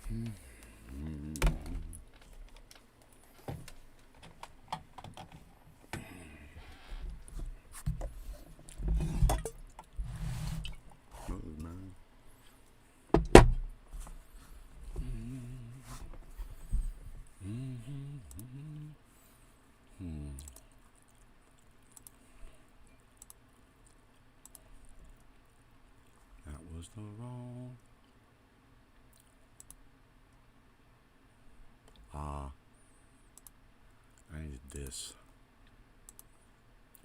That was the wrong. I needed this.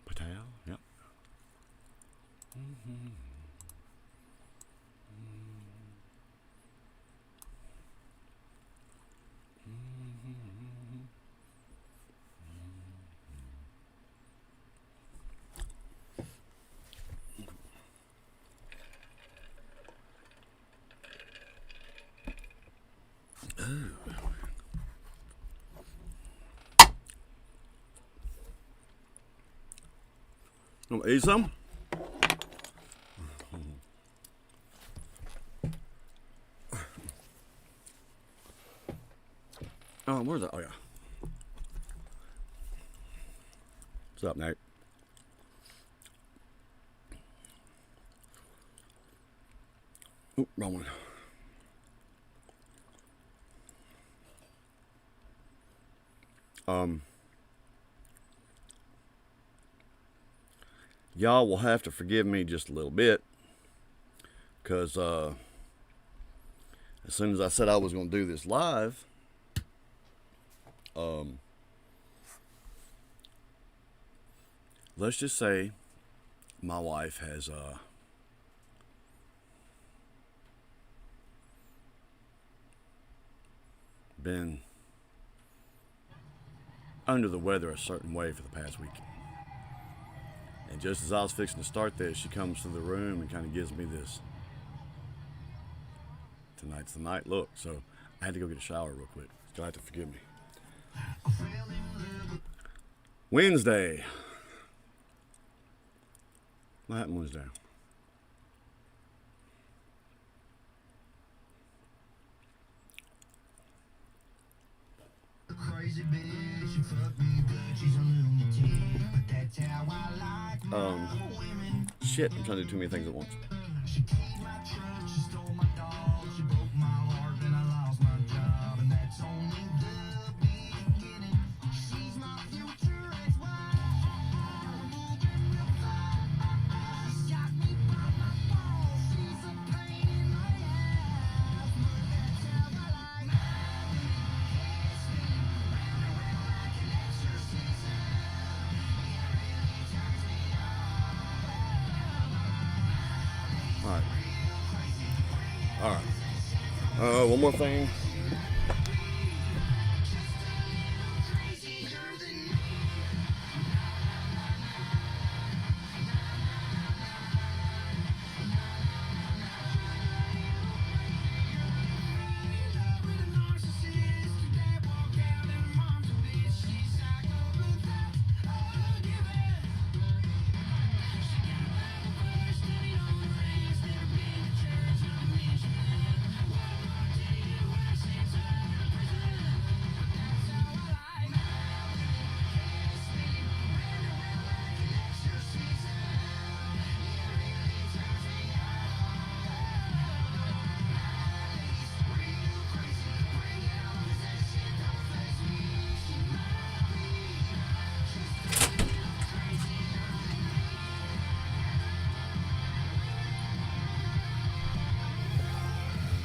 Patel, yep. Want to eat some? Oh, where's that? Oh, yeah. What's up, Nate? Oop, wrong one. Y'all will have to forgive me just a little bit, because as soon as I said I was going to do this live, let's just say my wife has been under the weather a certain way for the past week. And just as I was fixing to start this, she comes to the room and kind of gives me this tonight's the night look. So I had to go get a shower real quick. You'll have to forgive me. Wednesday. What happened Wednesday? Crazy bitch, you fuck me good, she's a lunatic, but that's how I like my women. Shit, I'm trying to do too many things at once. She cleaned my truck, she stole my dog, she broke my heart, then I lost my job, and that's only the beginning. She's my future ex-wife. She's got me by my balls, she's a pain in my ass, but that's how I like my Alright. One more thing.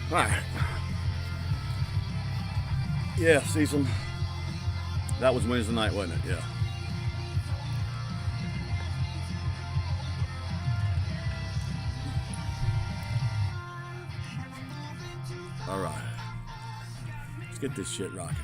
Alright. Yeah, season. That was Wednesday night, wasn't it? Yeah. Alright. Let's get this shit rocking.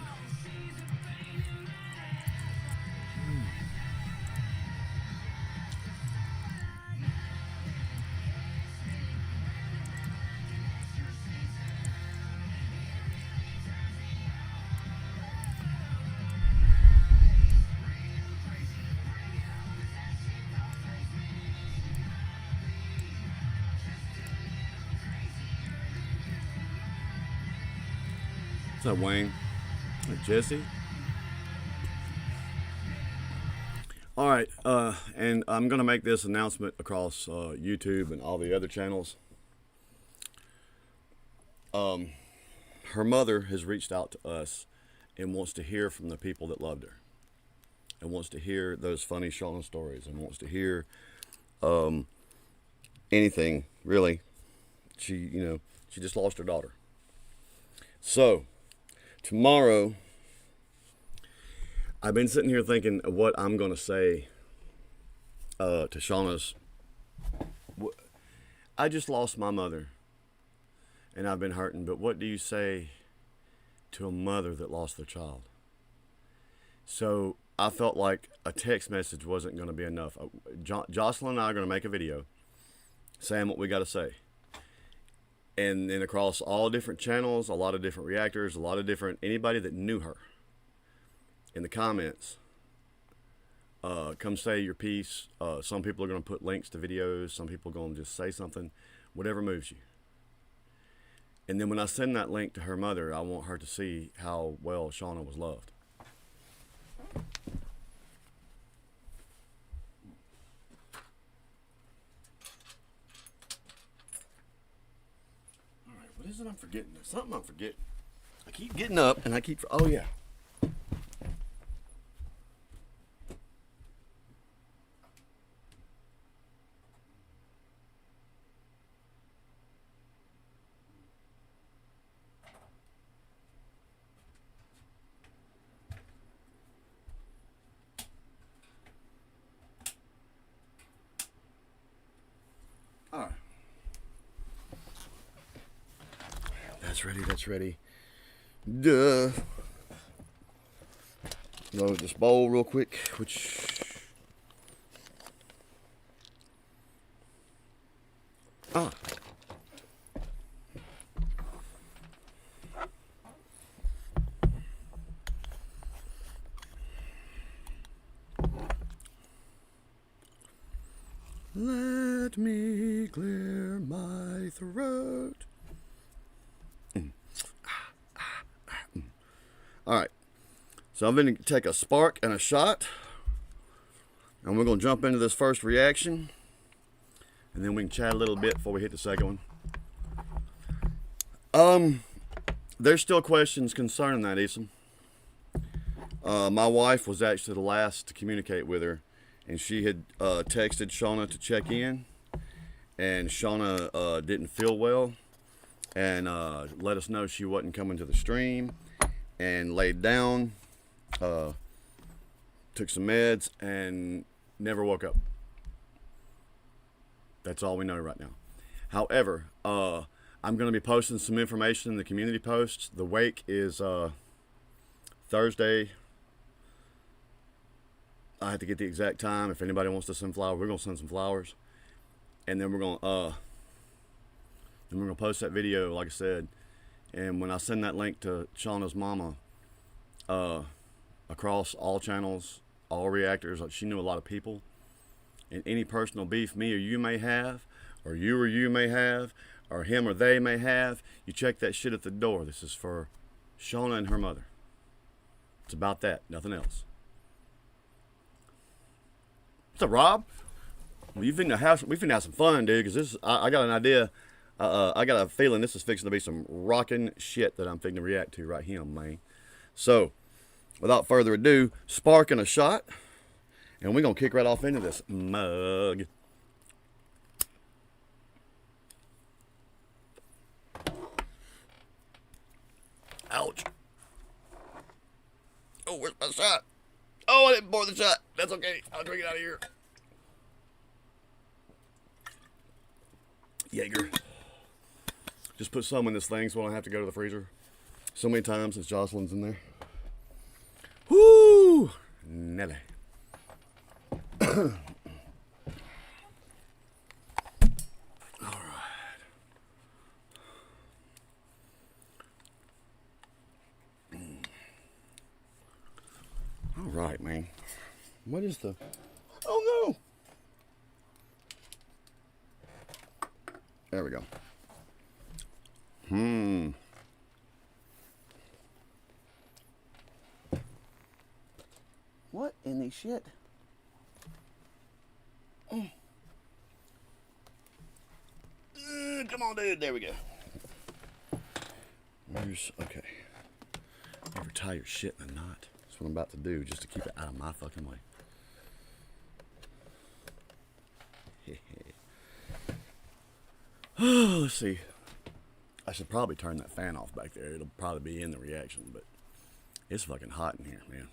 What's up, Wayne? Hey, Jesse. All right, and I'm gonna make this announcement across YouTube and all the other channels. Her mother has reached out to us and wants to hear from the people that loved her, and wants to hear those funny Shauna stories, and wants to hear anything really. She just lost her daughter. So tomorrow, I've been sitting here thinking of what I'm gonna say to Shauna's. I just lost my mother, and I've been hurting. But what do you say to a mother that lost their child? So I felt like a text message wasn't going to be enough. Jocelyn and I are going to make a video saying what we got to say. And then across all different channels, a lot of different reactors, a lot of different, anybody that knew her, in the comments, come say your piece. Some people are going to put links to videos. Some people are going to just say something, whatever moves you. And then when I send that link to her mother, I want her to see how well Shauna was loved. All right, what is it I'm forgetting? There's something I'm forgetting. I keep getting up and I keep, oh yeah. All right. That's ready. Duh. Load this bowl real quick, Ah. Let me clear my throat. All right, so I'm going to take a spark and a shot, and we're going to jump into this first reaction, and then we can chat a little bit before we hit the second one. There's still questions concerning that, Esom. My wife was actually the last to communicate with her, and she had texted Shauna to check in, and Shauna didn't feel well, and let us know she wasn't coming to the stream, and laid down, took some meds, and never woke up. That's all we know right now. However, I'm going to be posting some information in the community posts. The wake is Thursday. I have to get the exact time. If anybody wants to send flowers, we're going to send some flowers. And then we're going to post that video, like I said. And when I send that link to Shauna's mama, across all channels, all reactors, like she knew a lot of people. And any personal beef me or you may have, or you may have, or him or they may have, you check that shit at the door. This is for Shauna and her mother. It's about that, nothing else. What's up, Rob? Well, we finna have some fun, dude, because I got an idea. I got a feeling this is fixing to be some rocking shit that I'm fixing to react to right here, man. So, without further ado, sparking a shot, and we're going to kick right off into this mug. Ouch. Oh, where's my shot? Oh, I didn't pour the shot. That's okay. I'll drink it out of here. Jaeger. Just put some in this thing so I don't have to go to the freezer so many times since Jocelyn's in there. Woo! Nelly. All right. All right, man. What is the... Oh, no! There we go. any shit. Come on, dude. There we go. Okay. Never tie your shit in a knot. That's what I'm about to do, just to keep it out of my fucking way. Let's see. I should probably turn that fan off back there. It'll probably be in the reaction, but it's fucking hot in here, man.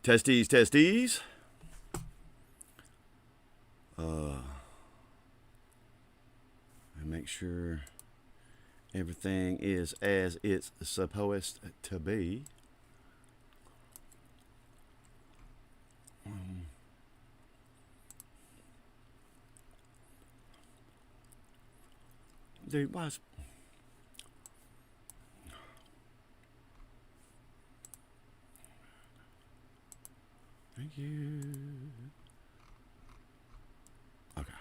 Testes, testes. And make sure everything is as it's supposed to be. Dude, why is... Thank you. Okay.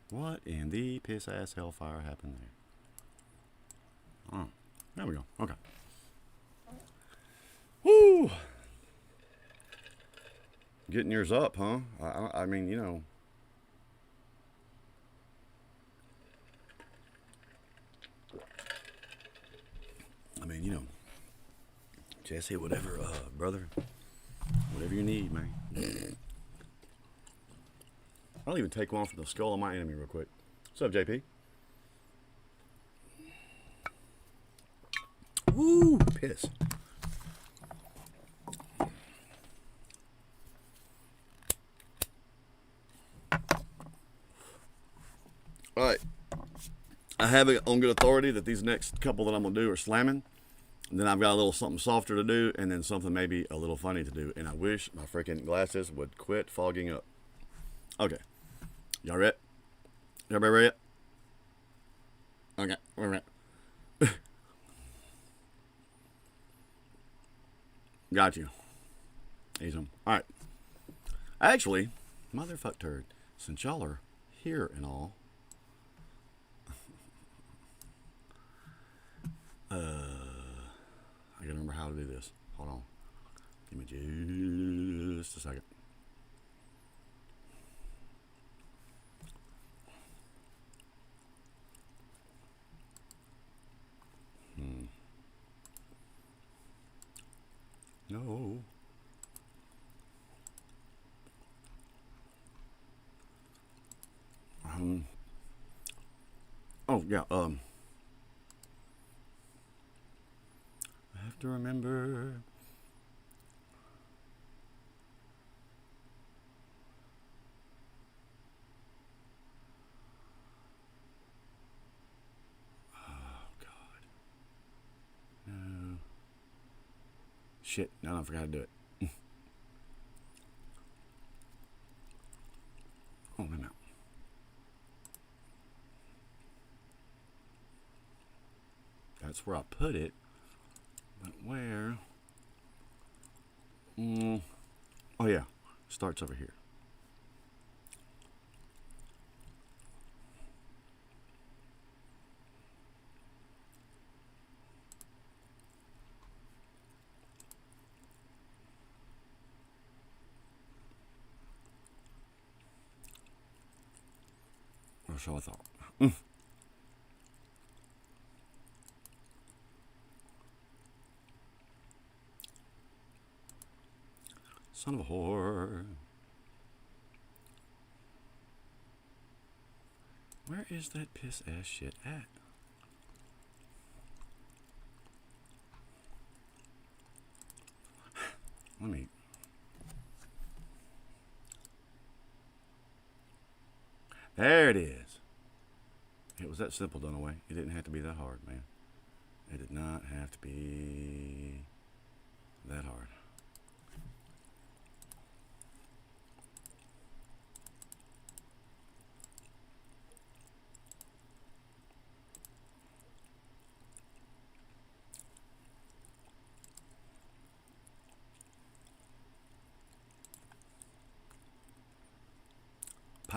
What in the piss ass hellfire happened there? Oh, there we go. Okay. Woo! Getting yours up, huh? I mean, you know. Jesse, whatever, brother. Whatever you need, man. I'll even take one from the skull of my enemy real quick. What's up, JP? Woo! Piss. Alright. I have it on good authority that these next couple that I'm going to do are slamming. And then I've got a little something softer to do, and then something maybe a little funny to do. And I wish my freaking glasses would quit fogging up. Okay. Y'all ready? Everybody ready? Okay, we're ready. Got you. Easy. Alright. Actually, motherfuck turd, since y'all are here and all, I gotta remember how to do this. Hold on. Give me just a second. No. Oh, yeah, I have to remember. Oh, God. No. Shit, now I forgot to do it. Oh, wait a minute. That's where I put it. But where? Oh, yeah. Starts over here. Or so I thought. Son of a whore. Where is that piss ass shit at? Let me. There it is. It was that simple, done away. It didn't have to be that hard, man. It did not have to be that hard.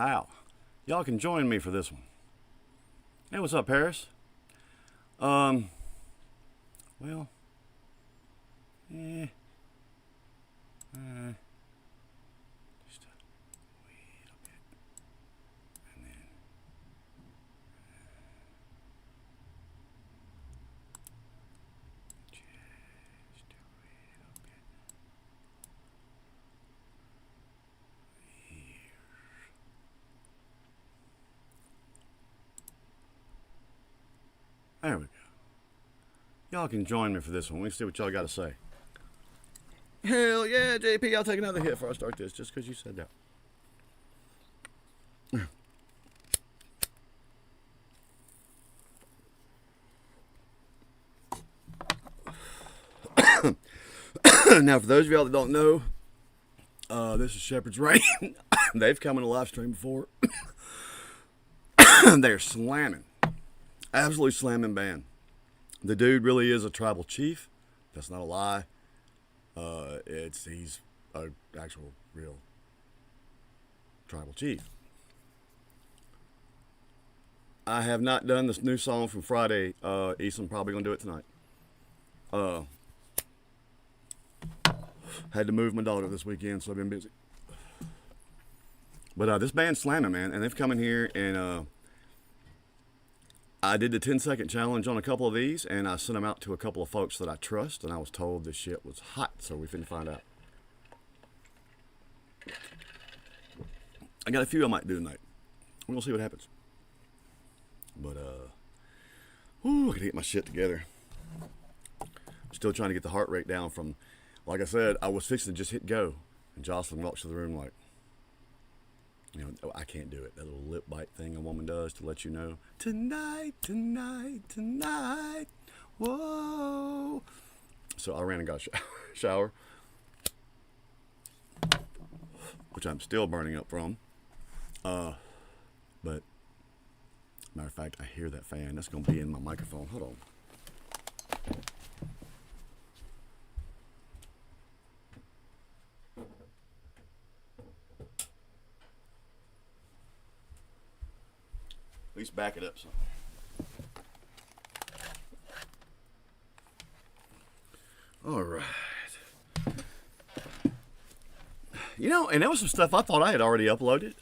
How? Y'all can join me for this one. Hey, what's up, Paris? Well, eh, just wait a bit, and then just wait a bit. Here. There we go. Y'all can join me for this one. Let me see what y'all got to say. Hell yeah, JP, I'll take another hit before I start this, just because you said that. Now, for those of y'all that don't know, this is Shepherd's Rain. They've come in a live stream before. They're slamming. Absolutely slamming band. The dude really is a tribal chief. That's not a lie. He's an actual real tribal chief. I have not done this new song from Friday. Easton probably gonna do it tonight. Had to move my daughter this weekend, so I've been busy. But this band's slamming, man, and they've come in here and I did the 10-second challenge on a couple of these, and I sent them out to a couple of folks that I trust, and I was told this shit was hot, so we finna find out. I got a few I might do tonight. We're gonna see what happens. But, I gotta get my shit together. Still trying to get the heart rate down from, like I said, I was fixing to just hit go, and Jocelyn walks to the room like, you know, I can't do it. That little lip bite thing a woman does to let you know, tonight, tonight, tonight, whoa. So I ran and got a shower, which I'm still burning up from. But, matter of fact, I hear that fan. That's going to be in my microphone. Hold on. At least back it up some. All right. You know, and there was some stuff I thought I had already uploaded,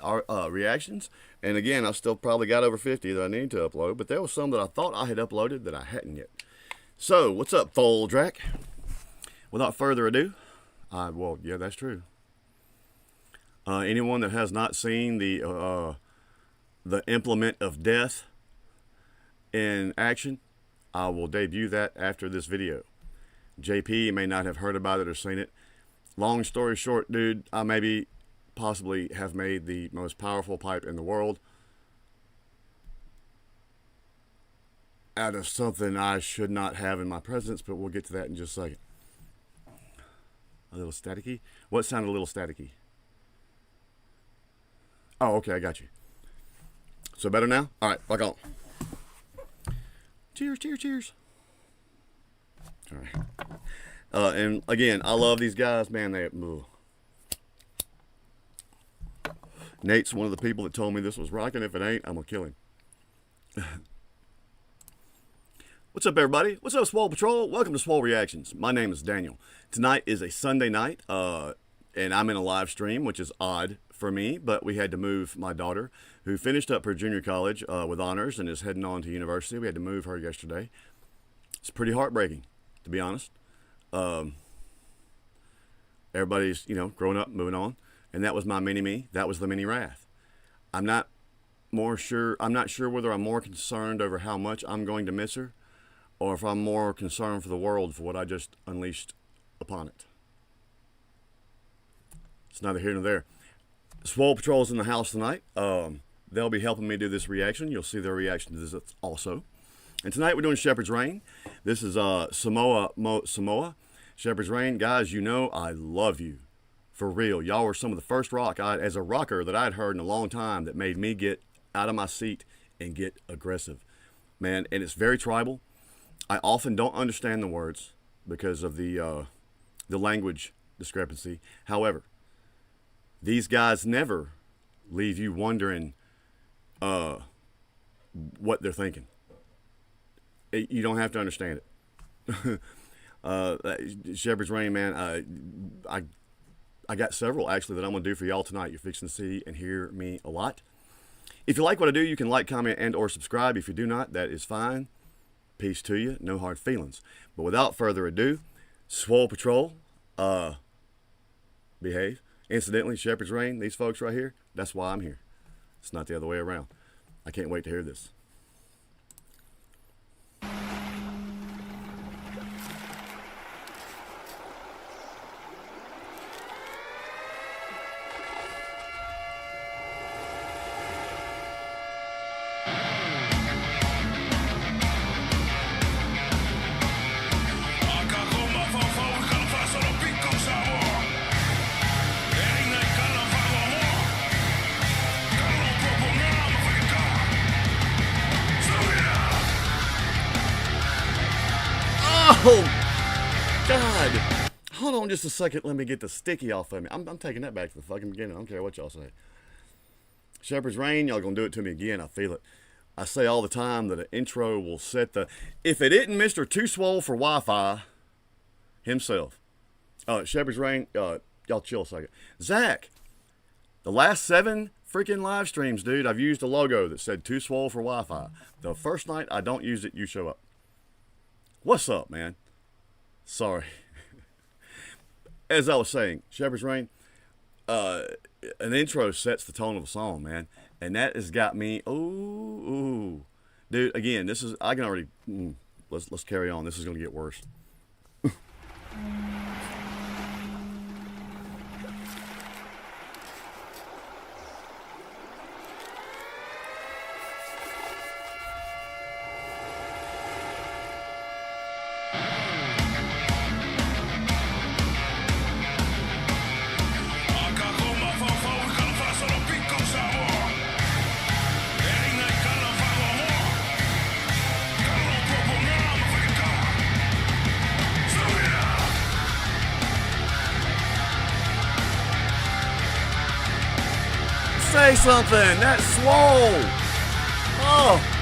reactions. And again, I still probably got over 50 that I need to upload, but there was some that I thought I had uploaded that I hadn't yet. So, what's up, Foldrack? Without further ado, well, yeah, that's true. Anyone that has not seen the implement of death in action, I will debut that after this video. JP may not have heard about it or seen it. Long story short, dude, I maybe possibly have made the most powerful pipe in the world out of something I should not have in my presence, but we'll get to that in just a second. A little staticky? What sounded a little staticky? Oh, okay, I got you. So better now? All right, back on. Cheers, cheers, cheers. All right. And again, I love these guys, man. Nate's one of the people that told me this was rocking. If it ain't, I'm gonna kill him. What's up, everybody? What's up, Swole Patrol? Welcome to Swole Reactions. My name is Daniel. Tonight is a Sunday night, and I'm in a live stream, which is odd for me, but we had to move my daughter, who finished up her junior college with honors and is heading on to university. We had to move her yesterday. It's pretty heartbreaking, to be honest. Everybody's, growing up, moving on, and that was my mini-me. That was the mini-wrath. I'm not sure whether I'm more concerned over how much I'm going to miss her, or if I'm more concerned for the world for what I just unleashed upon it. It's neither here nor there. Swole Patrol's in the house tonight. They'll be helping me do this reaction. You'll see their reaction to this also. And tonight we're doing Shepherd's Rain. This is Samoa. Shepherd's Rain. Guys, I love you. For real. Y'all were some of the first rock as a rocker that I'd heard in a long time that made me get out of my seat and get aggressive. Man, and it's very tribal. I often don't understand the words because of the language discrepancy. However, these guys never leave you wondering what they're thinking. You don't have to understand it. Shepherd's Rain, man, I got several actually that I'm going to do for y'all tonight. You're fixing to see and hear me a lot. If you like what I do, you can like, comment, and or subscribe. If you do not, that is fine. Peace to you. No hard feelings. But without further ado, Swole Patrol, behave. Incidentally, Shepherd's Rain, these folks right here, that's why I'm here. It's not the other way around. I can't wait to hear this. Oh, God. Hold on just a second. Let me get the sticky off of me. I'm taking that back to the fucking beginning. I don't care what y'all say. Shepherd's Rain, y'all gonna do it to me again. I feel it. I say all the time that an intro will set the... If it isn't Mr. Too Swole for Wi-Fi himself. Shepherd's Rain, y'all chill a second. Zach, the last 7 freaking live streams, dude, I've used a logo that said Too Swole for Wi-Fi. The first night I don't use it, you show up. What's up, man? Sorry. As I was saying, Shepherd's Rain, an intro sets the tone of a song, man. And that has got me, ooh. Dude, again, this is, I can already, let's carry on. This is going to get worse. Say something. That's Swole. Oh.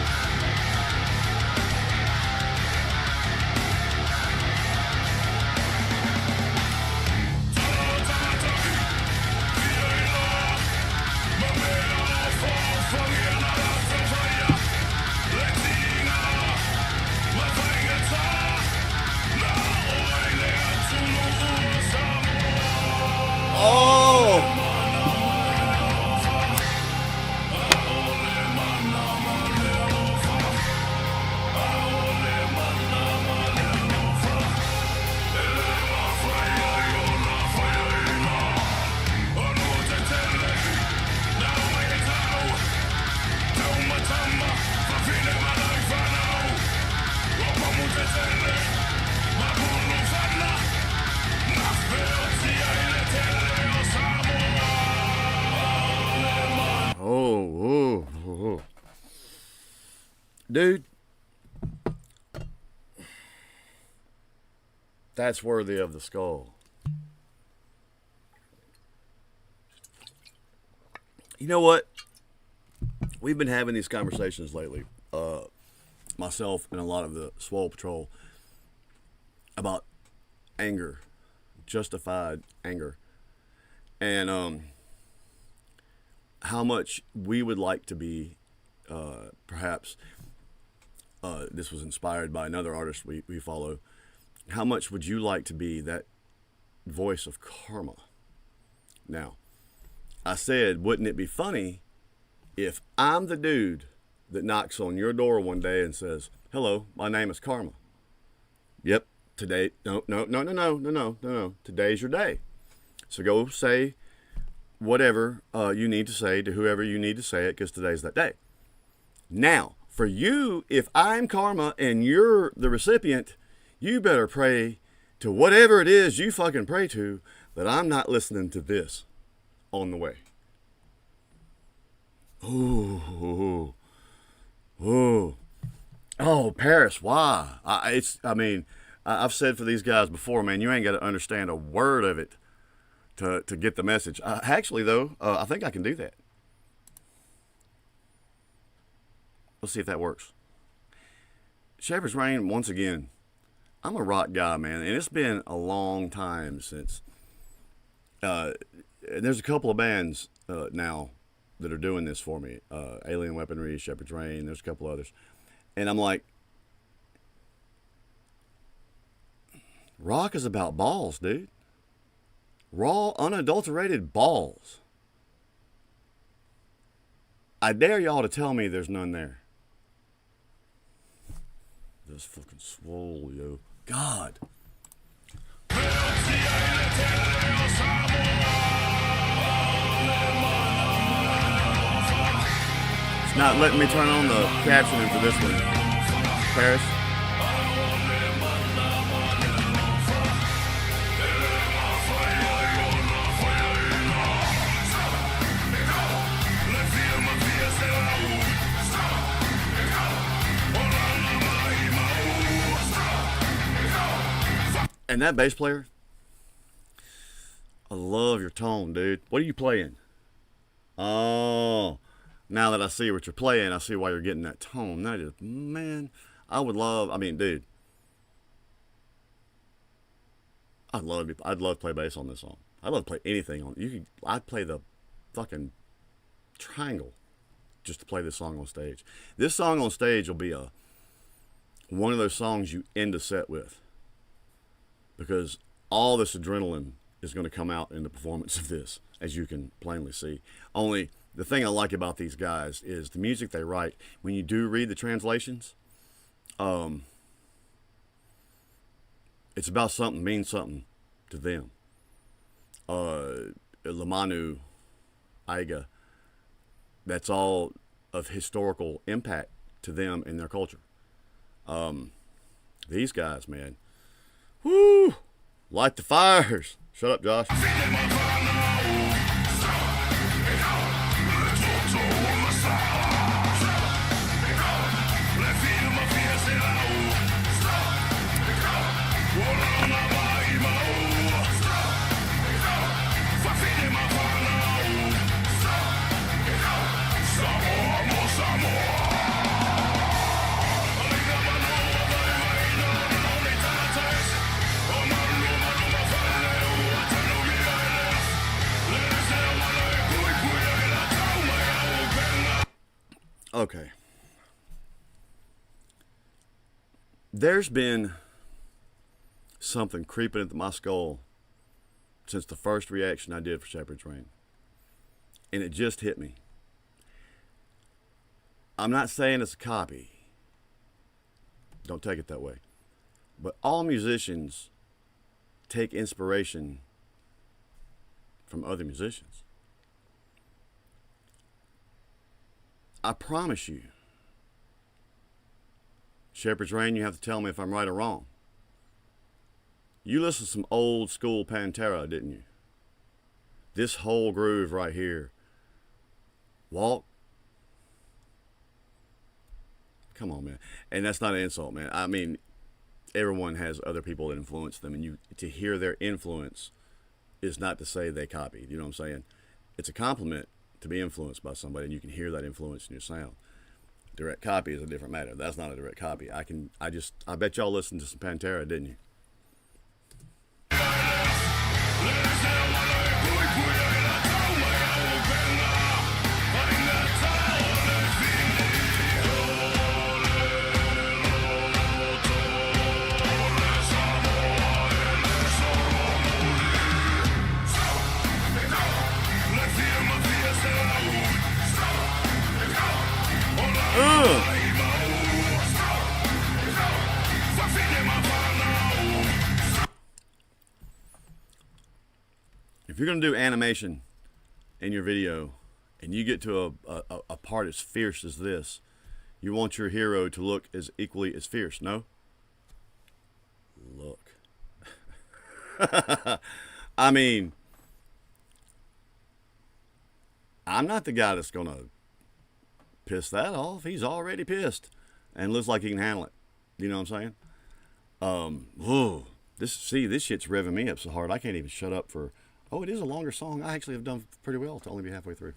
Dude, that's worthy of the skull. You know what? We've been having these conversations lately, myself and a lot of the Swole Patrol, about anger, justified anger, and how much we would like to be, perhaps, this was inspired by another artist we follow. How much would you like to be that voice of karma? Now, I said, wouldn't it be funny if I'm the dude that knocks on your door one day and says, "Hello, my name is Karma." Yep, today, no. Today's your day. So go say whatever you need to say to whoever you need to say it, because today's that day. Now, for you, if I'm Karma and you're the recipient, you better pray to whatever it is you fucking pray to that I'm not listening to this on the way. Ooh. Oh, Paris, why? I've said for these guys before, man, you ain't got to understand a word of it to get the message. Actually, though, I think I can do that. Let's see if that works. Shepherd's Rain, once again, I'm a rock guy, man, and it's been a long time since. And there's a couple of bands now that are doing this for me. Alien Weaponry, Shepherd's Rain, there's a couple others. And I'm like, rock is about balls, dude. Raw, unadulterated balls. I dare y'all to tell me there's none there. This fucking swole, yo. God. It's not letting me turn on the captioning for this one. Paris. And that bass player, I love your tone, dude. What are you playing? Oh, now that I see what you're playing, I see why you're getting that tone. That is, man, I would love, I mean, dude, I'd love to play bass on this song. I'd love to play anything on you could. I'd play the fucking triangle just to play this song on stage. This song on stage will be one of those songs you end a set with, because all this adrenaline is going to come out in the performance of this, as you can plainly see. Only the thing I like about these guys is the music they write. When you do read the translations, it's about something, means something to them. Lamanu, Aiga, that's all of historical impact to them and their culture. These guys, man, whoo, light the fires. Shut up, Josh. Okay. There's been something creeping into my skull since the first reaction I did for Shepherd's Rain. And it just hit me. I'm not saying it's a copy. Don't take it that way. But all musicians take inspiration from other musicians. I promise you, Shepherd's Rain, you have to tell me if I'm right or wrong. You listened to some old school Pantera, didn't you? This whole groove right here. Walk. Come on, man. And that's not an insult, man. I mean, everyone has other people that influence them, and to hear their influence is not to say they copied. You know what I'm saying? It's a compliment to be influenced by somebody, and you can hear that influence in your sound. Direct copy is a different matter. That's not a direct copy. I bet y'all listened to some Pantera, didn't you? If you're going to do animation in your video and you get to a part as fierce as this, you want your hero to look as equally as fierce, no? Look. I mean, I'm not the guy that's going to piss that off. He's already pissed and looks like he can handle it. You know what I'm saying? Whoa. This shit's revving me up so hard I can't even shut up for... Oh, it is a longer song. I actually have done pretty well to only be halfway through.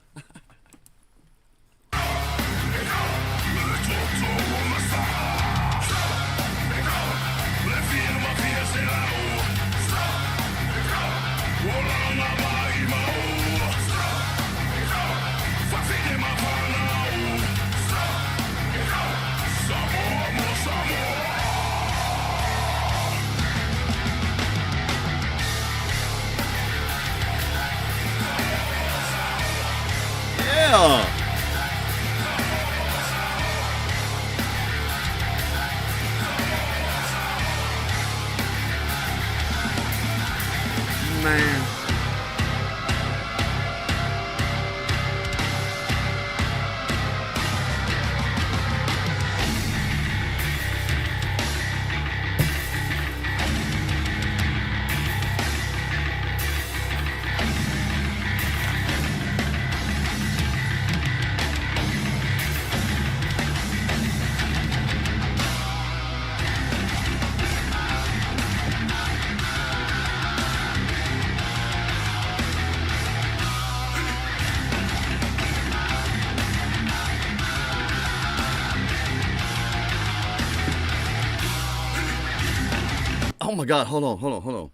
Oh my God, hold on.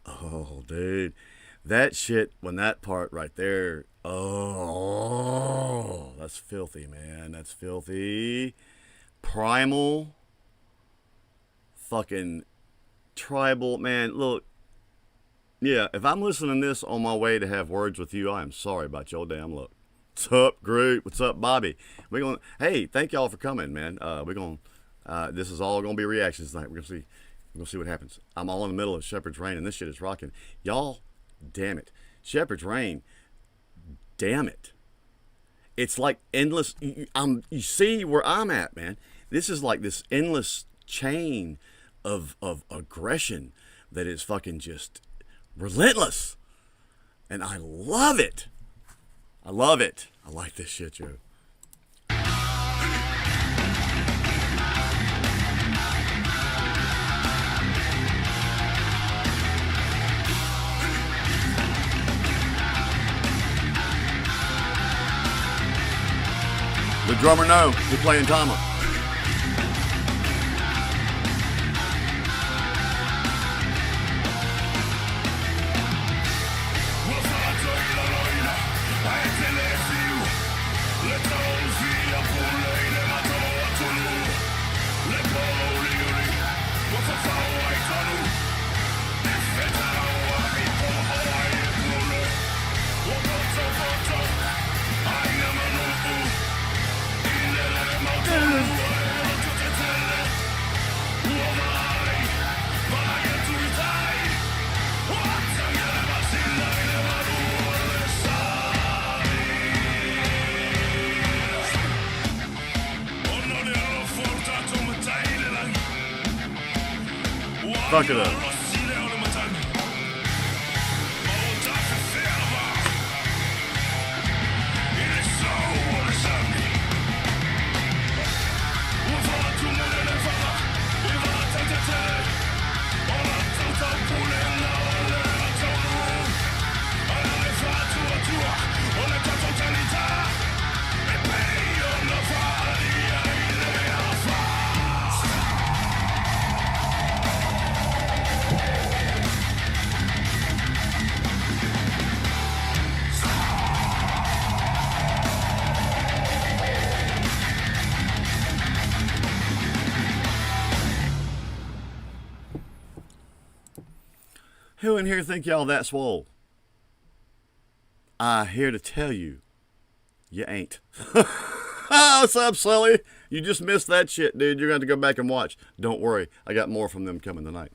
Oh, dude. That shit, when that part right there, oh, that's filthy, man. That's filthy. Primal, fucking tribal, man. Look, yeah, if I'm listening to this on my way to have words with you, I am sorry about your damn luck. What's up, Groot? What's up, Bobby? Hey, thank y'all for coming, man. This is all gonna be reactions tonight. We're gonna see what happens. I'm all in the middle of Shepherd's Reign, and this shit is rocking. Y'all, damn it. Shepherd's Reign, damn it. It's like endless. You see where I'm at, man. This is like this endless chain of aggression that is fucking just relentless. And I love it. I love it. I like this shit, Joe. The drummer, no, he's playing Tama. Fuck it up. Who in here think y'all that swole? I here to tell you, you ain't. What's up, Sully? You just missed that shit, dude. You're going to have to go back and watch. Don't worry. I got more from them coming tonight.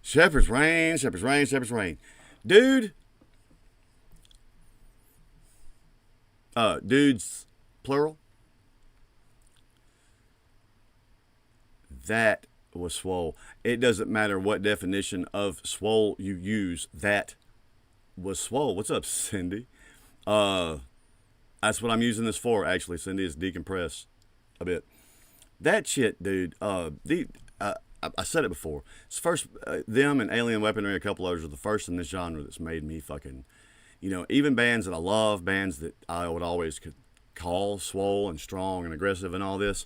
Shepherd's Reign, Shepherd's Reign, Shepherd's Reign. Dude. Dudes, plural. That was swole. It doesn't matter what definition of swole you use. That was swole. What's up, Cindy? That's what I'm using this for, actually, Cindy, is decompress a bit. That shit, dude. I said it before. It's first, them and Alien Weaponry, a couple others, are the first in this genre that's made me fucking, even bands that I love, bands that I would always call swole and strong and aggressive and all this,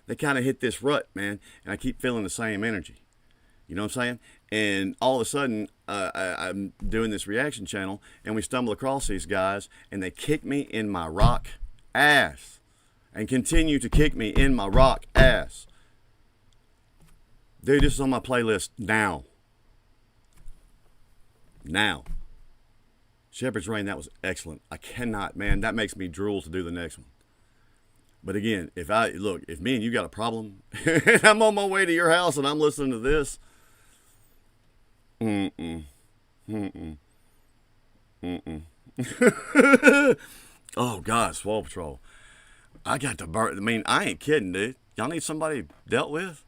they kind of hit this rut, man, and I keep feeling the same energy. You know what I'm saying? And all of a sudden, I'm doing this reaction channel, and we stumble across these guys, and they kick me in my rock ass, and continue to kick me in my rock ass. Dude, this is on my playlist now. Now. Shepherd's Reign, that was excellent. I cannot, man, that makes me drool to do the next one. But again, if me and you got a problem, and I'm on my way to your house and I'm listening to this, oh God, Swole Patrol. I got to burn. I mean, I ain't kidding, dude. Y'all need somebody dealt with?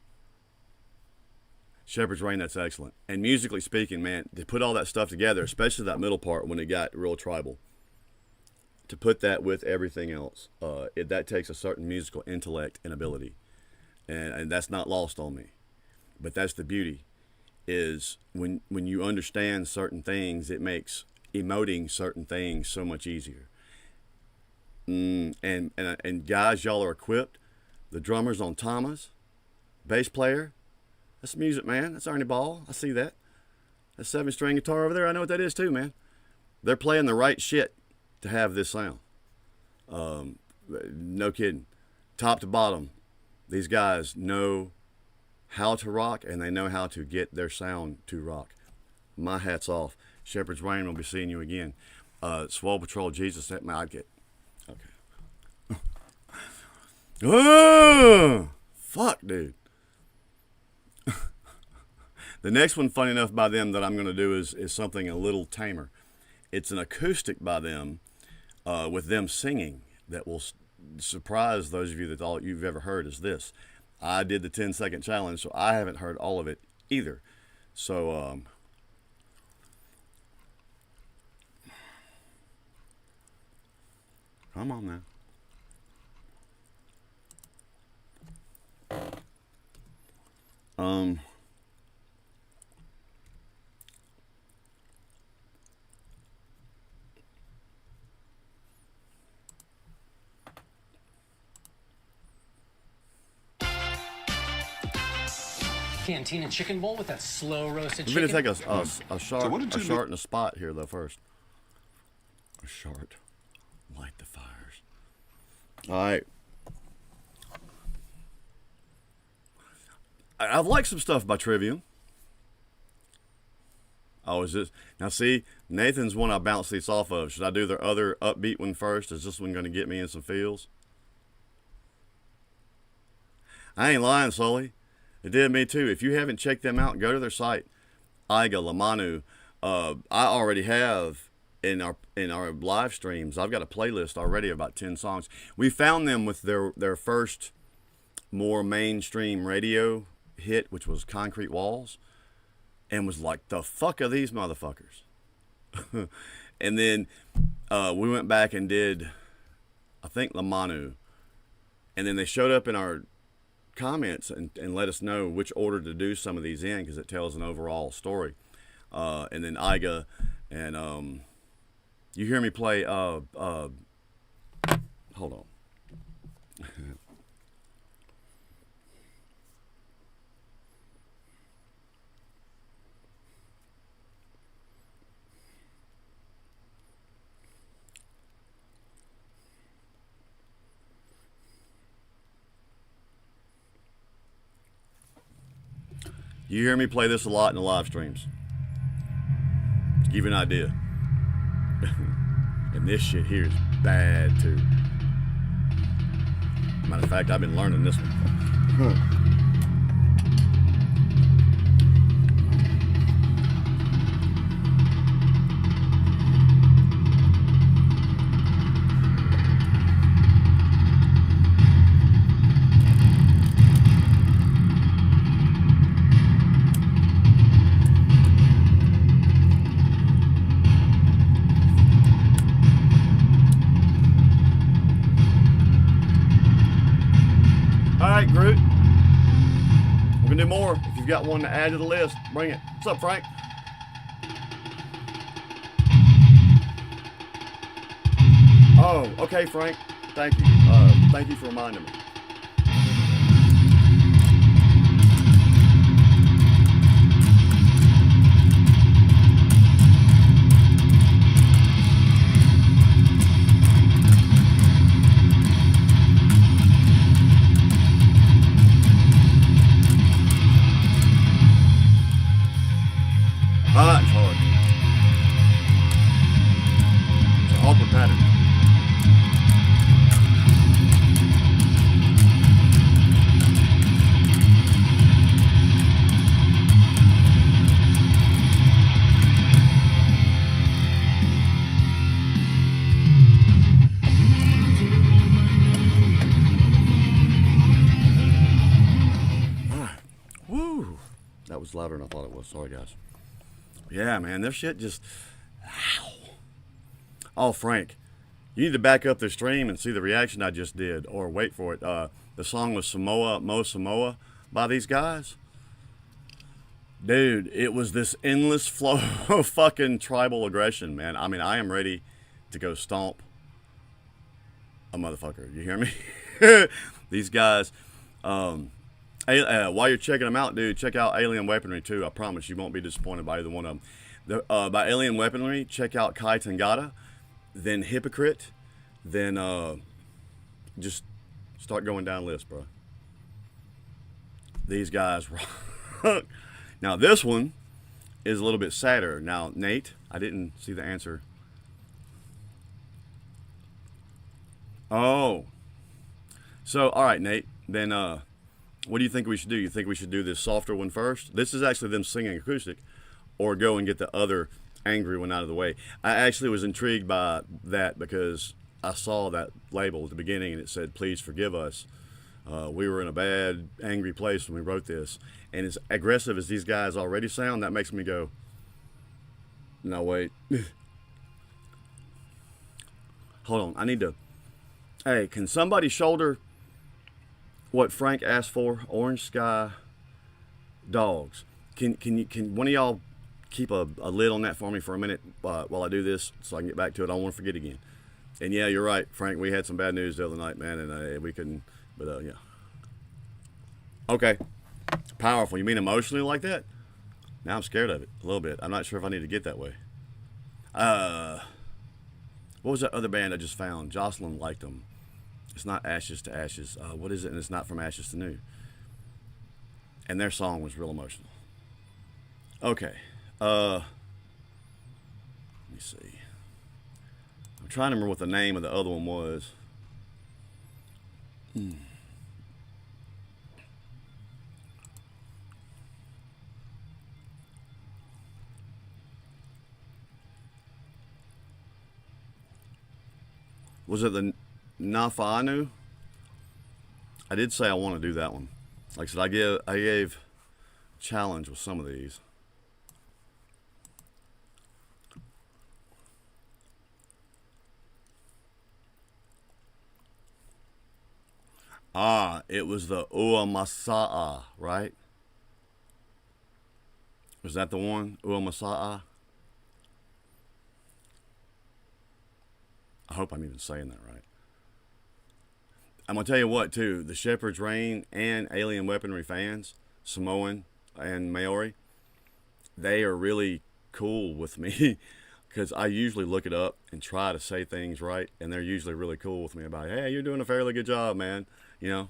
Shepherd's Reign, that's excellent. And musically speaking, man, to put all that stuff together, especially that middle part when it got real tribal, to put that with everything else, that takes a certain musical intellect and ability. And that's not lost on me. But that's the beauty, is when you understand certain things, it makes emoting certain things so much easier. And guys, y'all are equipped. The drummers on Tamas, Bass player. That's music, man. That's Ernie Ball. I see that. That 7-string guitar over there, I know what that is too, man. They're playing the right shit to have this sound. No kidding. Top to bottom, these guys know how to rock, and they know how to get their sound to rock. My hat's off. Shepherd's Rain, will be seeing you again. Swole Patrol, Jesus, that might get. Okay. Oh, fuck, dude. The next one, funny enough, by them that I'm going to do is something a little tamer. It's an acoustic by them, with them singing, that will surprise those of you that all you've ever heard is this. I did the 10-second challenge, so I haven't heard all of it either. So, come on now. Cantina chicken bowl with that slow roasted We're chicken. going to take a short and a spot here, though, first. A short. Light the fires. All right. I've liked some stuff by Trivium. Oh, is this? Now, see, Nathan's one I bounce these off of. Should I do their other upbeat one first? Is this one going to get me in some feels? I ain't lying, Sully. It did me too. If you haven't checked them out, go to their site. Iga, Lamanu. I already have in our live streams. I've got a playlist already of about 10 songs. We found them with their first more mainstream radio hit, which was Concrete Walls, and was like, the fuck are these motherfuckers? And then we went back and did, I think, Lamanu, and then they showed up in our comments and let us know which order to do some of these in, because it tells an overall story. And then Iga, and you hear me play hold on. You hear me play this a lot in the live streams, to give you an idea. And this shit here is bad too. Matter of fact, I've been learning this one. Alright, Groot. We're gonna do more. If you've got one to add to the list, bring it. What's up, Frank? Oh, okay, Frank. Thank you. Thank you for reminding me. It's hard. It's an awkward pattern. Woo! That was louder than I thought it was. Sorry, guys. Yeah, man, their shit just. Ow. Oh, Frank, you need to back up the stream and see the reaction I just did, or wait for it. The song was Mo Samoa by these guys. Dude, it was this endless flow of fucking tribal aggression, man. I mean, I am ready to go stomp a motherfucker. You hear me? These guys, While you're checking them out, dude, check out Alien Weaponry too. I promise you won't be disappointed by either one of them. By Alien Weaponry, check out Kai Tangata, then Hypocrite, then just start going down the list, bro. These guys rock. Now this one is a little bit sadder. Now, Nate, I didn't see the answer. Oh. So, all right, Nate, then what do you think we should do? You think we should do this softer one first? This is actually them singing acoustic, or go and get the other angry one out of the way. I actually was intrigued by that because I saw that label at the beginning and it said, "Please forgive us. We were in a bad, angry place when we wrote this." And as aggressive as these guys already sound, that makes me go, no, wait. Hold on, I need to... Hey, can somebody shoulder what Frank asked for? Orange Sky Dogs. Can one of y'all keep a lid on that for me for a minute while I do this so I can get back to it? I don't want to forget again. And yeah, you're right, Frank. We had some bad news the other night, man, and we couldn't. But yeah. Okay. Powerful. You mean emotionally like that? Now I'm scared of it a little bit. I'm not sure if I need to get that way. What was that other band I just found? Jocelyn liked them. It's not Ashes to Ashes. What is it? And it's not From Ashes to New. And their song was real emotional. Okay. Let me see. I'm trying to remember what the name of the other one was. Was it the Nafanu? I did say I want to do that one. Like I said, I gave challenge with some of these. It was the Uamasa'a, right? Was that the one? Uamasa'a? I hope I'm even saying that right. I'm going to tell you what, too. The Shepherd's Reign and Alien Weaponry fans, Samoan and Maori, they are really cool with me because I usually look it up and try to say things right, and they're usually really cool with me about, hey, you're doing a fairly good job, man. You know?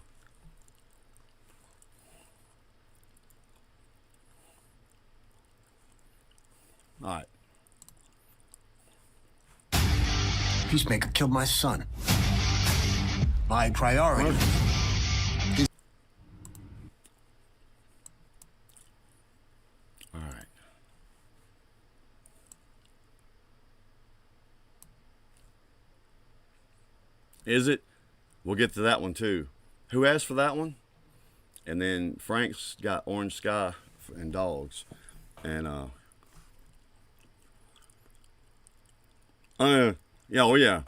All right. Peacemaker killed my son. My priority. All right. Is it? We'll get to that one too. Who asked for that one? And then Frank's got Orange Sky and Dogs. And yeah, oh yeah.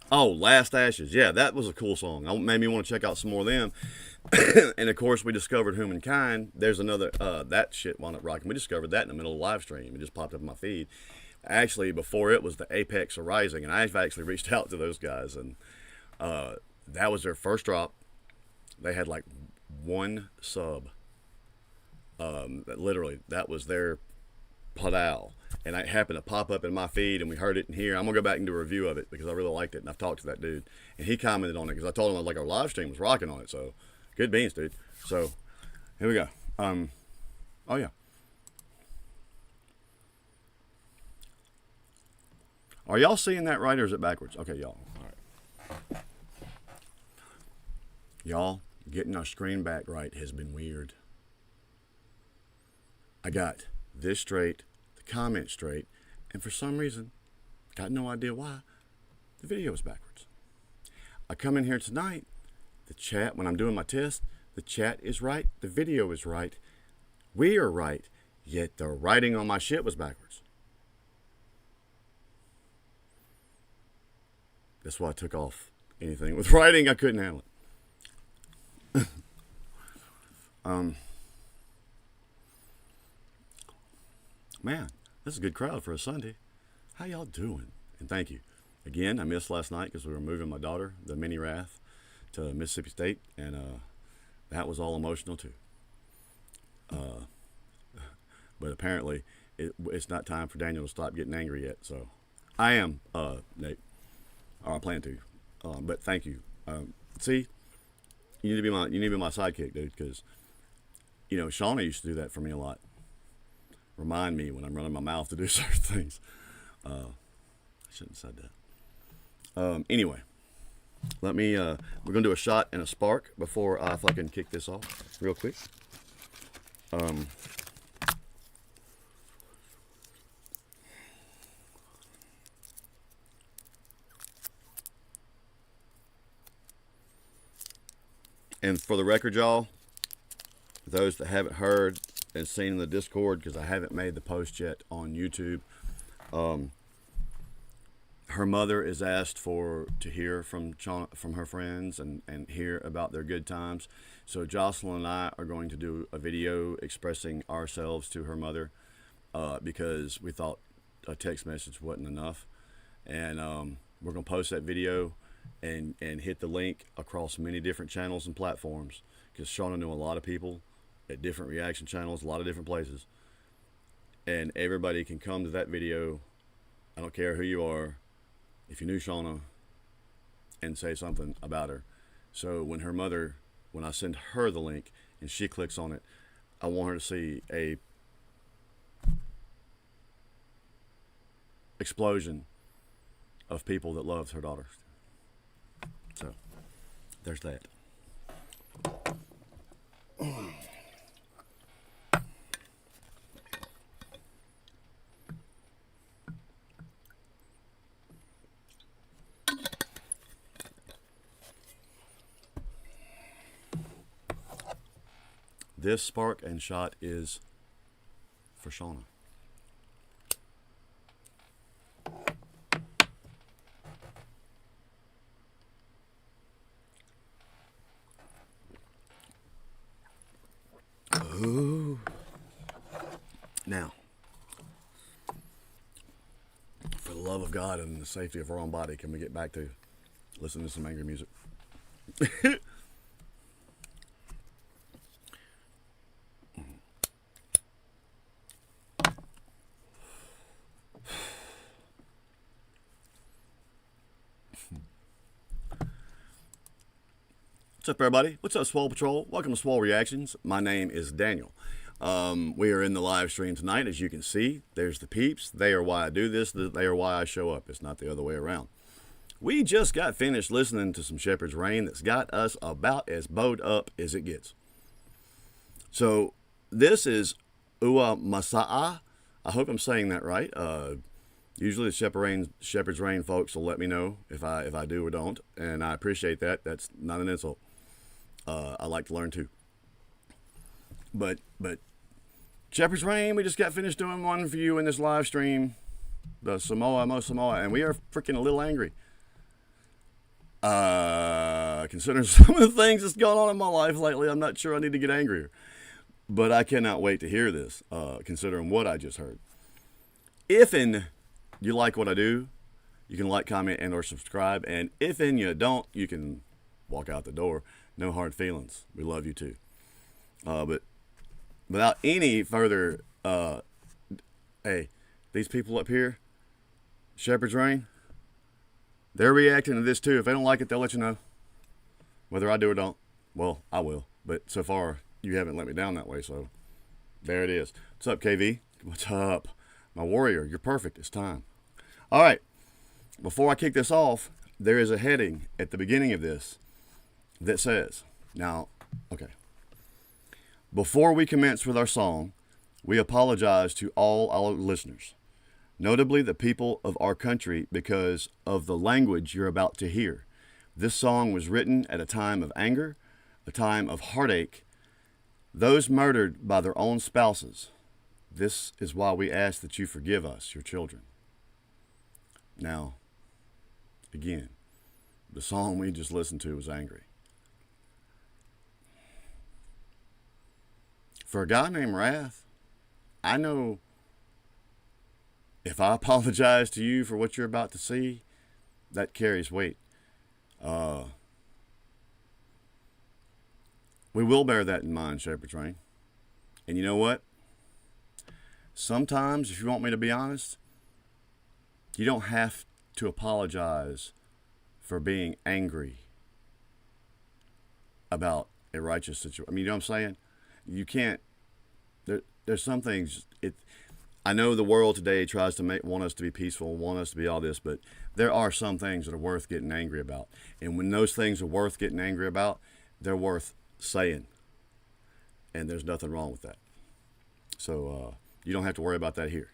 Oh, Last Ashes. Yeah, that was a cool song. It made me want to check out some more of them. And of course, we discovered Humankind. There's another, that shit wound up rocking. We discovered that in the middle of the live stream. It just popped up in my feed. Actually, before it was the Apex Arising, and I've actually reached out to those guys, and that was their first drop. They had like one sub. Literally, that was their padal. And it happened to pop up in my feed, and we heard it in here. I'm gonna go back and do a review of it because I really liked it, and I've talked to that dude, and he commented on it because I told him like our live stream was rocking on it. So, good beans, dude. So, here we go. Oh yeah. Are y'all seeing that right, or is it backwards? Okay, y'all. All right. Y'all, getting our screen back right has been weird. I got this straight, the comment straight, and for some reason, got no idea why, the video is backwards. I come in here tonight, the chat, when I'm doing my test, the chat is right, the video is right, we are right, yet the writing on my shit was backwards. That's why I took off anything with writing. I couldn't handle it. Man, this is a good crowd for a Sunday. How y'all doing? And thank you. Again, I missed last night because we were moving my daughter, the mini Wrath, to Mississippi State, and That was all emotional too. But apparently, it's not time for Daniel to stop getting angry yet. So, I am, Nate. Or I plan to. But thank you. See, you need to be my sidekick, dude, because Shauna used to do that for me a lot. Remind me when I'm running my mouth to do certain things. I shouldn't have said that. Anyway, let me. We're gonna do a shot and a spark before I fucking kick this off real quick. And for the record, y'all, those that haven't heard and seen in the Discord, because I haven't made the post yet on YouTube, her mother is asked to hear from her friends and hear about their good times. So Jocelyn and I are going to do a video expressing ourselves to her mother because we thought a text message wasn't enough. And we're going to post that video and hit the link across many different channels and platforms, because Shauna knew a lot of people at different reaction channels, a lot of different places, and everybody can come to that video. I don't care who you are, if you knew Shauna, and say something about her. So when I send her the link and she clicks on it, I want her to see a explosion of people that loves her daughter. So, there's that. This spark and shot is for Shauna. Ooh. Now, for the love of God and the safety of our own body, can we get back to listening to some angry music? What's up, everybody? What's up, Swole Patrol? Welcome to Swole Reactions. My name is Daniel. We are in the live stream tonight, as you can see. There's the peeps. They are why I do this. They are why I show up. It's not the other way around. We just got finished listening to some Shepherd's Rain that's got us about as bowed up as it gets. So this is Ua Masa'a. I hope I'm saying that right. Usually the Shepherd's Rain folks will let me know if I do or don't, and I appreciate that. That's not an insult. I like to learn too. But Shepherd's Rain, we just got finished doing one for you in this live stream, the Samoa, and we are freaking a little angry. Considering some of the things that's gone on in my life lately, I'm not sure I need to get angrier. But I cannot wait to hear this, considering what I just heard. If you like what I do, you can like, comment, and or subscribe. And if you don't, you can walk out the door. No hard feelings. We love you too. But without any further, hey, these people up here, Shepherd's Rain, they're reacting to this too. If they don't like it, they'll let you know. Whether I do or don't. Well, I will. But so far, you haven't let me down that way, so there it is. What's up, KV? What's up? My warrior, you're perfect. It's time. All right. Before I kick this off, there is a heading at the beginning of this that says, now, okay. Before we commence with our song, we apologize to all our listeners, notably the people of our country, because of the language you're about to hear. This song was written at a time of anger, a time of heartache, those murdered by their own spouses. This is why we ask that you forgive us, your children. Now, again, the song we just listened to was angry. For a guy named Wrath, I know if I apologize to you for what you're about to see, that carries weight. We will bear that in mind, Shepherd Train. And you know what? Sometimes, if you want me to be honest, you don't have to apologize for being angry about a righteous situation. I mean, you know what I'm saying? You can't. There's some things. I know the world today tries to want us to be peaceful, want us to be all this, but there are some things that are worth getting angry about. And when those things are worth getting angry about, they're worth saying. And there's nothing wrong with that. So you don't have to worry about that here.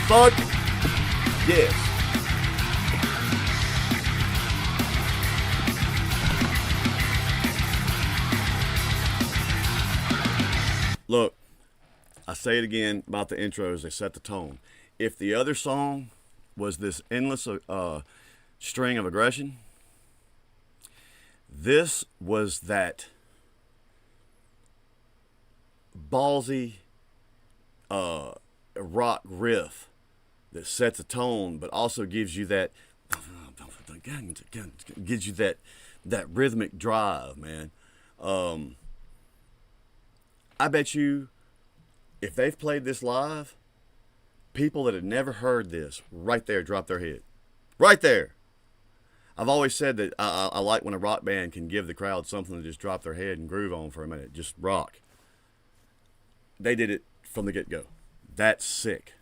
Fuck yes. Look, I say it again about the intros, they set the tone. If the other song was this endless string of aggression, this was that ballsy rock riff that sets a tone, but also gives you that rhythmic drive, man. I bet you, if they've played this live, people that had never heard this right there drop their head, right there. I've always said that I like when a rock band can give the crowd something to just drop their head and groove on for a minute, just rock. They did it from the get-go. That's sick.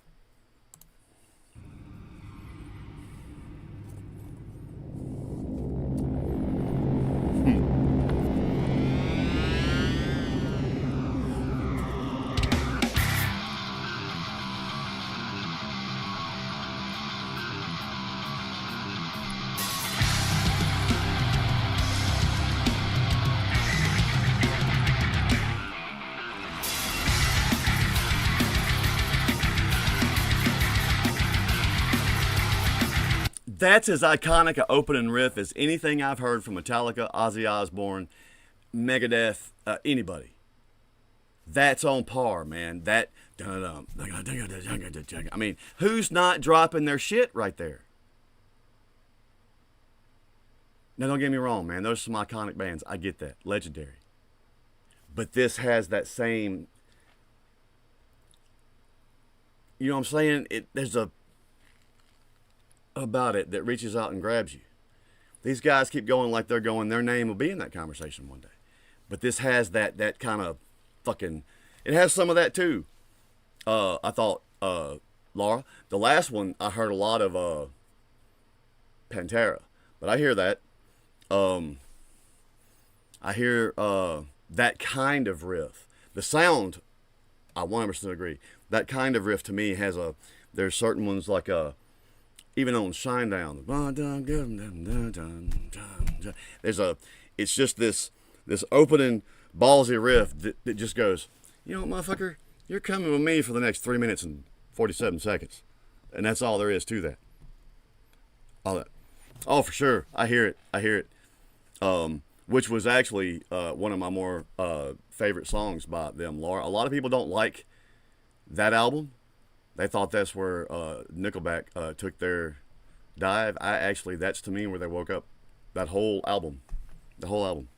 That's as iconic an opening riff as anything I've heard from Metallica, Ozzy Osbourne, Megadeth, anybody. That's on par, man. I mean, who's not dropping their shit right there? Now, don't get me wrong, man. Those are some iconic bands. I get that. Legendary. But this has that same... You know what I'm saying? There's a... about it that reaches out and grabs you. These guys keep going like they're going, their name will be in that conversation one day. But this has that kind of fucking, it has some of that too. I thought, Laura, the last one, I heard a lot of Pantera, but I hear that. I hear that kind of riff. The sound, I 100% agree. That kind of riff to me has there's certain ones like even on Shinedown, it's just this opening ballsy riff that just goes, you know, motherfucker, you're coming with me for the next 3 minutes and 47 seconds. And that's all there is to that. All that. Oh, for sure. I hear it. Which was actually one of my more favorite songs by them, Laura. A lot of people don't like that album. They thought that's where Nickelback took their dive. That's to me where they woke up. That whole album. The whole album.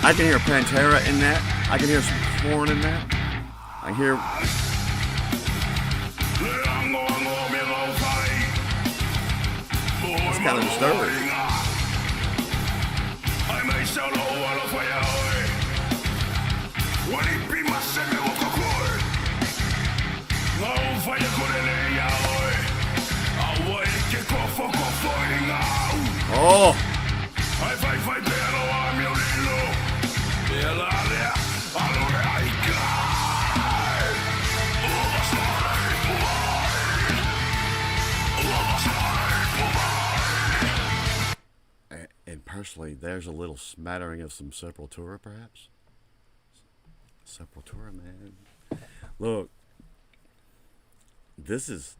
I can hear Pantera in that. I can hear some Korn in that. I hear... It's kind of disturbing. Oh! there's a little smattering of some Sepultura, perhaps. Sepultura, man. Look, this is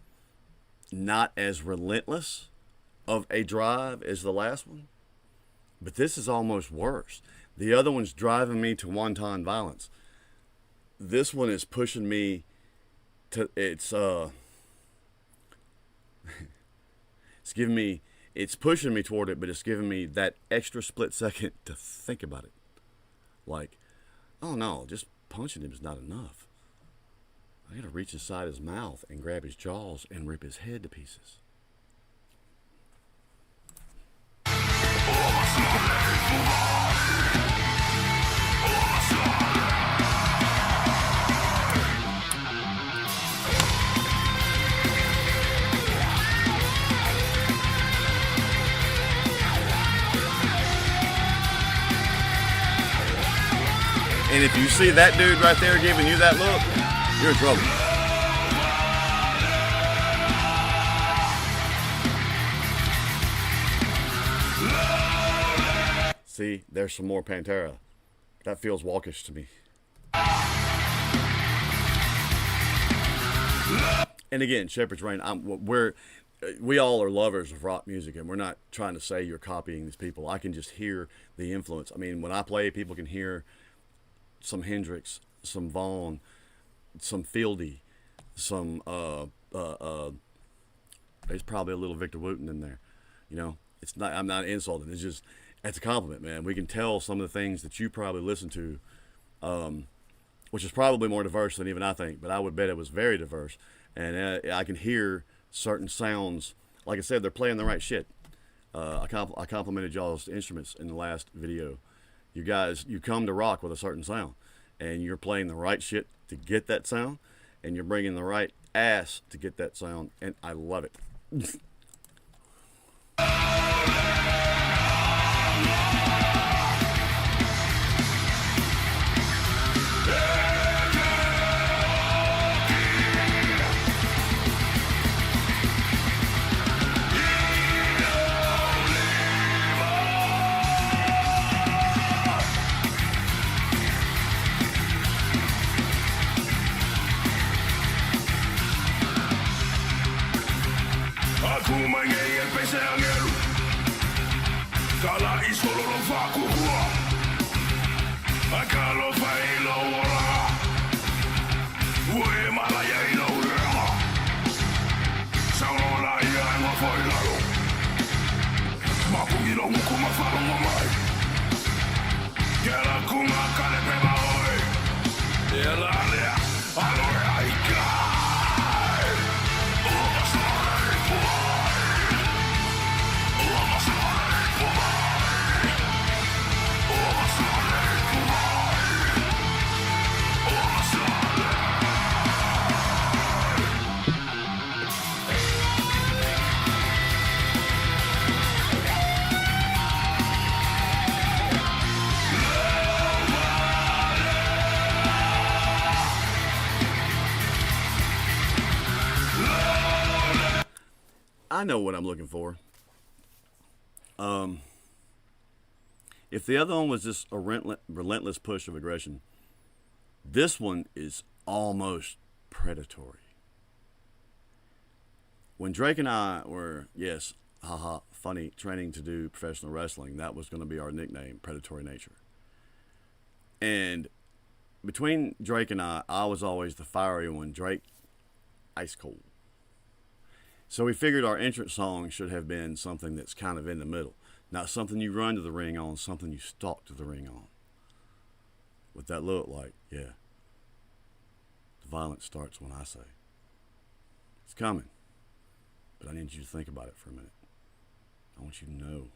not as relentless of a drive as the last one, but this is almost worse. The other one's driving me to wanton violence. This one is pushing me to, it's pushing me toward it, but it's giving me that extra split second to think about it. Like, oh no, just punching him is not enough. I gotta reach inside his mouth and grab his jaws and rip his head to pieces. And if you see that dude right there giving you that look, you're in trouble. See, there's some more Pantera. That feels walkish to me. And again, Shepherd's Reign, we all are lovers of rock music, and we're not trying to say you're copying these people. I can just hear the influence. I mean, when I play, people can hear some Hendrix, some Vaughn, some Fieldy, some there's probably a little Victor Wooten in there. You know, it's not. I'm not insulting. It's a compliment, man. We can tell some of the things that you probably listen to, which is probably more diverse than even I think. But I would bet it was very diverse, and I can hear certain sounds. Like I said, they're playing the right shit. I complimented y'all's instruments in the last video. You guys, you come to rock with a certain sound, and you're playing the right shit to get that sound, and you're bringing the right ass to get that sound, and I love it. I know what I'm looking for. If the other one was just a relentless push of aggression, this one is almost predatory. When Drake and I were, yes, haha, funny, training to do professional wrestling, that was going to be our nickname, Predatory Nature. And between Drake and I was always the fiery one. Drake, ice cold. So we figured our entrance song should have been something that's kind of in the middle. Not something you run to the ring on, something you stalk to the ring on. What that look like, yeah. The violence starts when I say. It's coming. But I need you to think about it for a minute. I want you to know.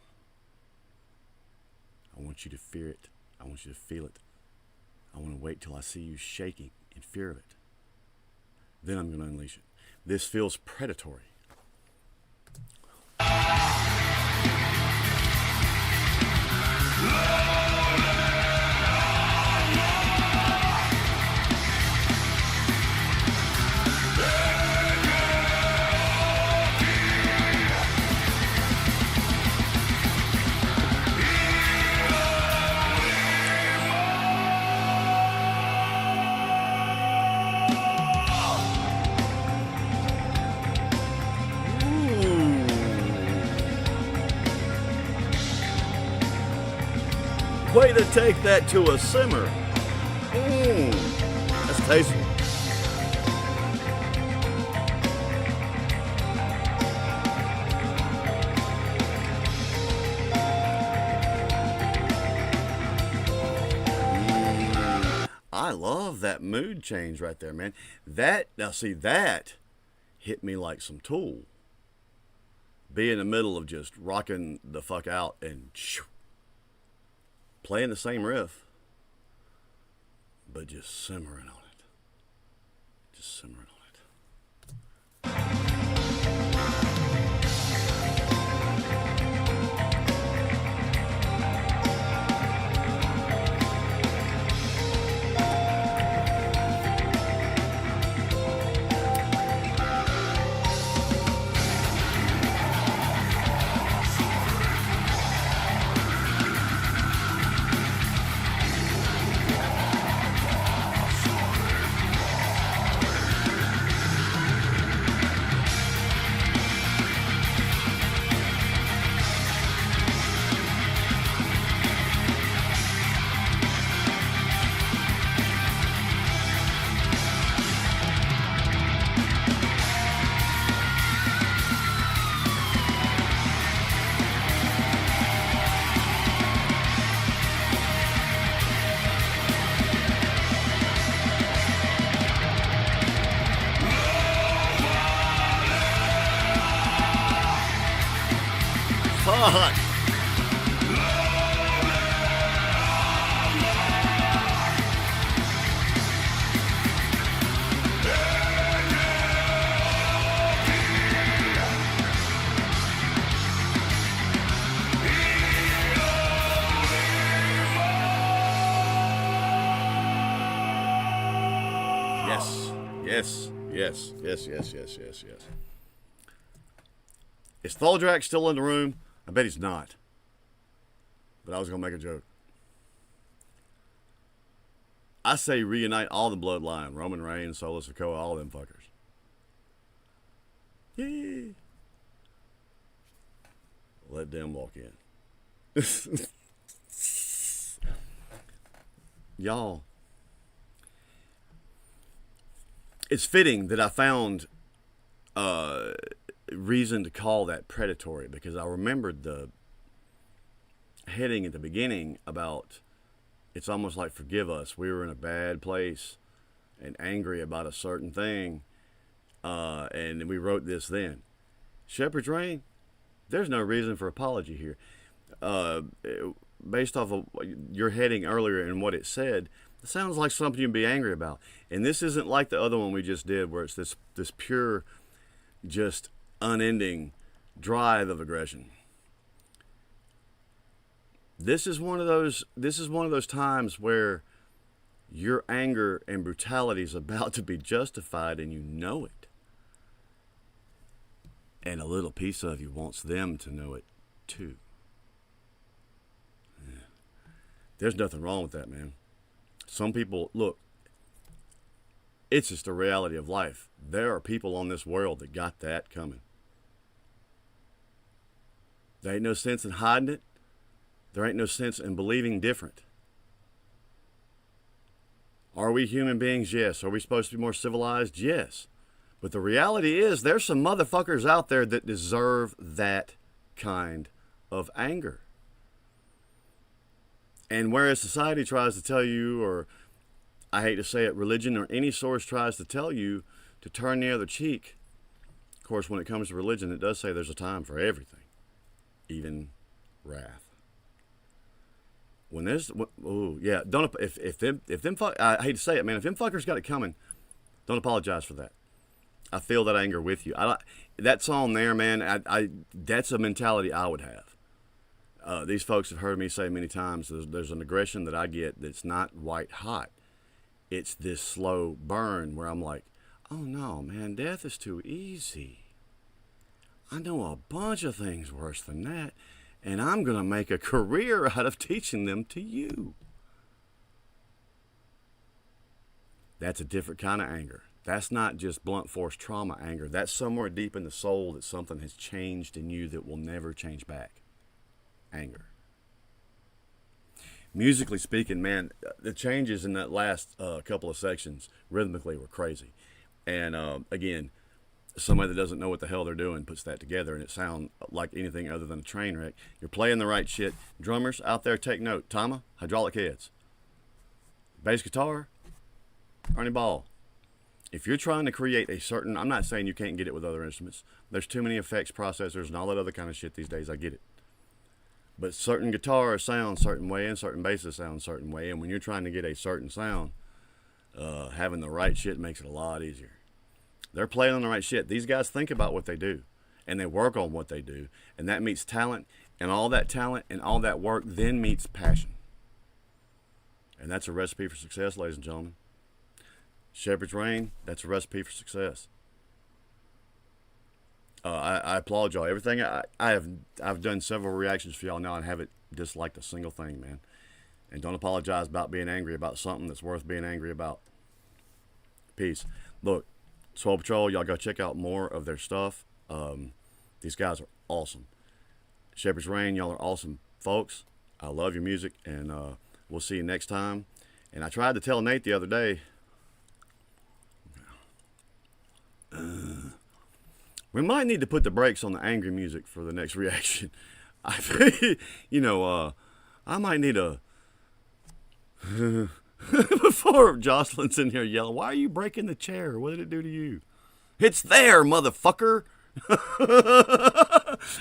I want you to fear it. I want you to feel it. I want to wait till I see you shaking in fear of it. Then I'm going to unleash it. This feels predatory. Way to take that to a simmer. That's tasty. I love that mood change right there, man. Now see, that hit me like some Tool. Be in the middle of just rocking the fuck out and playing the same riff, but just simmering on it. Just simmering on it. Fuck. Yes. Is Tholdrak still in the room? I bet he's not. But I was going to make a joke. I say reunite all the bloodline. Roman Reigns, Solo Sikoa, all them fuckers. Yay. Let them walk in. Y'all. It's fitting that I found reason to call that predatory, because I remembered the heading at the beginning about it's almost like forgive us. We were in a bad place and angry about a certain thing, and we wrote this then. Shepherd's Reign, there's no reason for apology here. Based off of your heading earlier and what it said, it sounds like something you'd be angry about. And this isn't like the other one we just did where it's this pure, just unending drive of aggression. This is one of those times where your anger and brutality is about to be justified and you know it. And a little piece of you wants them to know it too. Yeah. There's nothing wrong with that, man. Some people, look, it's just a reality of life. There are people on this world that got that coming. There ain't no sense in hiding it. There ain't no sense in believing different. Are we human beings? Yes. Are we supposed to be more civilized? Yes. But the reality is there's some motherfuckers out there that deserve that kind of anger. And whereas society tries to tell you, or I hate to say it, religion or any source tries to tell you to turn the other cheek. Of course, when it comes to religion, it does say there's a time for everything, even wrath. When there's, oh yeah, don't if them I hate to say it, man, if them fuckers got it coming, don't apologize for that. I feel that anger with you. That song there, man. That's a mentality I would have. These folks have heard me say many times. There's an aggression that I get that's not white hot. It's this slow burn where I'm like, oh no, man, death is too easy. I know a bunch of things worse than that, and I'm going to make a career out of teaching them to you. That's a different kind of anger. That's not just blunt force trauma anger. That's somewhere deep in the soul that something has changed in you that will never change back. Anger. musically speaking, man, the changes in that last couple of sections rhythmically were crazy. And again, somebody that doesn't know what the hell they're doing puts that together, and it sounds like anything other than a train wreck. You're playing the right shit. Drummers out there, take note. Tama, hydraulic heads. Bass guitar, Ernie Ball. If you're trying to create a certain, I'm not saying you can't get it with other instruments. There's too many effects processors and all that other kind of shit these days. I get it. But certain guitars sound a certain way and certain basses sound a certain way. And when you're trying to get a certain sound, having the right shit makes it a lot easier. They're playing on the right shit. These guys think about what they do, and they work on what they do. And that meets talent, and all that work then meets passion. And that's a recipe for success, ladies and gentlemen. Shepherd's Reign, that's a recipe for success. I applaud y'all. Everything I've done several reactions for y'all now and haven't disliked a single thing, man. And don't apologize about being angry about something that's worth being angry about. Peace. Look, Soul Patrol, y'all go check out more of their stuff. These guys are awesome. Shepherd's Reign, y'all are awesome folks. I love your music, and we'll see you next time. And I tried to tell Nate the other day, we might need to put the brakes on the angry music for the next reaction. I might need a... Before Jocelyn's in here yelling, why are you breaking the chair? What did it do to you? It's there, motherfucker.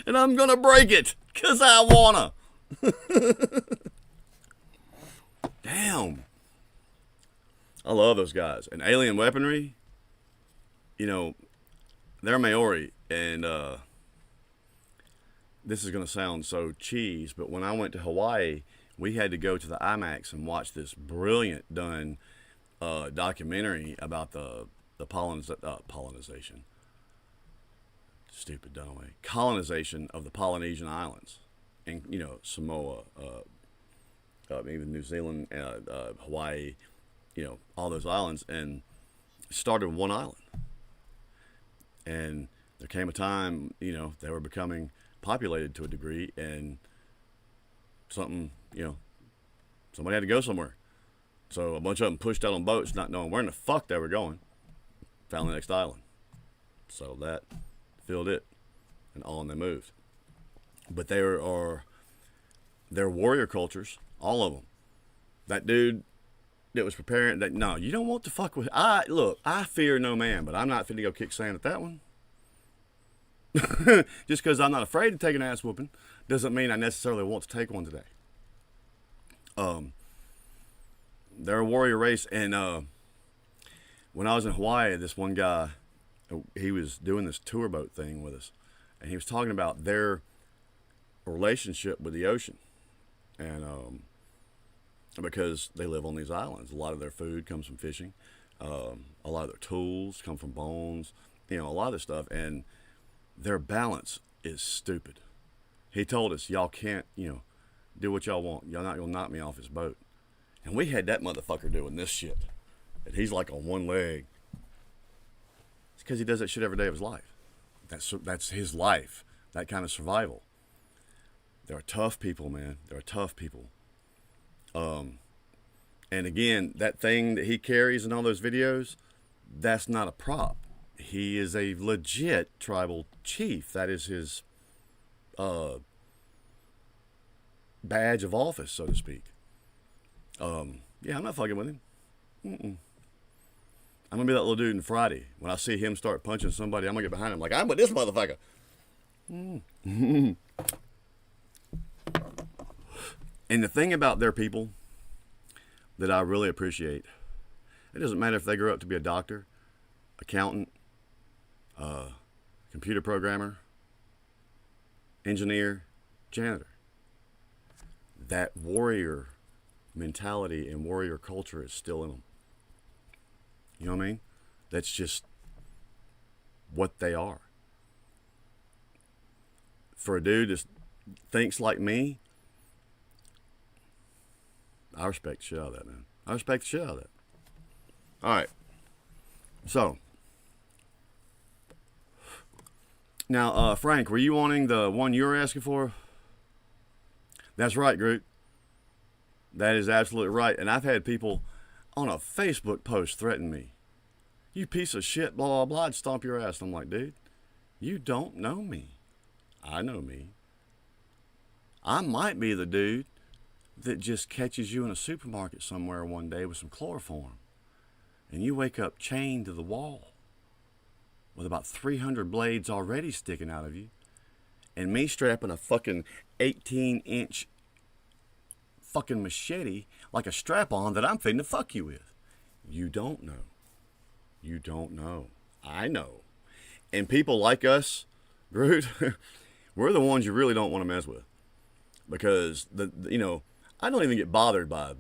And I'm going to break it because I want to. Damn. I love those guys. And Alien Weaponry, they're Maori, and this is going to sound so cheese, but when I went to Hawaii, we had to go to the IMAX and watch this brilliant done documentary about the colonization. Stupid Dunaway. Colonization of the Polynesian islands, and Samoa, even New Zealand, Hawaii, all those islands, and it started with one island. And there came a time, they were becoming populated to a degree, and somebody had to go somewhere. So a bunch of them pushed out on boats, not knowing where in the fuck they were going. Found the next island. So that filled it, and on they moved. But they're warrior cultures, all of them. That dude that was preparing, no, you don't want to fuck with. I fear no man, but I'm not finna go kick sand at that one. Just because I'm not afraid to take an ass whooping doesn't mean I necessarily want to take one today. They're a warrior race, and when I was in Hawaii, this one guy, he was doing this tour boat thing with us, and he was talking about their relationship with the ocean, and because they live on these islands, a lot of their food comes from fishing, a lot of their tools come from bones, a lot of this stuff, and their balance is stupid. He told us, y'all can't, do what y'all want. Y'all not gonna knock me off his boat. And we had that motherfucker doing this shit. And he's like on one leg. It's because he does that shit every day of his life. That's his life. That kind of survival. They're tough people, man. They're tough people. And again, that thing that he carries in all those videos, that's not a prop. He is a legit tribal chief. That is his badge of office, so to speak. Yeah, I'm not fucking with him. I'm gonna be that little dude in Friday. When I see him start punching somebody, I'm gonna get behind him like, I'm with this motherfucker. And the thing about their people that I really appreciate, it doesn't matter if they grow up to be a doctor, accountant, computer programmer, engineer, janitor. That warrior mentality and warrior culture is still in them. You know what I mean? That's just what they are. For a dude that thinks like me, I respect the shit out of that, man. I respect the shit out of that. All right. So, now, Frank, were you wanting the one you were asking for? That's right, Groot. That is absolutely right. And I've had people on a Facebook post threaten me. You piece of shit, blah, blah, blah. I'd stomp your ass. And I'm like, dude, you don't know me. I know me. I might be the dude that just catches you in a supermarket somewhere one day with some chloroform. And you wake up chained to the wall with about 300 blades already sticking out of you. And me strapping a fucking 18-inch fucking machete like a strap-on that I'm finna fuck you with. You don't know. You don't know. I know. And people like us, Groot, we're the ones you really don't want to mess with. Because, I don't even get bothered by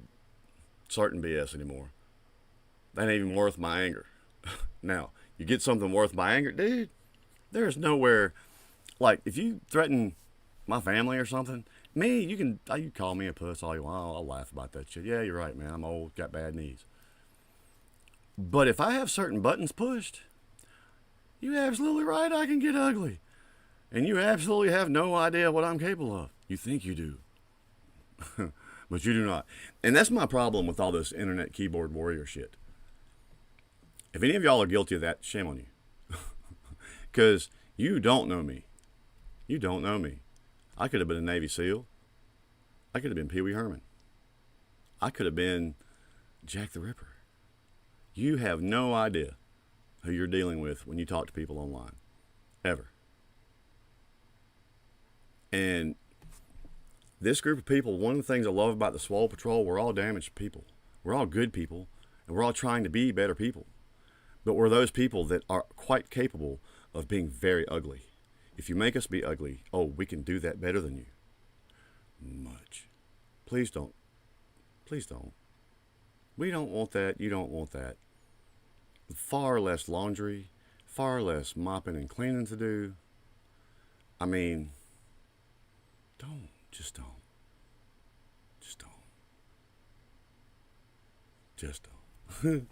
certain BS anymore. That ain't even worth my anger. Now, you get something worth my anger, dude, there's nowhere, like, if you threaten my family or something, me, you call me a puss all you want. I'll laugh about that shit. Yeah, you're right, man. I'm old, got bad knees. But if I have certain buttons pushed, you're absolutely right, I can get ugly. And you absolutely have no idea what I'm capable of. You think you do. But you do not. And that's my problem with all this internet keyboard warrior shit. If any of y'all are guilty of that, shame on you. Because you don't know me. You don't know me. I could have been a Navy SEAL. I could have been Pee Wee Herman. I could have been Jack the Ripper. You have no idea who you're dealing with when you talk to people online. Ever. And this group of people, one of the things I love about the Swole Patrol, we're all damaged people. We're all good people. And we're all trying to be better people. But we're those people that are quite capable of being very ugly. If you make us be ugly, oh, we can do that better than you. Much. Please don't. Please don't. We don't want that. You don't want that. Far less laundry, far less mopping and cleaning to do. I mean, don't. Just don't. Just don't. Just don't.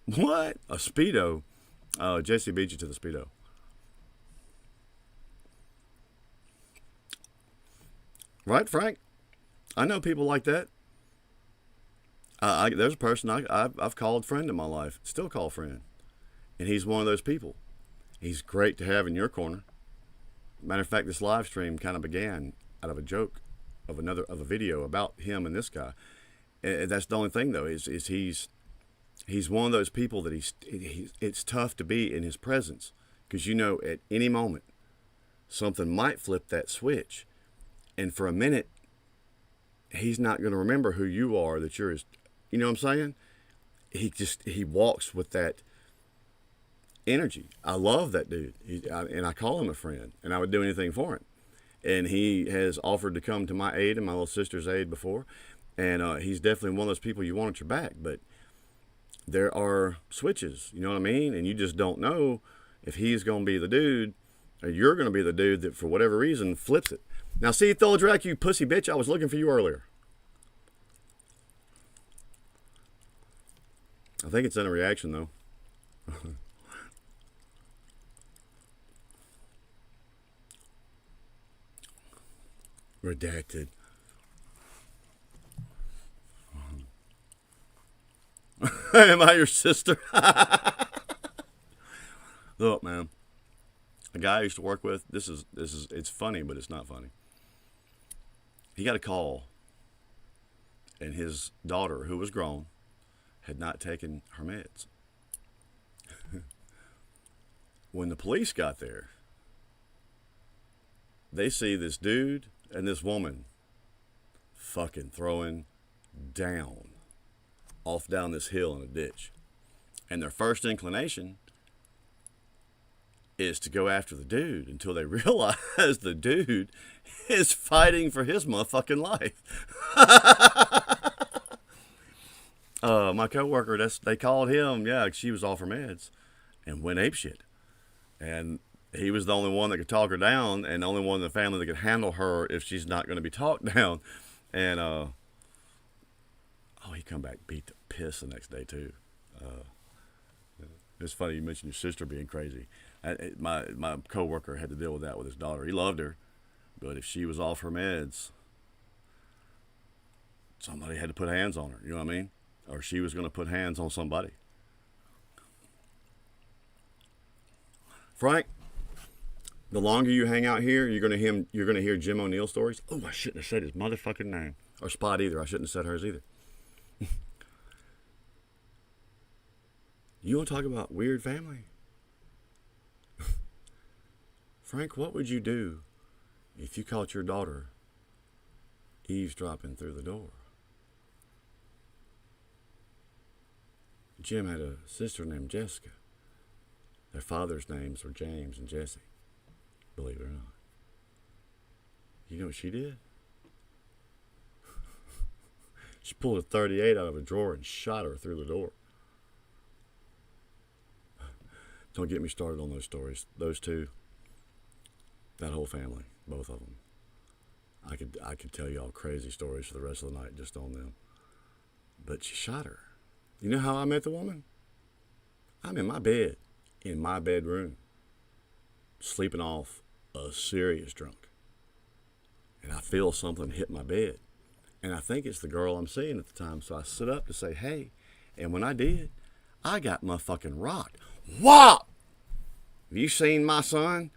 What? A Speedo? Jesse beat you to the Speedo. Right, Frank? I know people like that. There's a person I've called friend in my life, still call friend. And he's one of those people. He's great to have in your corner. Matter of fact, this live stream kind of began out of a joke of a video about him and this guy. And that's the only thing, though, is he's one of those people that it's tough to be in his presence. Because at any moment, something might flip that switch. And for a minute, he's not going to remember who you are, that you're his, you know what I'm saying? He walks with that energy. I love that dude. And I call him a friend, and I would do anything for him. And he has offered to come to my aid and my little sister's aid before. And he's definitely one of those people you want at your back. But there are switches, you know what I mean? And you just don't know if he's going to be the dude, or you're going to be the dude that, for whatever reason, flips it. Now, see, Tholadrak, you pussy bitch, I was looking for you earlier. I think it's in a reaction, though. Redacted. Am I your sister? Look, man. A guy I used to work with, it's funny, but it's not funny. He got a call, and his daughter, who was grown, had not taken her meds. When the police got there, they see this dude and this woman fucking throwing down off down this hill in a ditch. And their first inclination is to go after the dude until they realize the dude is fighting for his motherfucking life. My coworker, they called him, she was off her meds and went apeshit. And he was the only one that could talk her down, and the only one in the family that could handle her if she's not going to be talked down. And he come back beat the piss the next day too. It's funny you mentioned your sister being crazy. My coworker had to deal with that with his daughter. He loved her, but if she was off her meds, somebody had to put hands on her. You know what I mean? Or she was going to put hands on somebody. Frank, the longer you hang out here, you're gonna hear Jim O'Neill stories. Oh, I shouldn't have said his motherfucking name. Or Spot either. I shouldn't have said hers either. You want to talk about weird family? Frank, what would you do if you caught your daughter eavesdropping through the door? Jim had a sister named Jessica. Their father's names were James and Jesse, believe it or not. You know what she did? She pulled a .38 out of a drawer and shot her through the door. Don't get me started on those stories. Those two, that whole family, both of them. I could tell you all crazy stories for the rest of the night just on them. But she shot her. You know how I met the woman? I'm in my bed, in my bedroom, sleeping off a serious drunk. And I feel something hit my bed. And I think it's the girl I'm seeing at the time. So I sit up to say, hey. And when I did, I got motherfucking rocked. Whop! Have you seen my son?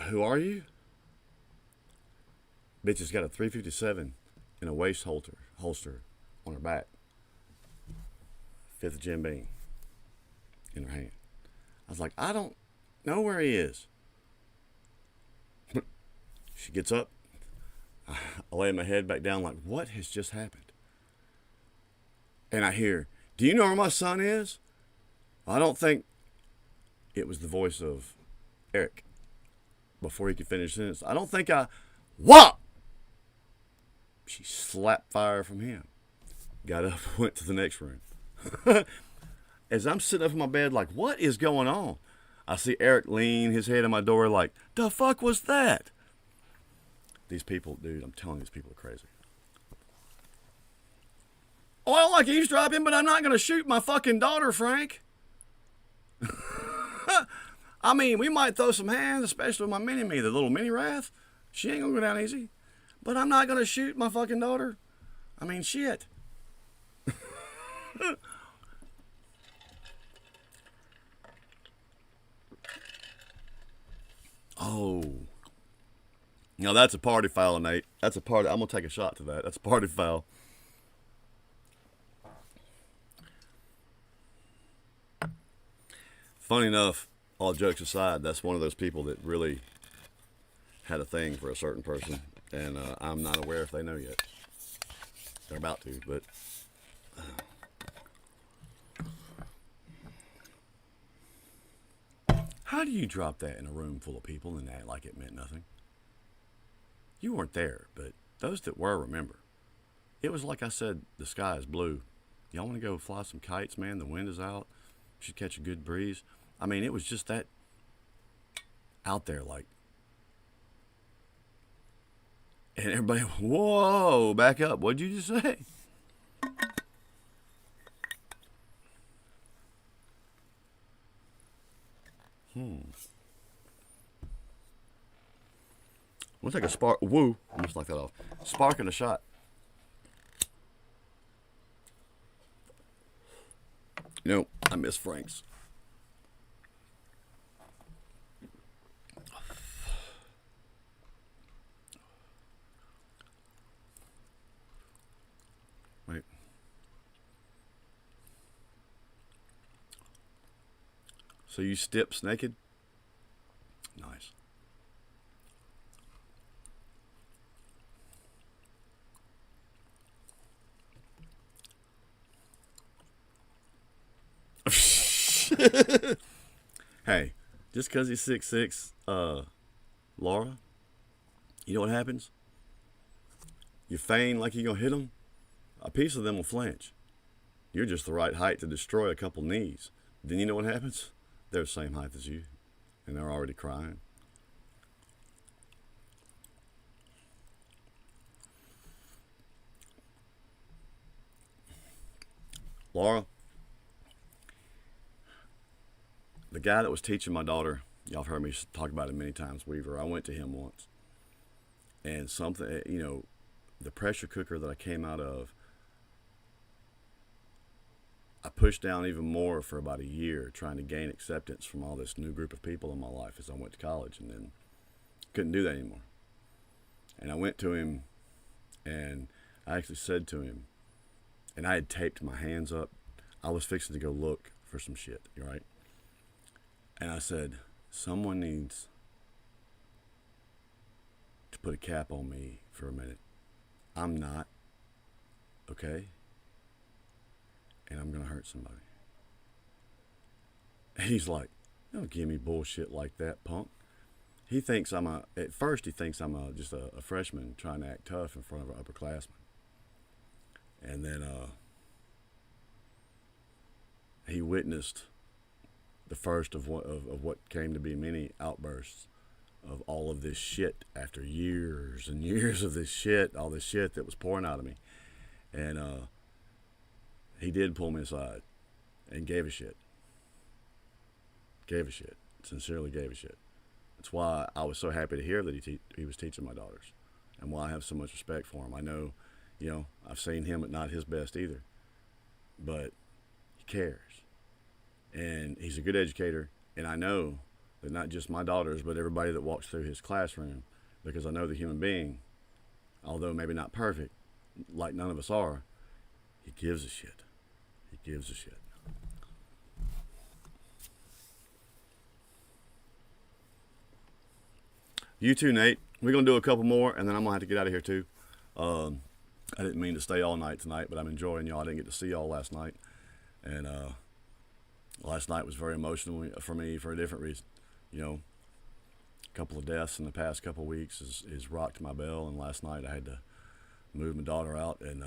Who are you? Bitch has got a .357 in a waist holster on her back. 5th Jim Beam in her hand. I was like, I don't know where he is. She gets up. I lay my head back down like, what has just happened? And I hear, do you know where my son is? I don't think. It was the voice of Eric before he could finish the sentence. I don't think what? She slapped fire from him. Got up, went to the next room. As I'm sitting up in my bed like, what is going on? I see Eric lean his head in my door like, the fuck was that? These people, dude, I'm telling you, these people are crazy. Oh, I don't like eavesdropping, but I'm not going to shoot my fucking daughter, Frank. I mean, we might throw some hands, especially with my mini-me, the little mini-wrath. She ain't going to go down easy. But I'm not going to shoot my fucking daughter. I mean, shit. Oh. Now that's a party foul, Nate. That's a party. I'm going to take a shot to that. That's a party foul. Funny enough, all jokes aside, that's one of those people that really had a thing for a certain person. And I'm not aware if they know yet. They're about to, but... How do you drop that in a room full of people and act like it meant nothing? You weren't there, but those that were remember. It was like I said, the sky is blue. Y'all want to go fly some kites, man? The wind is out. Should catch a good breeze. I mean, it was just that out there, like. And everybody, whoa, back up. What'd you just say? I'm gonna take a spark. Woo! I'm just like that off. Spark and a shot. You know, I miss Frank's. Wait. So you stips naked? Nice. Hey, just because he's 6'6", Laura, you know what happens? You feign like you're going to hit him, a piece of them will flinch. You're just the right height to destroy a couple knees. Then you know what happens? They're the same height as you, and they're already crying. Laura, the guy that was teaching my daughter, y'all have heard me talk about it many times, Weaver. I went to him once. And something, you know, the pressure cooker that I came out of, I pushed down even more for about a year, trying to gain acceptance from all this new group of people in my life as I went to college, and then couldn't do that anymore. And I went to him, and I actually said to him, and I had taped my hands up. I was fixing to go look for some shit, right? And I said, someone needs to put a cap on me for a minute. I'm not, okay? And I'm going to hurt somebody. And he's like, don't give me bullshit like that, punk. He thinks at first he thinks I'm just a freshman trying to act tough in front of an upperclassman. And then he witnessed the first of what came to be many outbursts of all of this shit after years and years of this shit, all this shit that was pouring out of me. And he did pull me aside and gave a shit. Gave a shit. Sincerely gave a shit. That's why I was so happy to hear that he was teaching my daughters, and why I have so much respect for him. I know, I've seen him at not his best either, but he cares. And he's a good educator, and I know that not just my daughters, but everybody that walks through his classroom, because I know the human being, although maybe not perfect, like none of us are, he gives a shit. He gives a shit. You too, Nate. We're going to do a couple more, and then I'm going to have to get out of here too. I didn't mean to stay all night tonight, but I'm enjoying y'all. I didn't get to see y'all last night. And last night was very emotional for me for a different reason. A couple of deaths in the past couple of weeks has rocked my bell, and last night I had to move my daughter out, and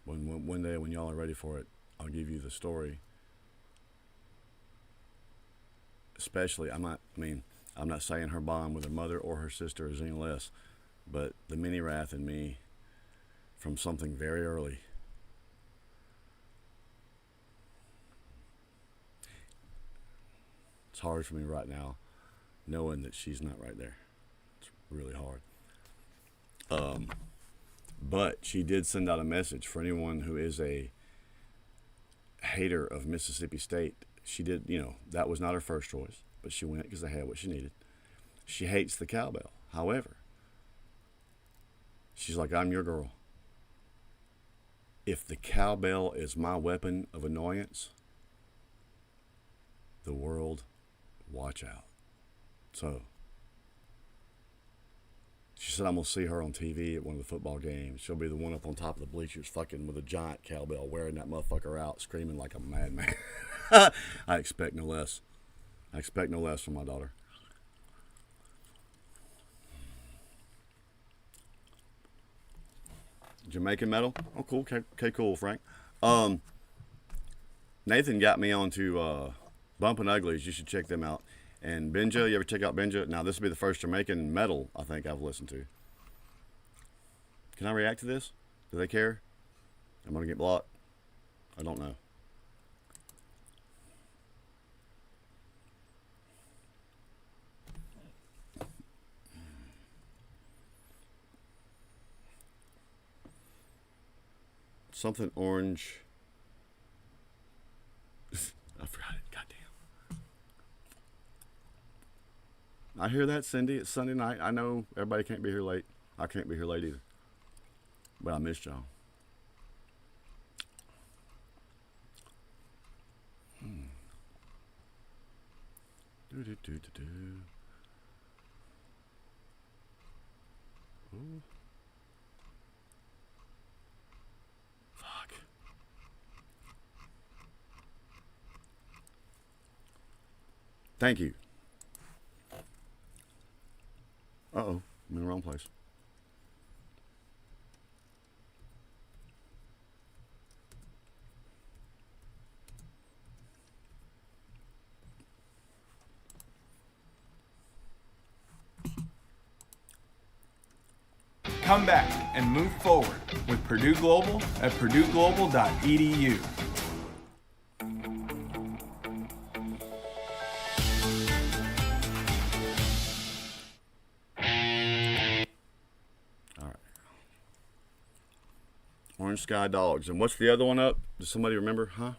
one day when y'all are ready for it, I'll give you the story. Especially, I'm not saying her bond with her mother or her sister is any less, but the mini wrath in me from something very early. It's hard for me right now, knowing that she's not right there. It's really hard. But she did send out a message for anyone who is a hater of Mississippi State. She did, that was not her first choice, but she went because they had what she needed. She hates the cowbell. However, she's like, I'm your girl. If the cowbell is my weapon of annoyance, the world, watch out. So, she said, I'm going to see her on TV at one of the football games. She'll be the one up on top of the bleachers fucking with a giant cowbell, wearing that motherfucker out, screaming like a madman. I expect no less. I expect no less from my daughter. Jamaican metal? Oh, cool. Okay, cool, Frank. Nathan got me onto Bumpin' Uglies. You should check them out. And Benja, you ever check out Benja? Now, this will be the first Jamaican metal I think I've listened to. Can I react to this? Do they care? I'm going to get blocked? I don't know. Something orange. I forgot it. Goddamn. I hear that, Cindy. It's Sunday night. I know everybody can't be here late. I can't be here late either. But I missed y'all. Do. Ooh. Fuck. Thank you. Uh-oh, I'm in the wrong place. Come back and move forward with Purdue Global at purdueglobal.edu. Iron Sky Dogs. And what's the other one up? Does somebody remember? Huh?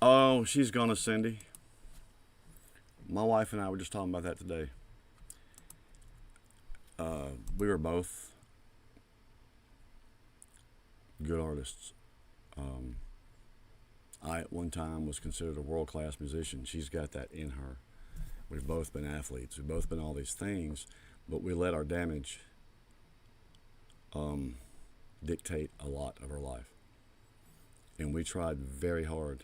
Oh, She's Gonna Cindy. My wife and I were just talking about that today. We were both good artists. I at one time was considered a world-class musician. She's got that in her. We've both been athletes. We've both been all these things, but we let our damage dictate a lot of our life. And we tried very hard.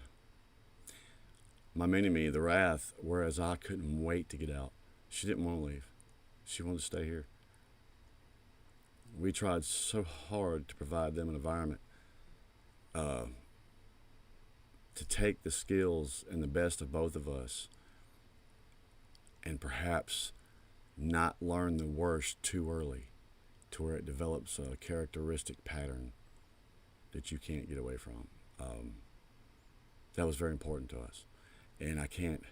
My mini-me, the Wrath, whereas I couldn't wait to get out. She didn't want to leave. She wanted to stay here. We tried so hard to provide them an environment to take the skills and the best of both of us and perhaps not learn the worst too early to where it develops a characteristic pattern that you can't get away from. That was very important to us. And I can't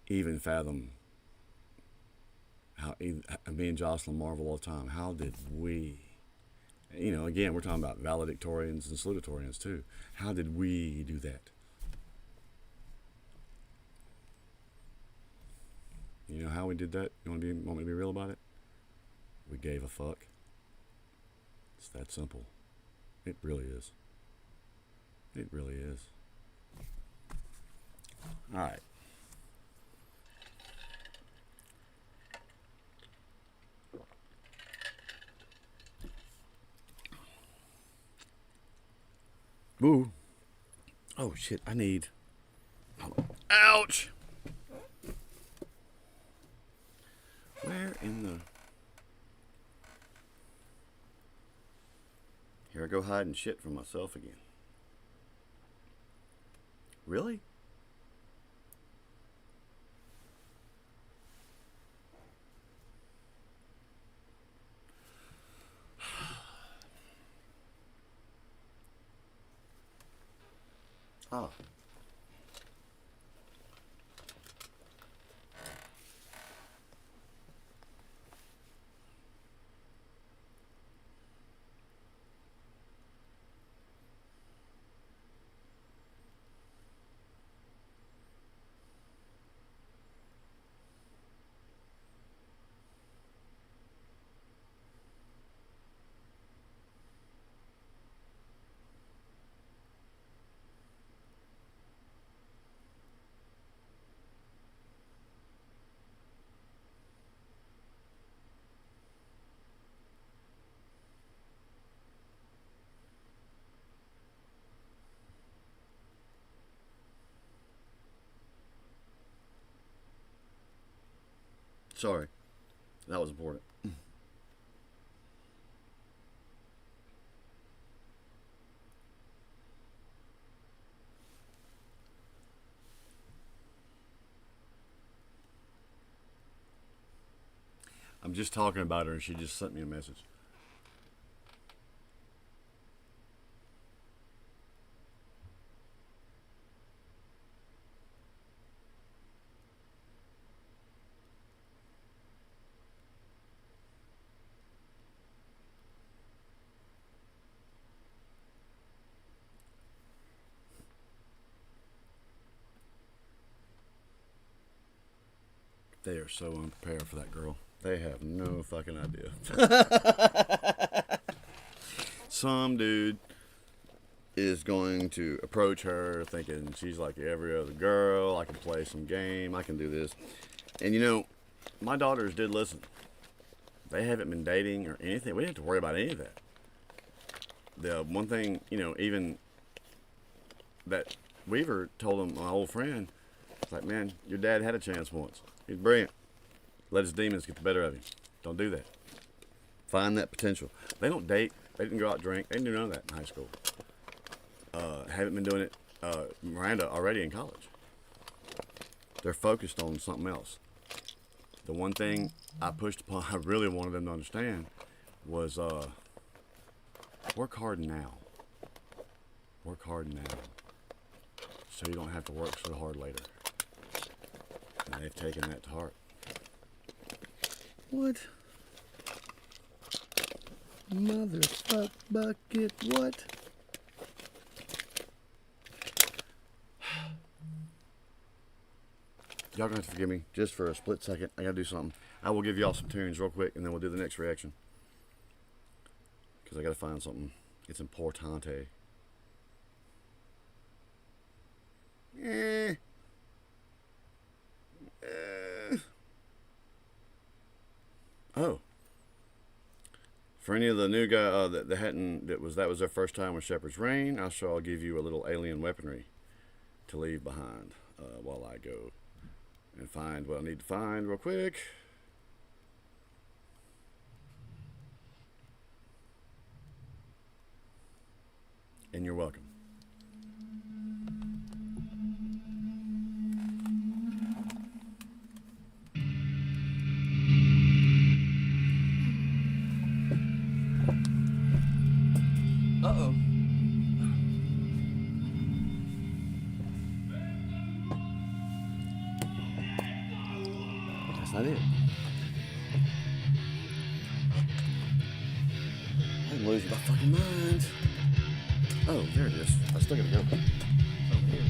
even fathom how me and Jocelyn marvel all the time. How did we, again, we're talking about valedictorians and salutatorians too. How did we do that? You know how we did that? Want me to be real about it? We gave a fuck. It's that simple. It really is. It really is. All right. Ooh. Oh shit, I need. Ouch! Where in the... Here I go hiding shit from myself again. Really? Oh. Sorry. That was important. I'm just talking about her and she just sent me a message. They are so unprepared for that girl. They have no fucking idea. Some dude is going to approach her thinking she's like every other girl. I can play some game. I can do this. And my daughters did listen. They haven't been dating or anything. We didn't have to worry about any of that. The one thing, even that Weaver told him, my old friend, it's like, man, your dad had a chance once. He's brilliant. Let his demons get the better of him. Don't do that. Find that potential. They don't date. They didn't go out and drink. They didn't do none of that in high school. Haven't been doing it. Miranda already in college. They're focused on something else. The one thing I pushed upon, I really wanted them to understand, was work hard now. Work hard now. So you don't have to work so hard later. And they've taken that to heart. What? Motherfuck bucket, what? Y'all gonna have to forgive me just for a split second. I gotta do something. I will give y'all some tunes real quick and then we'll do the next reaction. Because I gotta find something. It's importante. Oh. For any of the new guy that hadn't, that was their first time with Shepherd's Reign, I shall give you a little alien weaponry to leave behind while I go and find what I need to find real quick. And you're welcome. Uh-oh. That's not it. I'm losing my fucking mind. Oh, there it is. I still gotta go. Over here.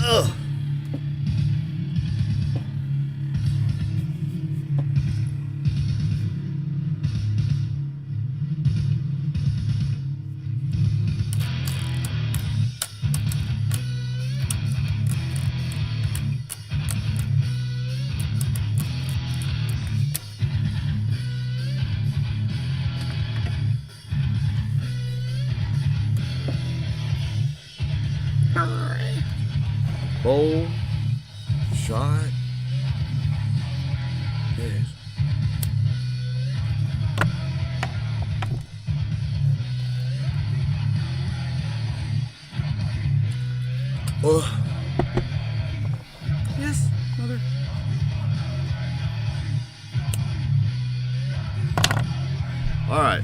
Ugh. Bowl, shot, Yes. Oh. Yes, mother. All right.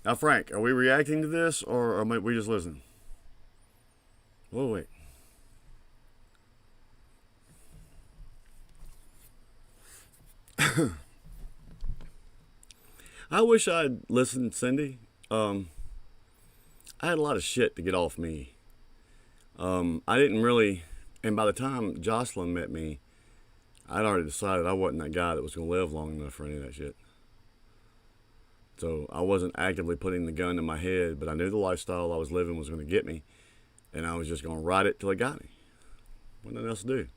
Now, Frank, are we reacting to this or are we just listening? Oh, wait. I wish I'd listened, Cindy. I had a lot of shit to get off me. I didn't really, and by the time Jocelyn met me, I'd already decided I wasn't that guy that was going to live long enough for any of that shit. So I wasn't actively putting the gun in my head, but I knew the lifestyle I was living was going to get me, and I was just going to ride it till it got me. What nothing else to do.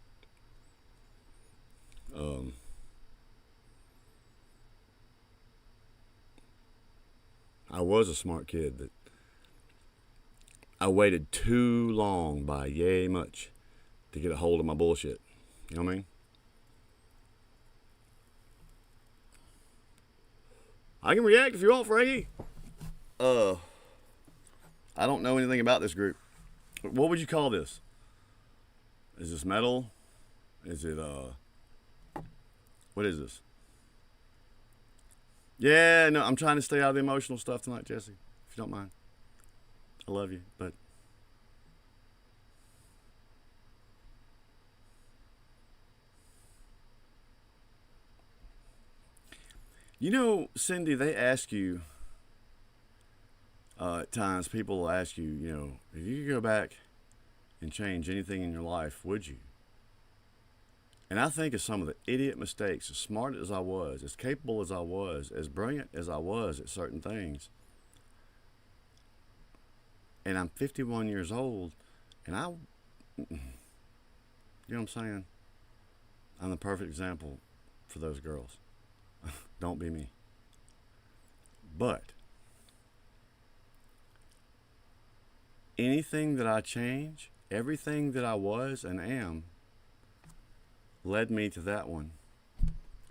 I was a smart kid that I waited too long by yay much to get a hold of my bullshit. You know what I mean? I can react if you want, Frankie. I don't know anything about this group. What would you call this? Is this metal? Is it what is this? Yeah, no, I'm trying to stay out of the emotional stuff tonight, Jesse. If you don't mind. I love you, but you know, Cindy, they ask you at times, people will ask you, you know, if you could go back and change anything in your life, would you? And I think of some of the idiot mistakes, as smart as I was, as capable as I was, as brilliant as I was at certain things. And I'm 51 years old, and you know what I'm saying? I'm the perfect example for those girls. Don't be me. But anything that I change, everything that I was and am, led me to that one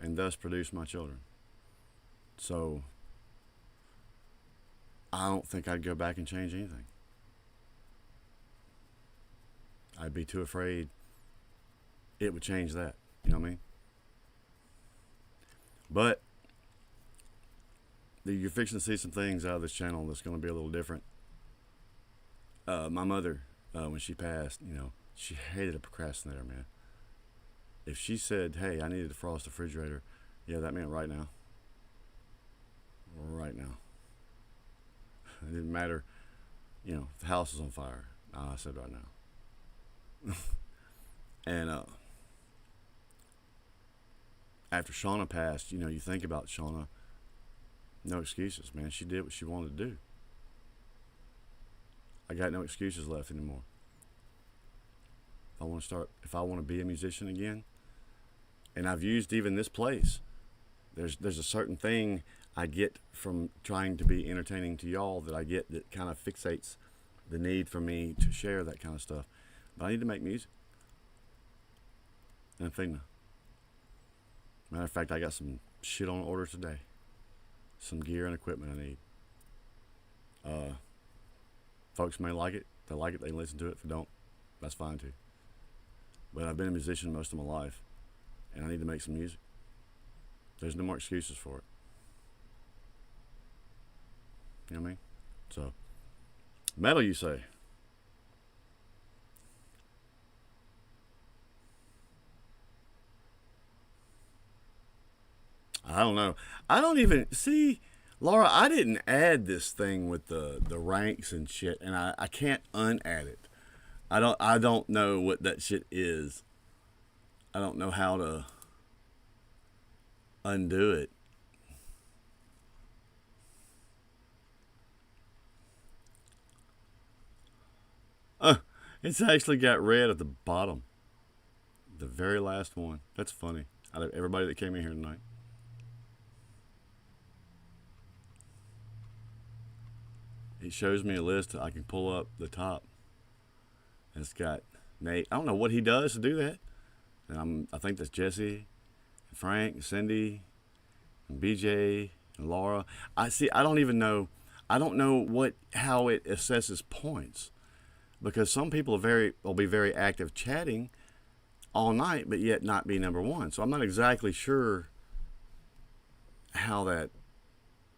and thus produced my children. So I don't think I'd go back and change anything. I'd be too afraid it would change that. You know what I mean? But you're fixing to see some things out of this channel that's going to be a little different. My mother, when she passed, you know, she hated a procrastinator, man. If she said, hey, I need to defrost the refrigerator, yeah, that meant right now. Right now. It didn't matter, you know, if the house is on fire. I said right now. And after Shauna passed, you know, you think about Shauna, no excuses, man. She did what she wanted to do. I got no excuses left anymore. If I want to be a musician again, and I've used even this place, there's a certain thing I get from trying to be entertaining to y'all that I get that kind of fixates the need for me to share that kind of stuff. But I need to make music. And Figna. Matter of fact, I got some shit on order today. Some gear and equipment I need. Folks may like it. If they like it, they listen to it. If they don't, that's fine too. But I've been a musician most of my life, and I need to make some music. There's no more excuses for it. You know what I mean? So, metal, you say? I don't know. I don't even see, Laura. I didn't add this thing with the ranks and shit, and I can't unadd it. I don't know what that shit is. I don't know how to undo it. It's actually got red at the bottom. The very last one. That's funny. Out of everybody that came in here tonight. It shows me a list. I can pull up the top. And it's got Nate. I don't know what he does to do that. And I think that's Jesse. Frank, Cindy, and BJ, and Laura. I see. I don't even know. I don't know how it assesses points, because some people will be very active chatting all night, but yet not be number one. So I'm not exactly sure how that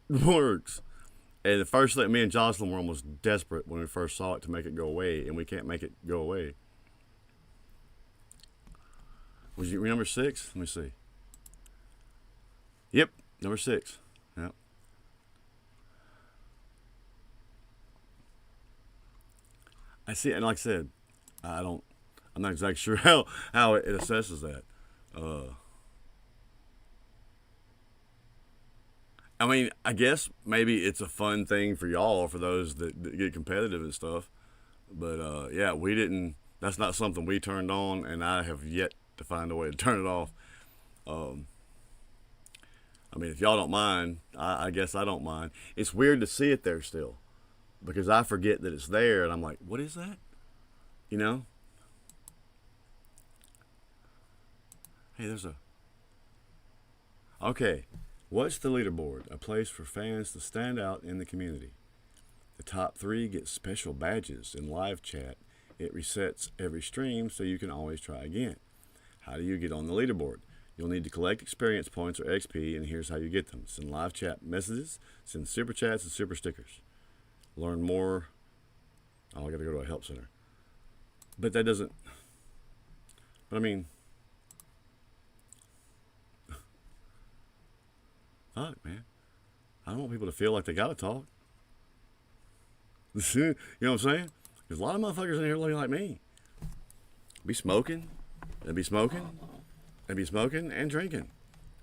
works. And the first thing, me and Jocelyn were almost desperate when we first saw it to make it go away, and we can't make it go away. Was you number 6? Let me see. Yep, number 6. Yep. I see, and like I said, I'm not exactly sure how it assesses that. I mean, I guess maybe it's a fun thing for y'all, for those that get competitive and stuff. But yeah, we didn't. That's not something we turned on, and I have yet to find a way to turn it off. I mean, if y'all don't mind, I guess I don't mind. It's weird to see it there still, because I forget that it's there, and I'm like, what is that? You know? Hey, there's a... Okay. What's the leaderboard? A place for fans to stand out in the community. The top 3 get special badges in live chat. It resets every stream, so you can always try again. How do you get on the leaderboard? You'll need to collect experience points or XP, and here's how you get them. Send live chat messages, send super chats, and super stickers. Learn more. Oh, I gotta go to a help center. But that doesn't... But I mean... Fuck, man. I don't want people to feel like they gotta talk. You know what I'm saying? There's a lot of motherfuckers in here looking like me. Be smoking, and be smoking, and be smoking and drinking.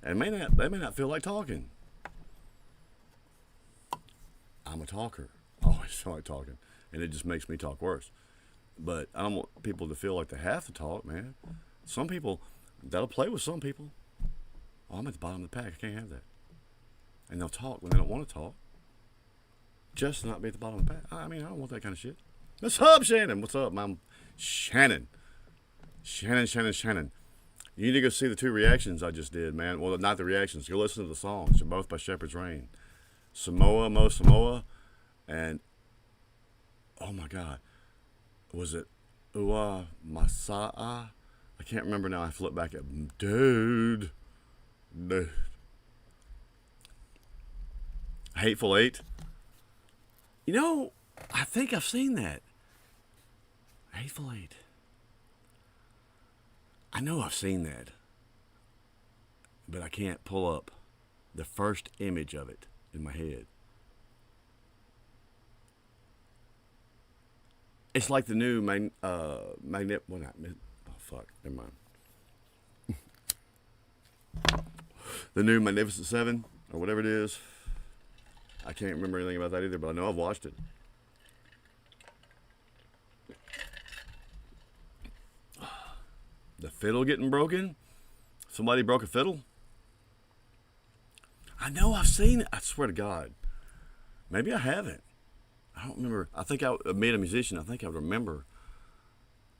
And they may not feel like talking. I'm a talker. I always feel like talking. And it just makes me talk worse. But I don't want people to feel like they have to talk, man. Some people, that'll play with some people. Oh, I'm at the bottom of the pack. I can't have that. And they'll talk when they don't want to talk. Just to not be at the bottom of the pack. I mean, I don't want that kind of shit. What's up, Shannon? What's up, Mom? Shannon. Shannon. You need to go see the 2 reactions I just did, man. Well, not the reactions. Go listen to the songs. They're both by Shepherd's Rain. Mo Samoa, and oh my God, was it Ua Masa'a? I can't remember now. I flip back at dude. Hateful Eight. You know, I think I've seen that. Hateful Eight. I know I've seen that, but I can't pull up the first image of it in my head. It's like the new well, not, oh fuck, never mind. The new Magnificent Seven, or whatever it is. I can't remember anything about that either, but I know I've watched it. The fiddle getting broken? Somebody broke a fiddle? I know I've seen it. I swear to God. Maybe I haven't. I don't remember. I think I made a musician. I think I would remember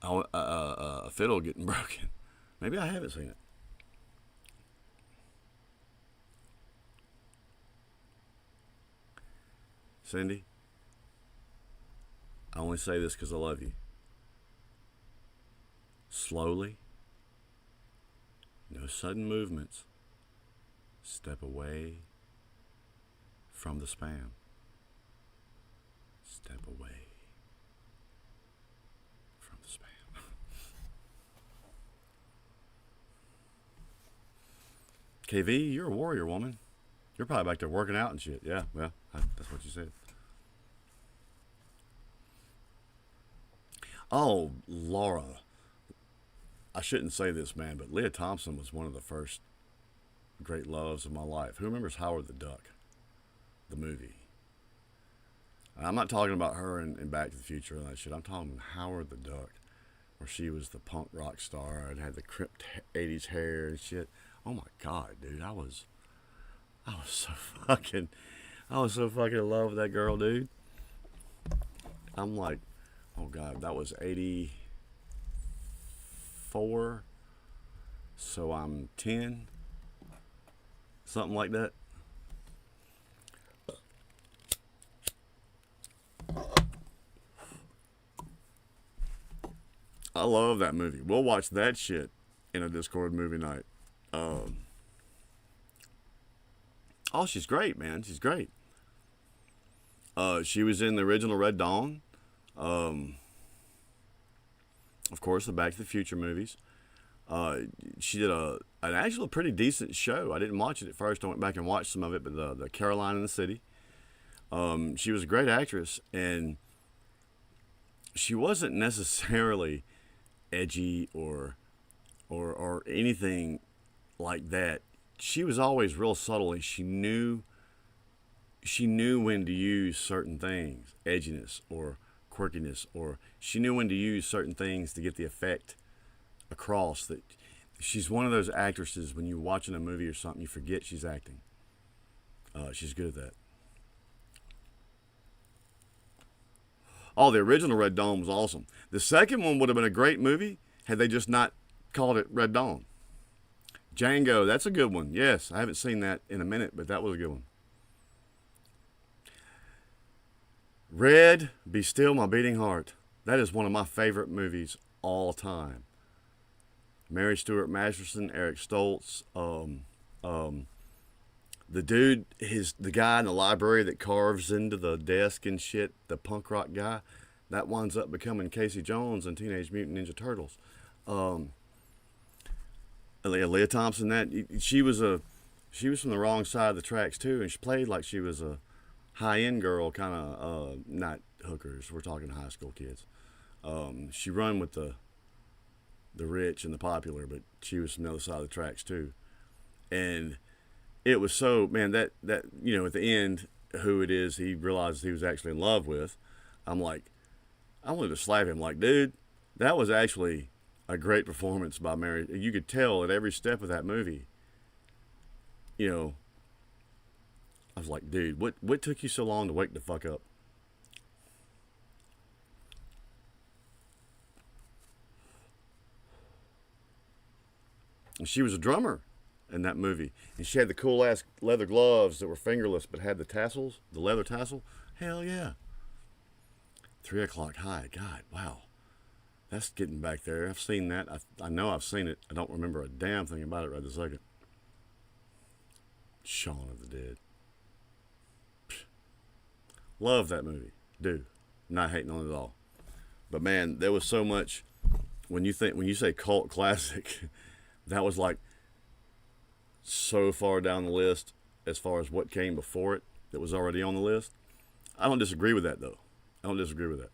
a fiddle getting broken. Maybe I haven't seen it. Cindy, I only say this because I love you. Slowly, no sudden movements. Step away from the spam. Step away from the spam. KV, you're a warrior, woman. You're probably back there working out and shit. Yeah, well, that's what you said. Oh, Laura. I shouldn't say this, man, but Leah Thompson was one of the first great loves of my life. Who remembers Howard the Duck, the movie? And I'm not talking about her in Back to the Future and that shit. I'm talking Howard the Duck, where she was the punk rock star and had the crimped 80s hair and shit. Oh my God, dude, I was so fucking in love with that girl, dude. I'm like, oh God, that was 84, so I'm 10. something like that. I love that movie. We'll watch that shit in a Discord movie night. Oh, she's great, man. She's great. She was in the original Red Dawn. Of course, the Back to the Future movies. She did an actual pretty decent show. I didn't watch it at first. I went back and watched some of it, but the Caroline in the City. She was a great actress, and she wasn't necessarily edgy or anything like that. She was always real subtle, and she knew when to use certain things, edginess or quirkiness, or she knew when to use certain things to get the effect across. That she's one of those actresses, when you're watching a movie or something, you forget she's acting. She's good at that. Oh, the original Red Dawn was awesome. The second one would have been a great movie had they just not called it Red Dawn. Django, that's a good one. Yes, I haven't seen that in a minute, but that was a good one. Red, Be Still My Beating Heart. That is one of my favorite movies all time. Mary Stuart Masterson, Eric Stoltz, the dude, the guy in the library that carves into the desk and shit, the punk rock guy, that winds up becoming Casey Jones in Teenage Mutant Ninja Turtles. Leah Thompson, she was from the wrong side of the tracks too, and she played like she was a high-end girl, kind of not hookers. We're talking high school kids. She run with the rich and the popular, but she was from the other side of the tracks too. And it was so, man, that you know, at the end, who it is he realizes he was actually in love with. I'm like, I wanted to slap him. Like, dude, that was actually a great performance by Mary. You could tell at every step of that movie. You know, I was like, dude, what took you so long to wake the fuck up? And she was a drummer in that movie. And she had the cool ass leather gloves that were fingerless but had the tassels, the leather tassel. Hell yeah. 3 O'Clock High. God, wow. That's getting back there. I've seen that. I know I've seen it. I don't remember a damn thing about it right this second. Shaun of the Dead. Love that movie. Do. Not hating on it at all. But man, there was so much, when you say cult classic, that was like so far down the list as far as what came before it that was already on the list. I don't disagree with that though. I don't disagree with that.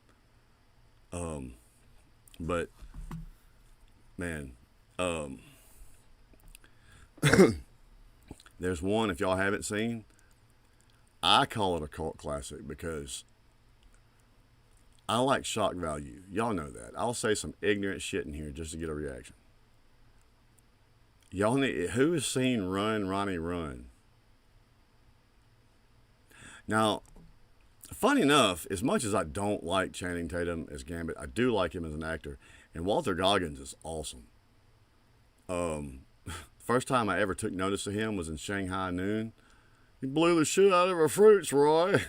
But man, there's one, if y'all haven't seen, I call it a cult classic because I like shock value. Y'all know that. I'll say some ignorant shit in here just to get a reaction. Y'all need, who has seen Run, Ronnie, Run? Now, funny enough, as much as I don't like Channing Tatum as Gambit, I do like him as an actor. And Walter Goggins is awesome. First time I ever took notice of him was in Shanghai Noon. He blew the shit out of our fruits, Roy.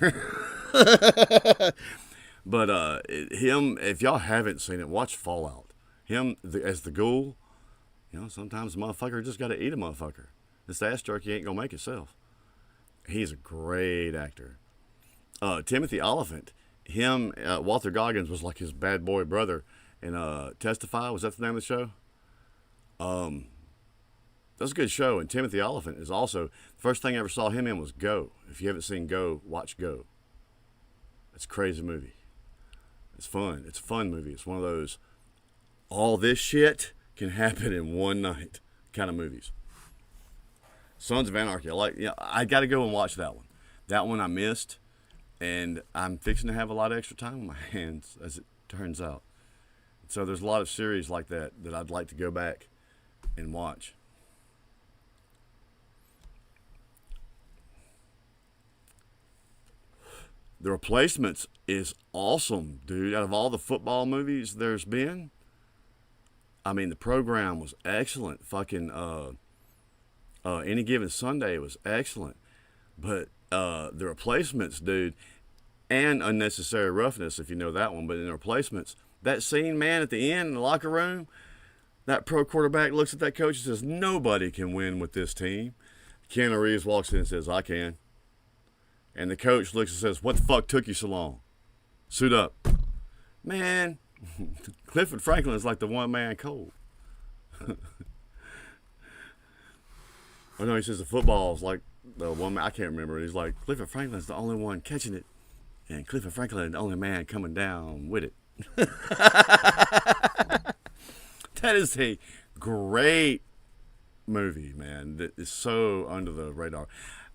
But him, if y'all haven't seen it, watch Fallout. Him as the ghoul. You know, sometimes a motherfucker just got to eat a motherfucker. This ass jerky ain't gonna make itself. He's a great actor. Timothy Oliphant, Walter Goggins was like his bad boy brother in Testify. Was that the name of the show? That's a good show. And Timothy Oliphant is also, the first thing I ever saw him in was Go. If you haven't seen Go, watch Go. It's a crazy movie. It's fun. It's a fun movie. It's one of those, all this shit can happen in one night kind of movies. Sons of Anarchy. I got to go and watch that one. That one I missed, and I'm fixing to have a lot of extra time on my hands, as it turns out. So there's a lot of series like that I'd like to go back and watch. The Replacements is awesome, dude. Out of all the football movies there's been, I mean, the program was excellent. Fucking Any Given Sunday was excellent, but the replacements, dude, and Unnecessary Roughness, if you know that one. But in the replacements, that scene, man, at the end in the locker room, that pro quarterback looks at that coach and says, "Nobody can win with this team." Keanu Reeves walks in and says, "I can." And the coach looks and says, "What the fuck took you so long? Suit up." Man, Clifford Franklin is like the one-man cold. Oh no, he says the football is like the one man, I can't remember. He's like, Clifford Franklin's the only one catching it, and Clifford Franklin the only man coming down with it. That is a great movie, man. That is so under the radar.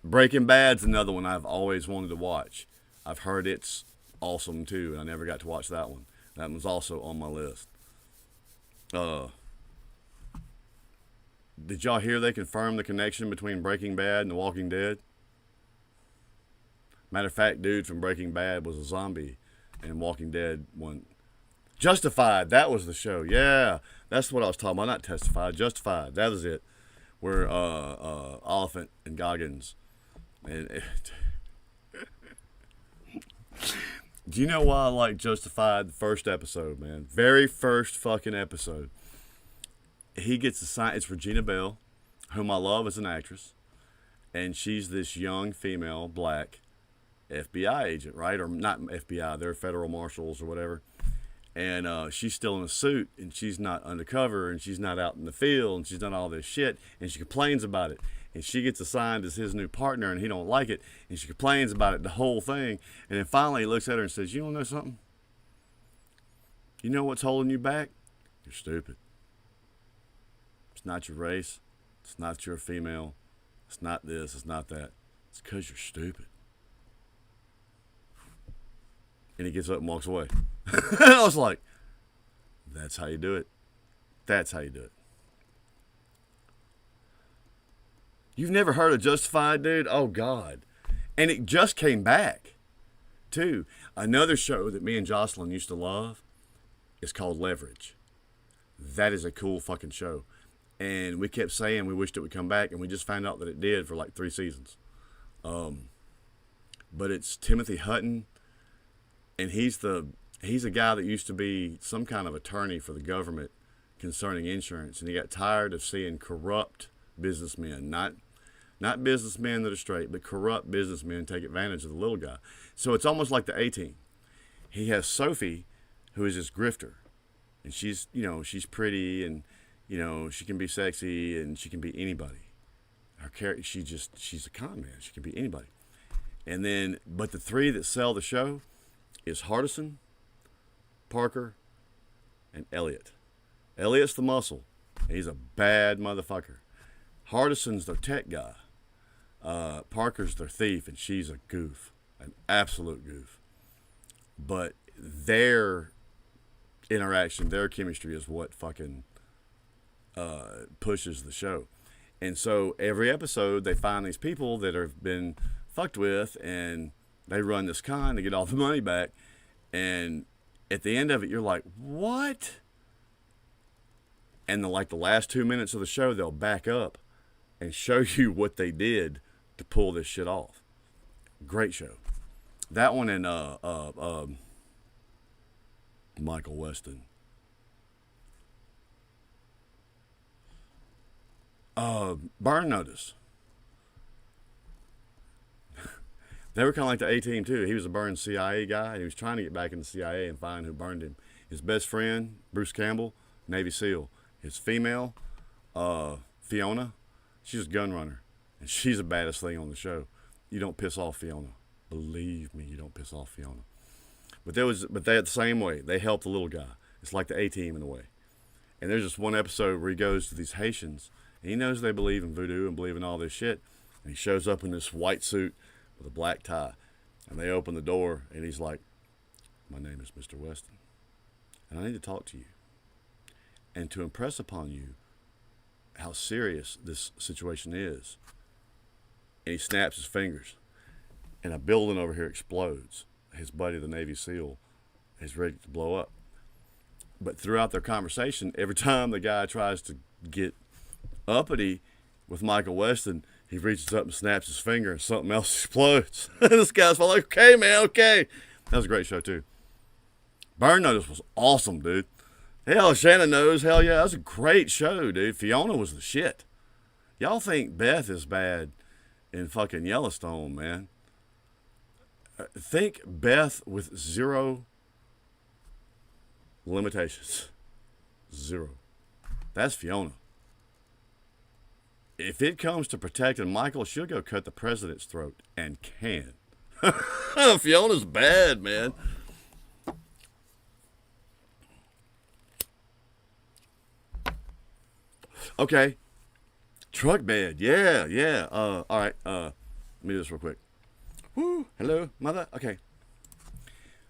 Breaking Bad's another one I've always wanted to watch. I've heard it's awesome too, and I never got to watch that one. That one's also on my list. Did y'all hear they confirmed the connection between Breaking Bad and The Walking Dead? Matter of fact, dude from Breaking Bad was a zombie, and Walking Dead one. Justified, that was the show. Yeah, that's what I was talking about. Not Testified, Justified. That was it. Where Oliphant and Goggins. And do you know why I like Justified? The first episode, man. Very first fucking episode. He gets assigned, it's Regina Bell, whom I love as an actress, and she's this young female black FBI agent, right? Or not FBI, they're federal marshals or whatever. And she's still in a suit, and she's not undercover, and she's not out in the field, and she's done all this shit, and she complains about it. And she gets assigned as his new partner, and he don't like it, and she complains about it the whole thing. And then finally he looks at her and says, "You don't know something? You know what's holding you back? You're stupid. It's not your race. It's not you're a female. It's not this. It's not that. It's because you're stupid." And he gets up and walks away. And I was like, that's how you do it. That's how you do it. You've never heard of Justified, dude? Oh, God. And it just came back, too. Another show that me and Jocelyn used to love is called Leverage. That is a cool fucking show. And we kept saying we wished it would come back, and we just found out that it did for like 3 seasons. But it's Timothy Hutton, and he's a guy that used to be some kind of attorney for the government concerning insurance, and he got tired of seeing corrupt businessmen, not businessmen that are straight, but corrupt businessmen take advantage of the little guy. So it's almost like the A-Team. He has Sophie, who is this grifter, and she's pretty, and she can be sexy, and she can be anybody. Her character, she's a con man. She can be anybody. And then, but the three that sell the show is Hardison, Parker, and Elliot. Elliot's the muscle. He's a bad motherfucker. Hardison's their tech guy. Parker's their thief, and she's a goof, an absolute goof. But their interaction, their chemistry is what fucking pushes the show. And so every episode, they find these people that have been fucked with, and they run this con to get all the money back. And at the end of it, you're like, what? And the last 2 minutes of the show, they'll back up and show you what they did to pull this shit off. Great show. That one and Michael Weston. Burn Notice. They were kind of like the A-Team too. He was a burned CIA guy, and he was trying to get back in the CIA and find who burned him. His best friend, Bruce Campbell, Navy SEAL. His female, Fiona, she's a gun runner, and she's the baddest thing on the show. You don't piss off Fiona. Believe me, you don't piss off Fiona. But they're the same way. They help the little guy. It's like the A-Team in a way. And there's just one episode where he goes to these Haitians, and he knows they believe in voodoo and believe in all this shit. And he shows up in this white suit with a black tie, and they open the door, and he's like, "My name is Mr. Weston, and I need to talk to you, and to impress upon you how serious this situation is." And he snaps his fingers, and a building over here explodes. His buddy, the Navy SEAL, is ready to blow up. But throughout their conversation, every time the guy tries to get uppity, with Michael Weston, he reaches up and snaps his finger and something else explodes. This guy's like, okay, man, okay. That was a great show, too. Burn Notice was awesome, dude. Hell, Shannon knows. Hell yeah, that was a great show, dude. Fiona was the shit. Y'all think Beth is bad in fucking Yellowstone, man. Think Beth with 0 limitations. 0. That's Fiona. If it comes to protecting Michael, she'll go cut the president's throat, and can. Fiona's bad, man. Okay. Truck bed. Yeah. All right. Let me do this real quick. Woo. Hello, mother. Okay.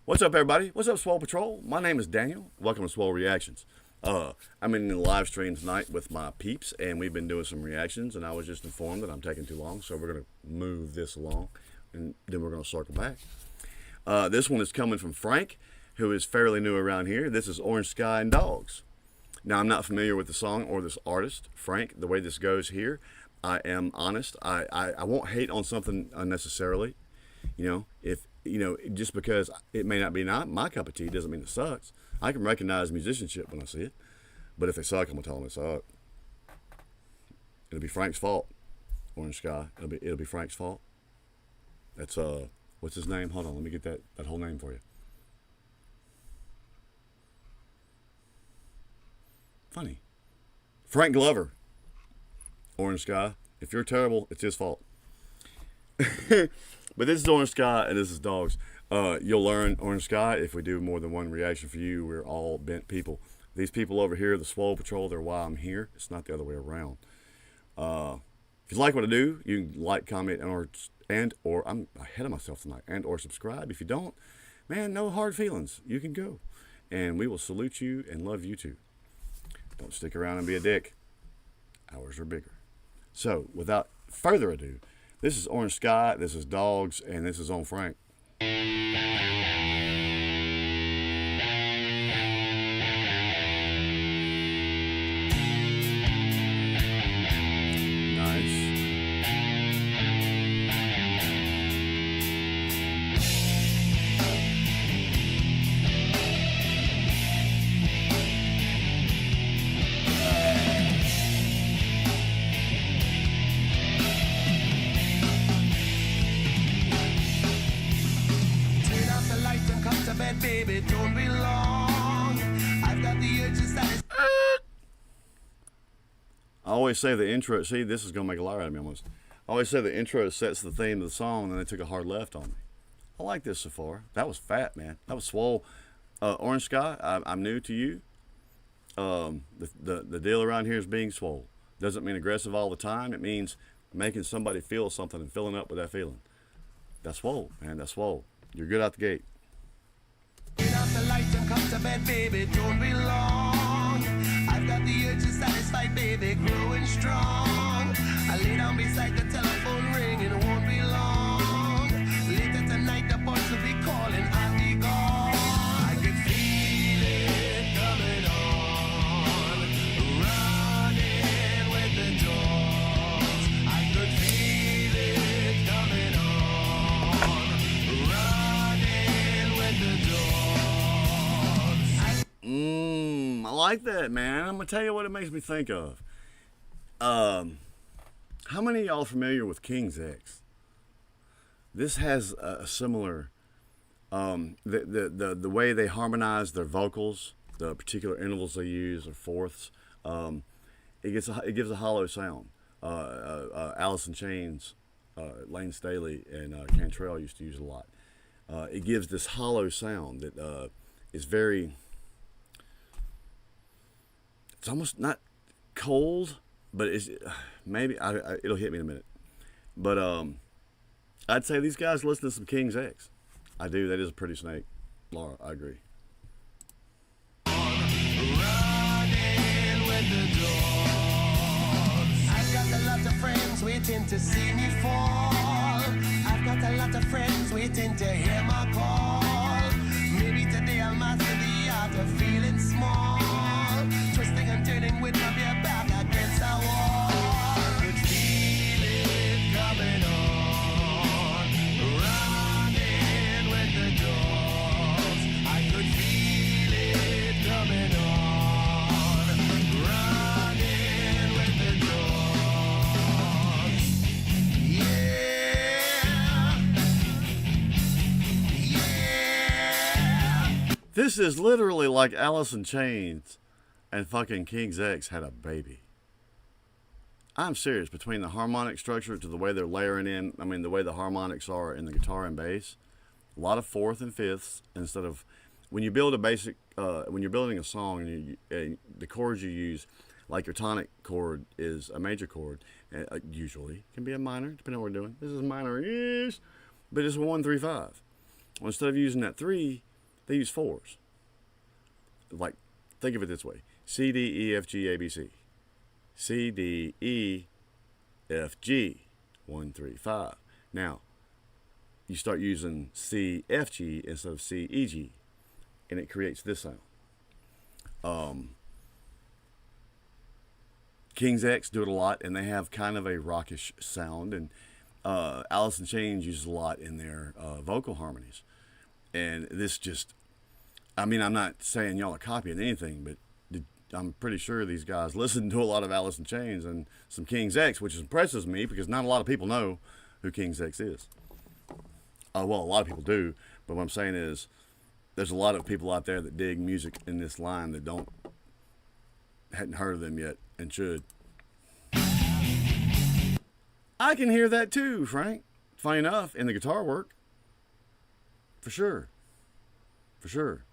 What's up, everybody? What's up, Swole Patrol? My name is Daniel. Welcome to Swole Reactions. I'm in the live stream tonight with my peeps, and we've been doing some reactions, and I was just informed that I'm taking too long, so we're going to move this along, and then we're going to circle back. This one is coming from Frank, who is fairly new around here. This is Orange Sky and Dogs. Now, I'm not familiar with the song or this artist, Frank. The way this goes here, I am honest. I won't hate on something unnecessarily. Just because it may not be my cup of tea doesn't mean it sucks. I can recognize musicianship when I see it. But if they suck, I'm going to tell them they suck. It'll be Frank's fault. Orange Sky. It'll be Frank's fault. That's, what's his name? Hold on, let me get that whole name for you. Funny. Frank Glover. Orange Sky. If you're terrible, it's his fault. But this is Orange Sky and this is Dogs. You'll learn, Orange Sky, if we do more than one reaction for you, we're all bent people. These people over here, the Swole Patrol, they're why I'm here. It's not the other way around. If you like what I do, you can like, comment, and or I'm ahead of myself tonight, and or subscribe. If you don't, man, no hard feelings. You can go. And we will salute you and love you too. Don't stick around and be a dick. Ours are bigger. So, without further ado, this is Orange Sky, this is Dogs, and this is on Frank. Baby, don't be long. I've got the urge to satisfy. I always say the intro, see, this is going to make a liar out of me almost. I always say the intro sets the theme of the song, and then they took a hard left on me. I like this so far. That was fat, man. That was swole. Orange Sky, I'm new to you. The deal around here is being swole. Doesn't mean aggressive all the time. It means making somebody feel something and filling up with that feeling. That's swole, man. That's swole. You're good out the gate. Get out the light and come to bed, baby, don't be long. I've got the urge to satisfy, baby, growing strong. I lay down beside the telephone ring and it won't be long. Later tonight the boys will be calling, I'll be gone. I could feel it coming on, running with the dogs. I could feel it coming on, running with the dogs. I like that, man. I'm going to tell you what it makes me think of. How many of y'all are familiar with King's X? This has a similar, the way they harmonize their vocals, the particular intervals they use or fourths, it gives a hollow sound. Alice in Chains, Lane Staley and Cantrell used to use a lot. It gives this hollow sound that is very, it's almost not cold, but it's maybe it'll hit me in a minute. But I'd say these guys listen to some King's X. I do. That is a pretty snake, Laura. I agree. Running with the dogs. I've got a lot of friends waiting to see me fall. I've got a lot of friends waiting to hear my call. Maybe today I'll master the art of feeling small. Twisting and turning with my bare back against a wall. I could This is literally like Alice in Chains and fucking King's X had a baby. I'm serious. Between the harmonic structure to the way they're layering in, I mean, the way the harmonics are in the guitar and bass, a lot of fourth and fifths instead of, when you build a basic, when you're building a song, and the chords you use, like your tonic chord is a major chord, usually can be a minor, depending on what we're doing. This is minor-ish, but it's a 1, 3, 5. Well, instead of using that 3, they use 4s. Like, think of it this way: C, D, E, F, G, A, B, C. C, D, E, F, G, 1, 3, 5. Now, you start using C, F, G instead of C, E, G, and it creates this sound. King's X do it a lot, and they have kind of a rockish sound, and Alice in Chains uses a lot in their vocal harmonies. And this just, I mean, I'm not saying y'all are copying anything, but I'm pretty sure these guys listen to a lot of Alice in Chains and some King's X, which impresses me because not a lot of people know who King's X is. Well, a lot of people do, but what I'm saying is there's a lot of people out there that dig music in this line that hadn't heard of them yet and should. I can hear that too, Frank. Funny enough, in the guitar work. For sure. For sure.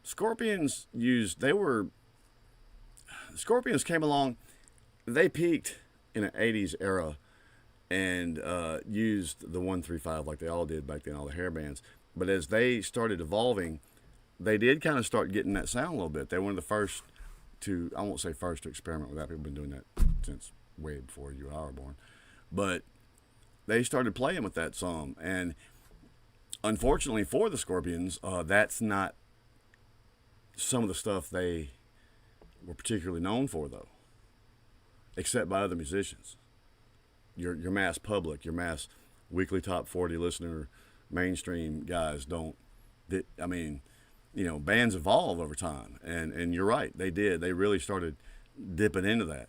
Scorpions came along, they peaked in an 80s era and used the 135 like they all did back then, all the hair bands. But as they started evolving, they did kind of start getting that sound a little bit. They were one of the first to, I won't say first to experiment with that. People have been doing that since way before you and I were born. But they started playing with that some. And unfortunately for the Scorpions, that's not some of the stuff they were particularly known for, though, except by other musicians. Your mass public, your mass weekly top 40 listener, mainstream guys don't. I mean, you know, bands evolve over time, and you're right, they did. They really started dipping into that,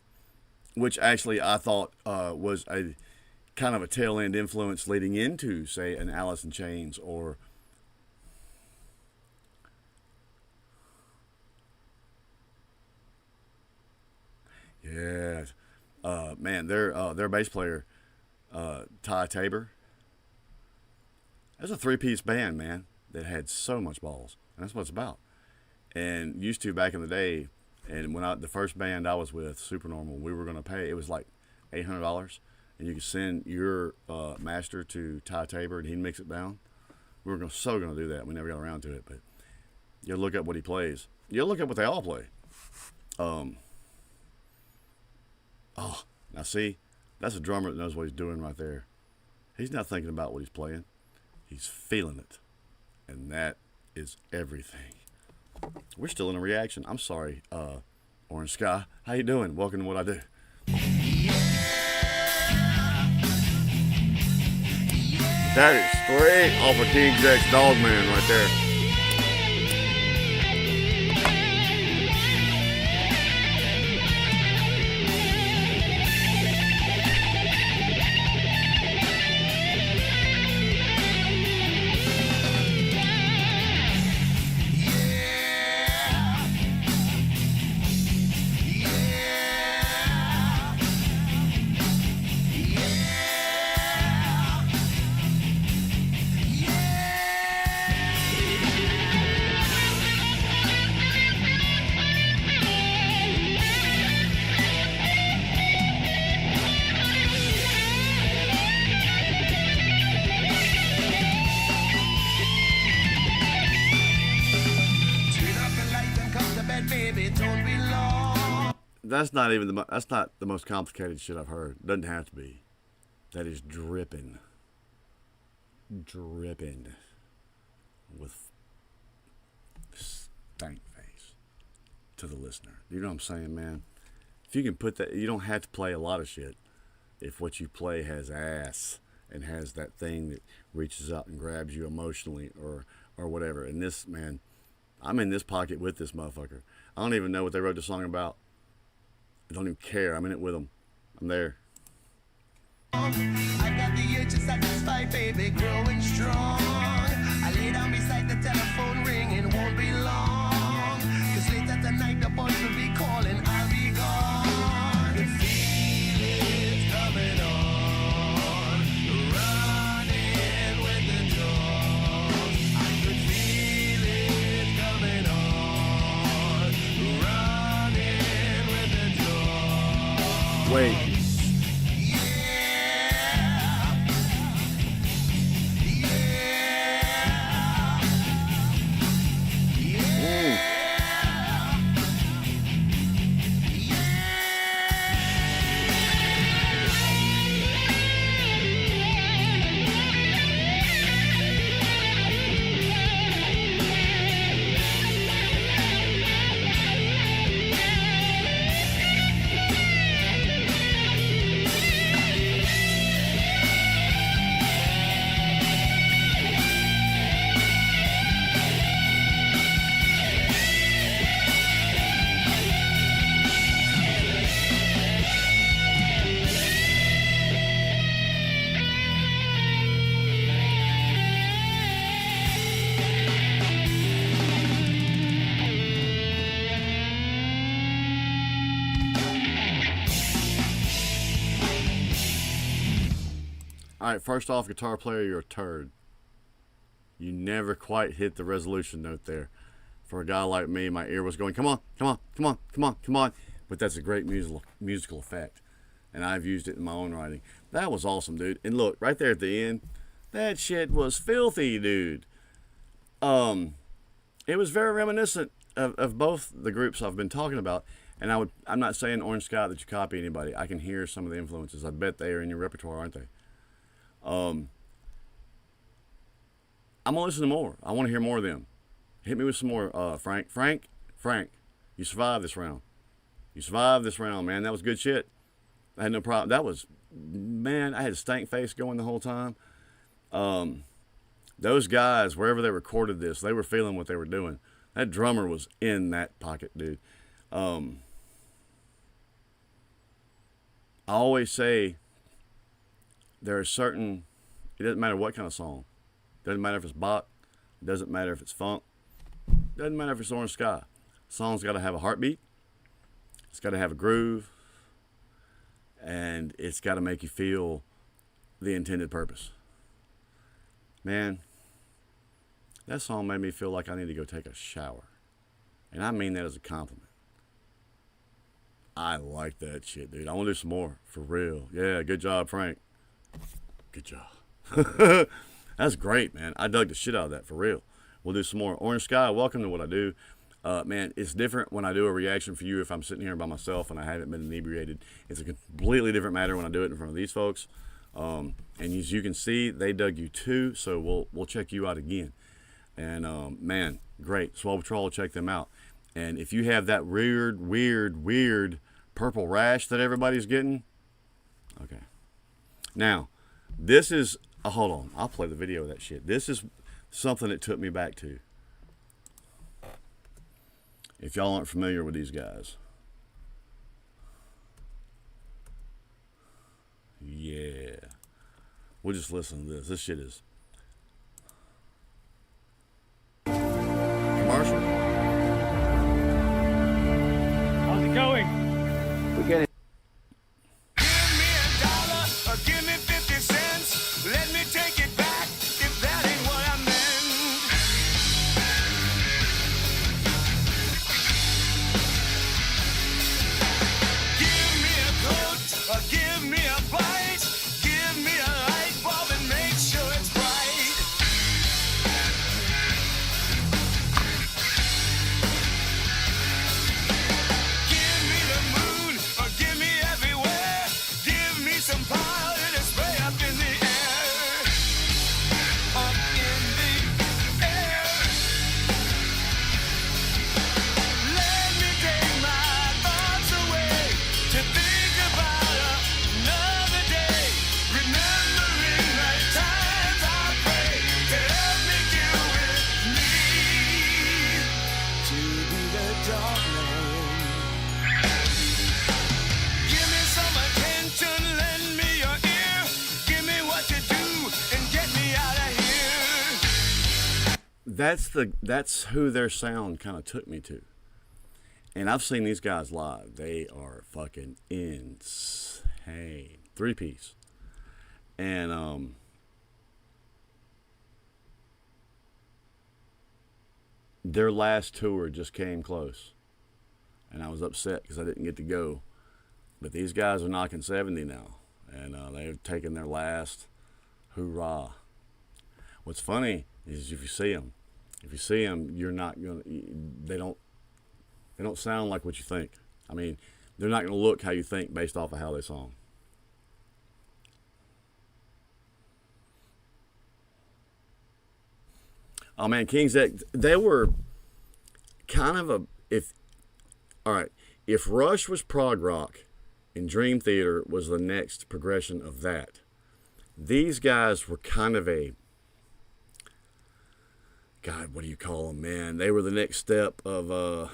which actually I thought was a kind of a tail end influence leading into, say, an Alice in Chains or yeah, man, their bass player, Ty Tabor. That's a 3-piece band, man, that had so much balls, and that's what it's about. And used to back in the day, and when the first band I was with, Supernormal, we were gonna pay. It was like $800, and you could send your master to Ty Tabor, and he'd mix it down. We were gonna do that. We never got around to it, but you look up what he plays. You look up what they all play. Oh, now see, that's a drummer that knows what he's doing right there. He's not thinking about what he's playing. He's feeling it. And that is everything. We're still in a reaction. I'm sorry, Orange Sky. How you doing? Welcome to What I Do. That is straight off of King's X Dogman right there. That's not the most complicated shit I've heard. Doesn't have to be. That is dripping with stank face to the listener. You know what I'm saying, man? If you can put that, you don't have to play a lot of shit if what you play has ass and has that thing that reaches out and grabs you emotionally or whatever. And this, man, I'm in this pocket with this motherfucker. I don't even know what they wrote the song about. I don't even care. I'm in it with them. I'm there. I got the urge to satisfy, baby, growing strong. I lay down telephone ringing, won't be long. 'Cause later tonight the boys will be calling, I'll be gone. The feeling's coming on, running with the dogs. I could feel it coming on, running with the dogs. Wait. All right, first off, guitar player, you're a turd. You never quite hit the resolution note there. For a guy like me, my ear was going, come on, come on, come on, come on, come on. But that's a great musical effect. And I've used it in my own writing. That was awesome, dude. And look, right there at the end, that shit was filthy, dude. It was very reminiscent of both the groups I've been talking about. And I'm not saying Orange Sky that you copy anybody. I can hear some of the influences. I bet they are in your repertoire, aren't they? I'm gonna listen to more. I want to hear more of them. Hit me with some more, Frank. Frank, you survived this round. You survived this round, man. That was good shit. I had no problem. That was, man, I had a stank face going the whole time. Those guys, wherever they recorded this, they were feeling what they were doing. That drummer was in that pocket, dude. I always say there are certain, it doesn't matter what kind of song. Doesn't matter if it's bop. Doesn't matter if it's funk. Doesn't matter if it's Orange Sky. Song's got to have a heartbeat. It's got to have a groove. And it's got to make you feel the intended purpose. Man, that song made me feel like I need to go take a shower. And I mean that as a compliment. I like that shit, dude. I want to do some more, for real. Yeah, good job, Frank. Good job. That's great, man. I dug the shit out of that, for real. We'll do some more. Orange Sky, welcome to what I do. Man, it's different when I do a reaction for you if I'm sitting here by myself and I haven't been inebriated. It's a completely different matter when I do it in front of these folks. And as you can see, they dug you too, so we'll check you out again. And man, great. Swole Patrol, check them out. And if you have that weird purple rash that everybody's getting, okay. Now, this is, hold on, I'll play the video of that shit. This is something that took me back to. If y'all aren't familiar with these guys. Yeah. We'll just listen to this. This shit is commercial. How's it going? We get it. Give me $1 or give me 50 cents. Let me take it back if that ain't what I meant. Give me a coat or give me a bite. Give me a light bulb and make sure it's bright. that's who their sound kind of took me to. And I've seen these guys live. They are fucking insane. 3-piece. And their last tour just came close. And I was upset because I didn't get to go. But these guys are knocking 70 now. And they've taken their last hoorah. What's funny is if you see them, you're not gonna. They don't sound like what you think. I mean, they're not gonna look how you think based off of how they song. Oh man, King's X, they were kind of if Rush was prog rock and Dream Theater was the next progression of that, these guys were kind of God, what do you call them, man? They were the next step of,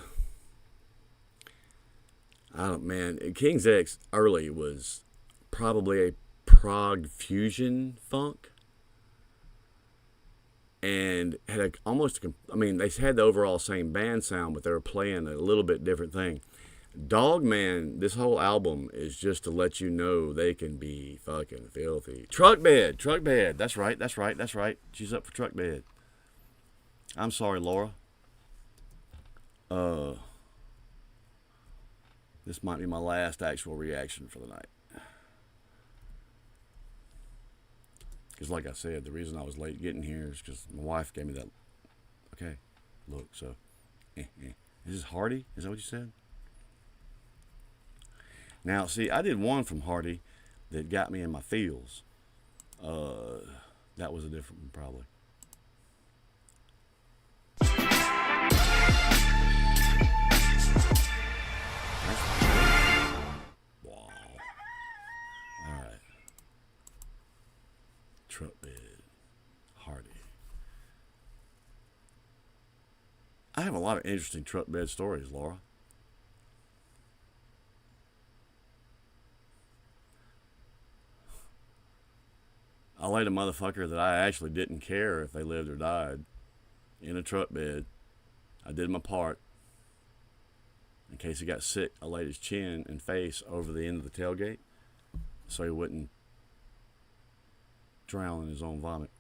King's X early was probably a prog fusion funk. And had they had the overall same band sound, but they were playing a little bit different thing. Dogman, this whole album is just to let you know they can be fucking filthy. Truck Bed, that's right. She's up for Truck Bed. I'm sorry, Laura. This might be my last actual reaction for the night. Because like I said, the reason I was late getting here is because my wife gave me that, okay, look, so, Is this Hardy? Is that what you said? Now, see, I did one from Hardy that got me in my feels. That was a different one, probably. Wow. All right. Truck Bed, Hardy. I have a lot of interesting truck bed stories, Laura. I laid a motherfucker that I actually didn't care if they lived or died in a truck bed. I did my part. In case he got sick, I laid his chin and face over the end of the tailgate so he wouldn't drown in his own vomit.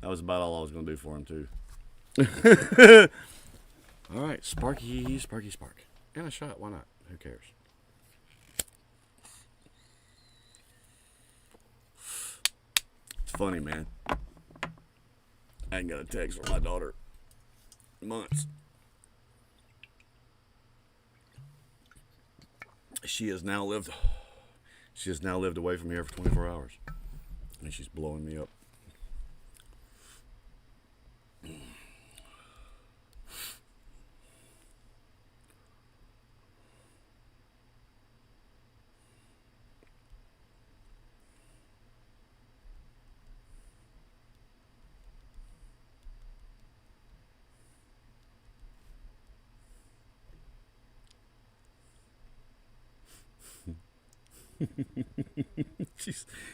That was about all I was going to do for him, too. All right, Sparky. And a shot, why not? Who cares? It's funny, man. I ain't got a text from my daughter in months. She has now lived away from here for 24 hours. And she's blowing me up.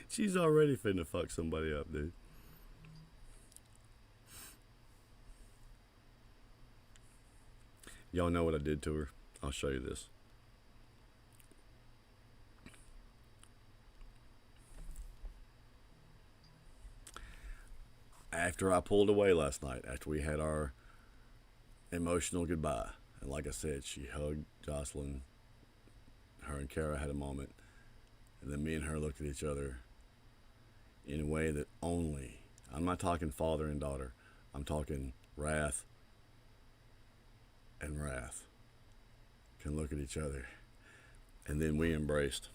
She's already finna fuck somebody up, dude. Y'all know what I did to her. I'll show you this. After I pulled away last night, after we had our emotional goodbye, and like I said, she hugged Jocelyn. Her and Kara had a moment. And then me and her looked at each other in a way that only, I'm not talking father and daughter, I'm talking wrath and wrath, can look at each other. And then we embraced.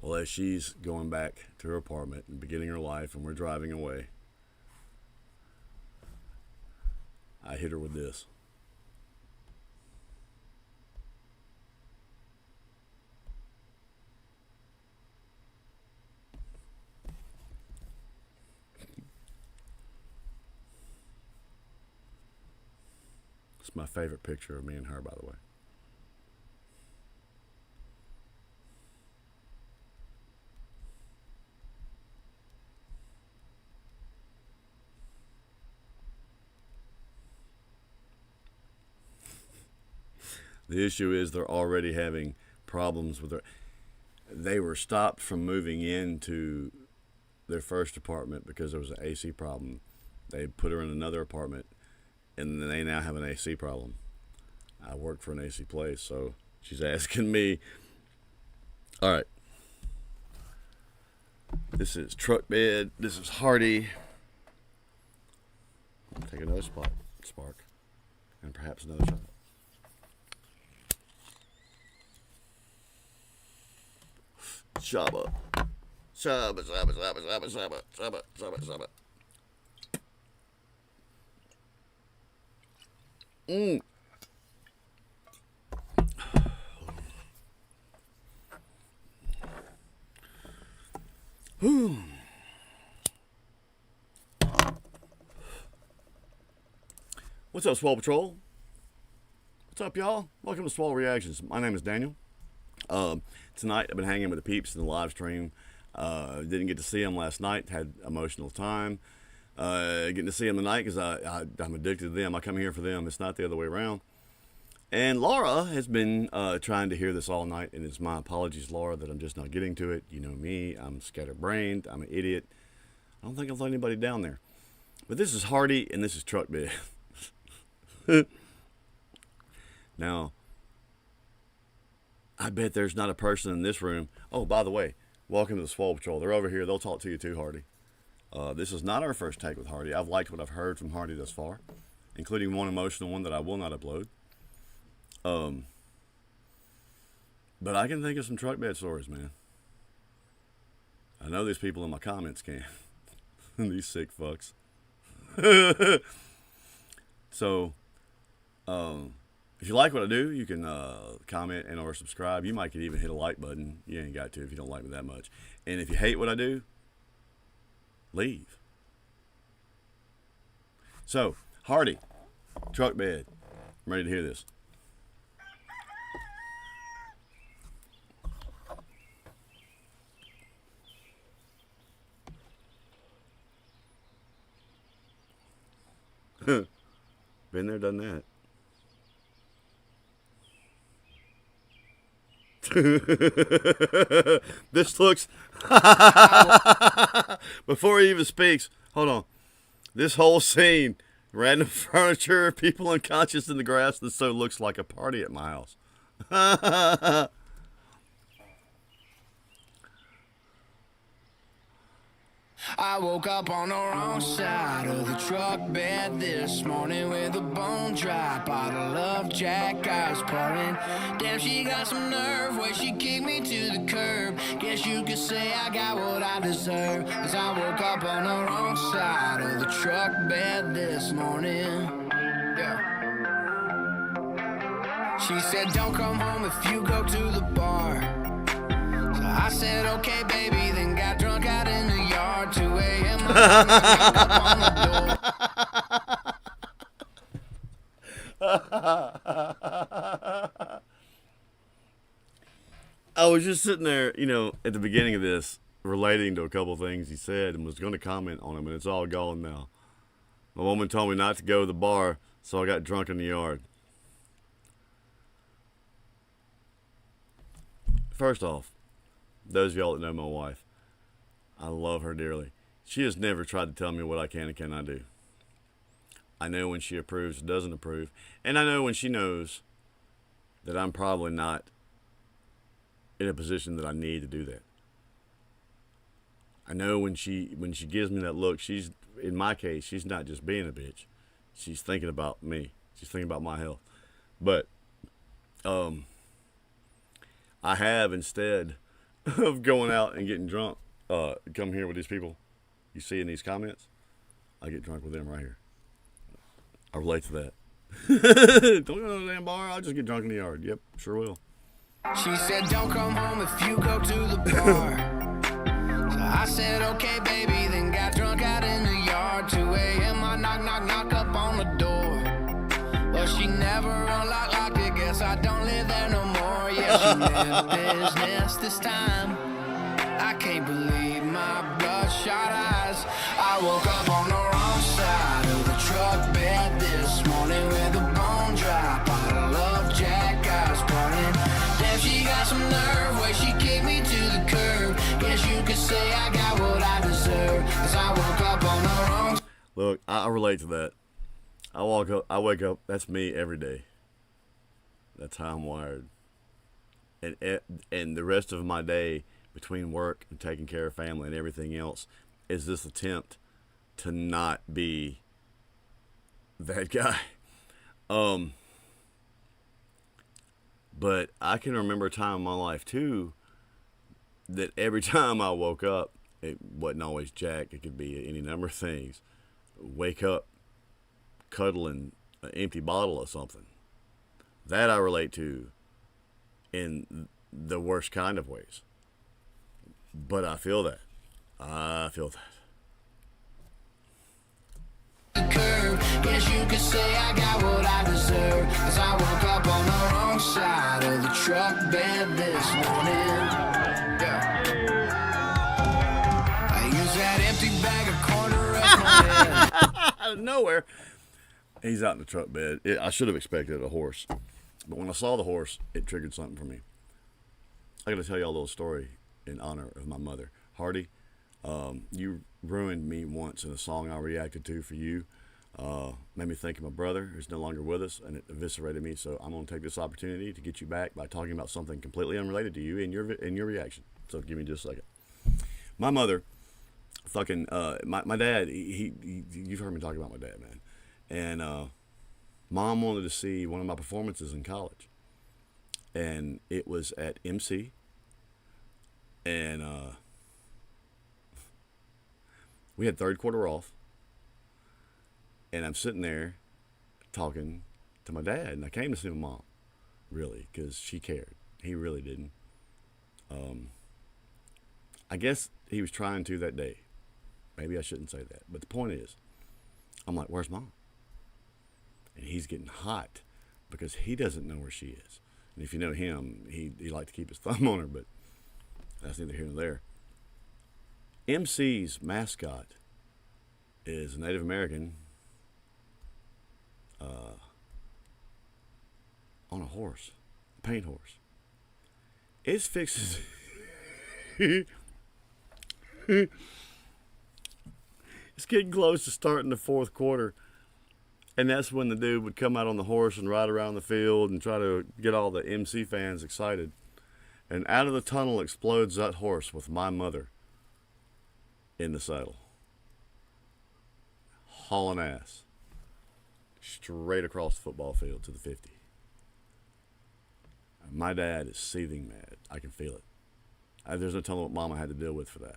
Well, as she's going back to her apartment and beginning her life and we're driving away, I hit her with this. It's my favorite picture of me and her, by the way. The issue is they're already having problems with they were stopped from moving into their first apartment because there was an AC problem. They put her in another apartment, and then they now have an AC problem. I work for an AC place, so she's asking me. All right. This is truck bed. This is Hardy. I'll take another spark, and perhaps another shot. Shabba. Shabba, shabba, shabba, shabba, shabba, shabba, shabba, shabba. What's up, Swole Patrol? What's up, y'all? Welcome to Swole Reactions. My name is Daniel. Tonight I've been hanging with the peeps in the live stream. Didn't get to see them last night. Had emotional time. Getting to see them tonight because I'm addicted to them. I come here for them. It's not the other way around. And Laura has been trying to hear this all night, and it's my apologies, Laura, that I'm just not getting to it. You know me. I'm scatterbrained. I'm an idiot. I don't think I've let anybody down there. But this is Hardy, and this is Truck Bed. Now, I bet there's not a person in this room. Oh, by the way, welcome to the Swole Patrol. They're over here. They'll talk to you too, Hardy. This is not our first take with Hardy. I've liked what I've heard from Hardy thus far, including one emotional one that I will not upload. But I can think of some truck bed stories, man. I know these people in my comments can. These sick fucks. So, if you like what I do, you can comment and or subscribe. You might could even hit a like button. You ain't got to if you don't like me that much. And if you hate what I do, leave. So, Hardy, truck bed. I'm ready to hear this. Been there, done that. This looks before he even speaks, hold on. This whole scene, random furniture, people unconscious in the grass, this so looks like a party at my house. I woke up on the wrong side of the truck bed this morning with a bone dry bottle of Jack I was pouring. Damn, she got some nerve where she kicked me to the curb. Guess you could say I got what I deserve, 'cause I woke up on the wrong side of the truck bed this morning. Yeah. She said don't come home if you go to the bar. So I said okay baby, then got drunk out in the yard. 2 a.m. on the door. I was just sitting there, you know, at the beginning of this, relating to a couple things he said and was going to comment on them, and it's all gone now. My woman told me not to go to the bar, so I got drunk in the yard. First off, those of y'all that know my wife, I love her dearly. She has never tried to tell me what I can and cannot do. I know when she approves or doesn't approve, and I know when she knows that I'm probably not in a position that I need to do that. I know when she gives me that look, she's, in my case, she's not just being a bitch. She's thinking about me. She's thinking about my health. But I have, instead of going out and getting drunk, come here with these people you see in these comments, I get drunk with them right here. I relate to that. Don't go to the damn bar, I'll just get drunk in the yard. Yep, sure will. She said don't come home if you go to the bar. So I said okay baby, then got drunk out in the yard. 2 a.m. I knock up on the door. Well, she never unlocked it, guess I don't live there no more. Yeah, she meant business this time. I can't believe my bloodshot eyes. I woke up on the wrong side of the truck bed this morning with a bone dry bottle of Jack I got some nerve, way she kicked me to the curb. Guess you could say I got what I deserve, 'cause I woke up on the wrong. Look, I relate to that. I wake up, that's me every day. That's how I'm wired. And the rest of my day, between work and taking care of family and everything else, is this attempt to not be that guy. But I can remember a time in my life too that every time I woke up, it wasn't always Jack. It could be any number of things. Wake up cuddling an empty bottle of something. That I relate to in the worst kind of ways. But I feel that. I feel that. Curve. Guess you could say I got what I deserve, 'cause I woke up on the wrong side of the truck bed this morning. Yeah. I use that empty bag of corn to rest my head. Out of nowhere, he's out in the truck bed. I should have expected a horse, but when I saw the horse, it triggered something for me. I got to tell y'all a little story in honor of my mother. Hardy, you ruined me once in a song I reacted to for you. Made me think of my brother who's no longer with us, and it eviscerated me. So I'm going to take this opportunity to get you back by talking about something completely unrelated to you in your reaction. So give me just a second. My mother, fucking my dad. You've heard me talk about my dad, man. And Mom wanted to see one of my performances in college, and it was at MC. And we had third quarter off, and I'm sitting there talking to my dad, and I came to see my mom, really, because she cared. He really didn't. I guess he was trying to that day. Maybe I shouldn't say that, but the point is, I'm like, where's Mom? And he's getting hot because he doesn't know where she is. And if you know him, he liked to keep his thumb on her, but that's neither here nor there. MC's mascot is a Native American on a horse, a paint horse. It's fixes. It's getting close to starting the fourth quarter, and that's when the dude would come out on the horse and ride around the field and try to get all the MC fans excited. And out of the tunnel explodes that horse with my mother in the saddle, hauling ass straight across the football field to the 50. My dad is seething mad. I can feel it. There's no telling what Mama had to deal with for that.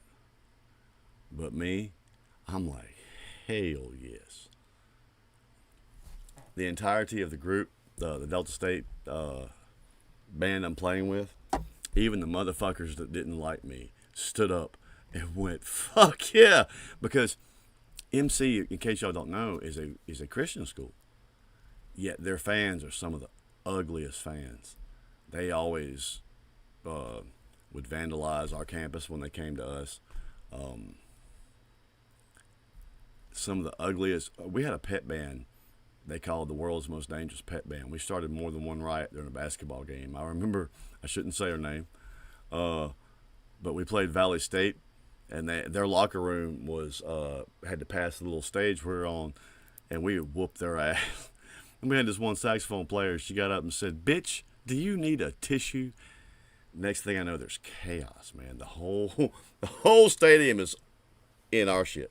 But me, I'm like, hell yes. The entirety of the group, the Delta State band I'm playing with, even the motherfuckers that didn't like me, stood up and went, fuck yeah. Because MC, in case y'all don't know, is a Christian school. Yet their fans are some of the ugliest fans. They always would vandalize our campus when they came to us. Some of the ugliest. We had a pet band they called the world's most dangerous pet band. We started more than one riot during a basketball game. I remember, I shouldn't say her name, but we played Valley State, and their locker room was had to pass the little stage we were on, and we whooped their ass. And we had this one saxophone player. She got up and said, "Bitch, do you need a tissue?" Next thing I know, there's chaos, man. The whole stadium is in our shit.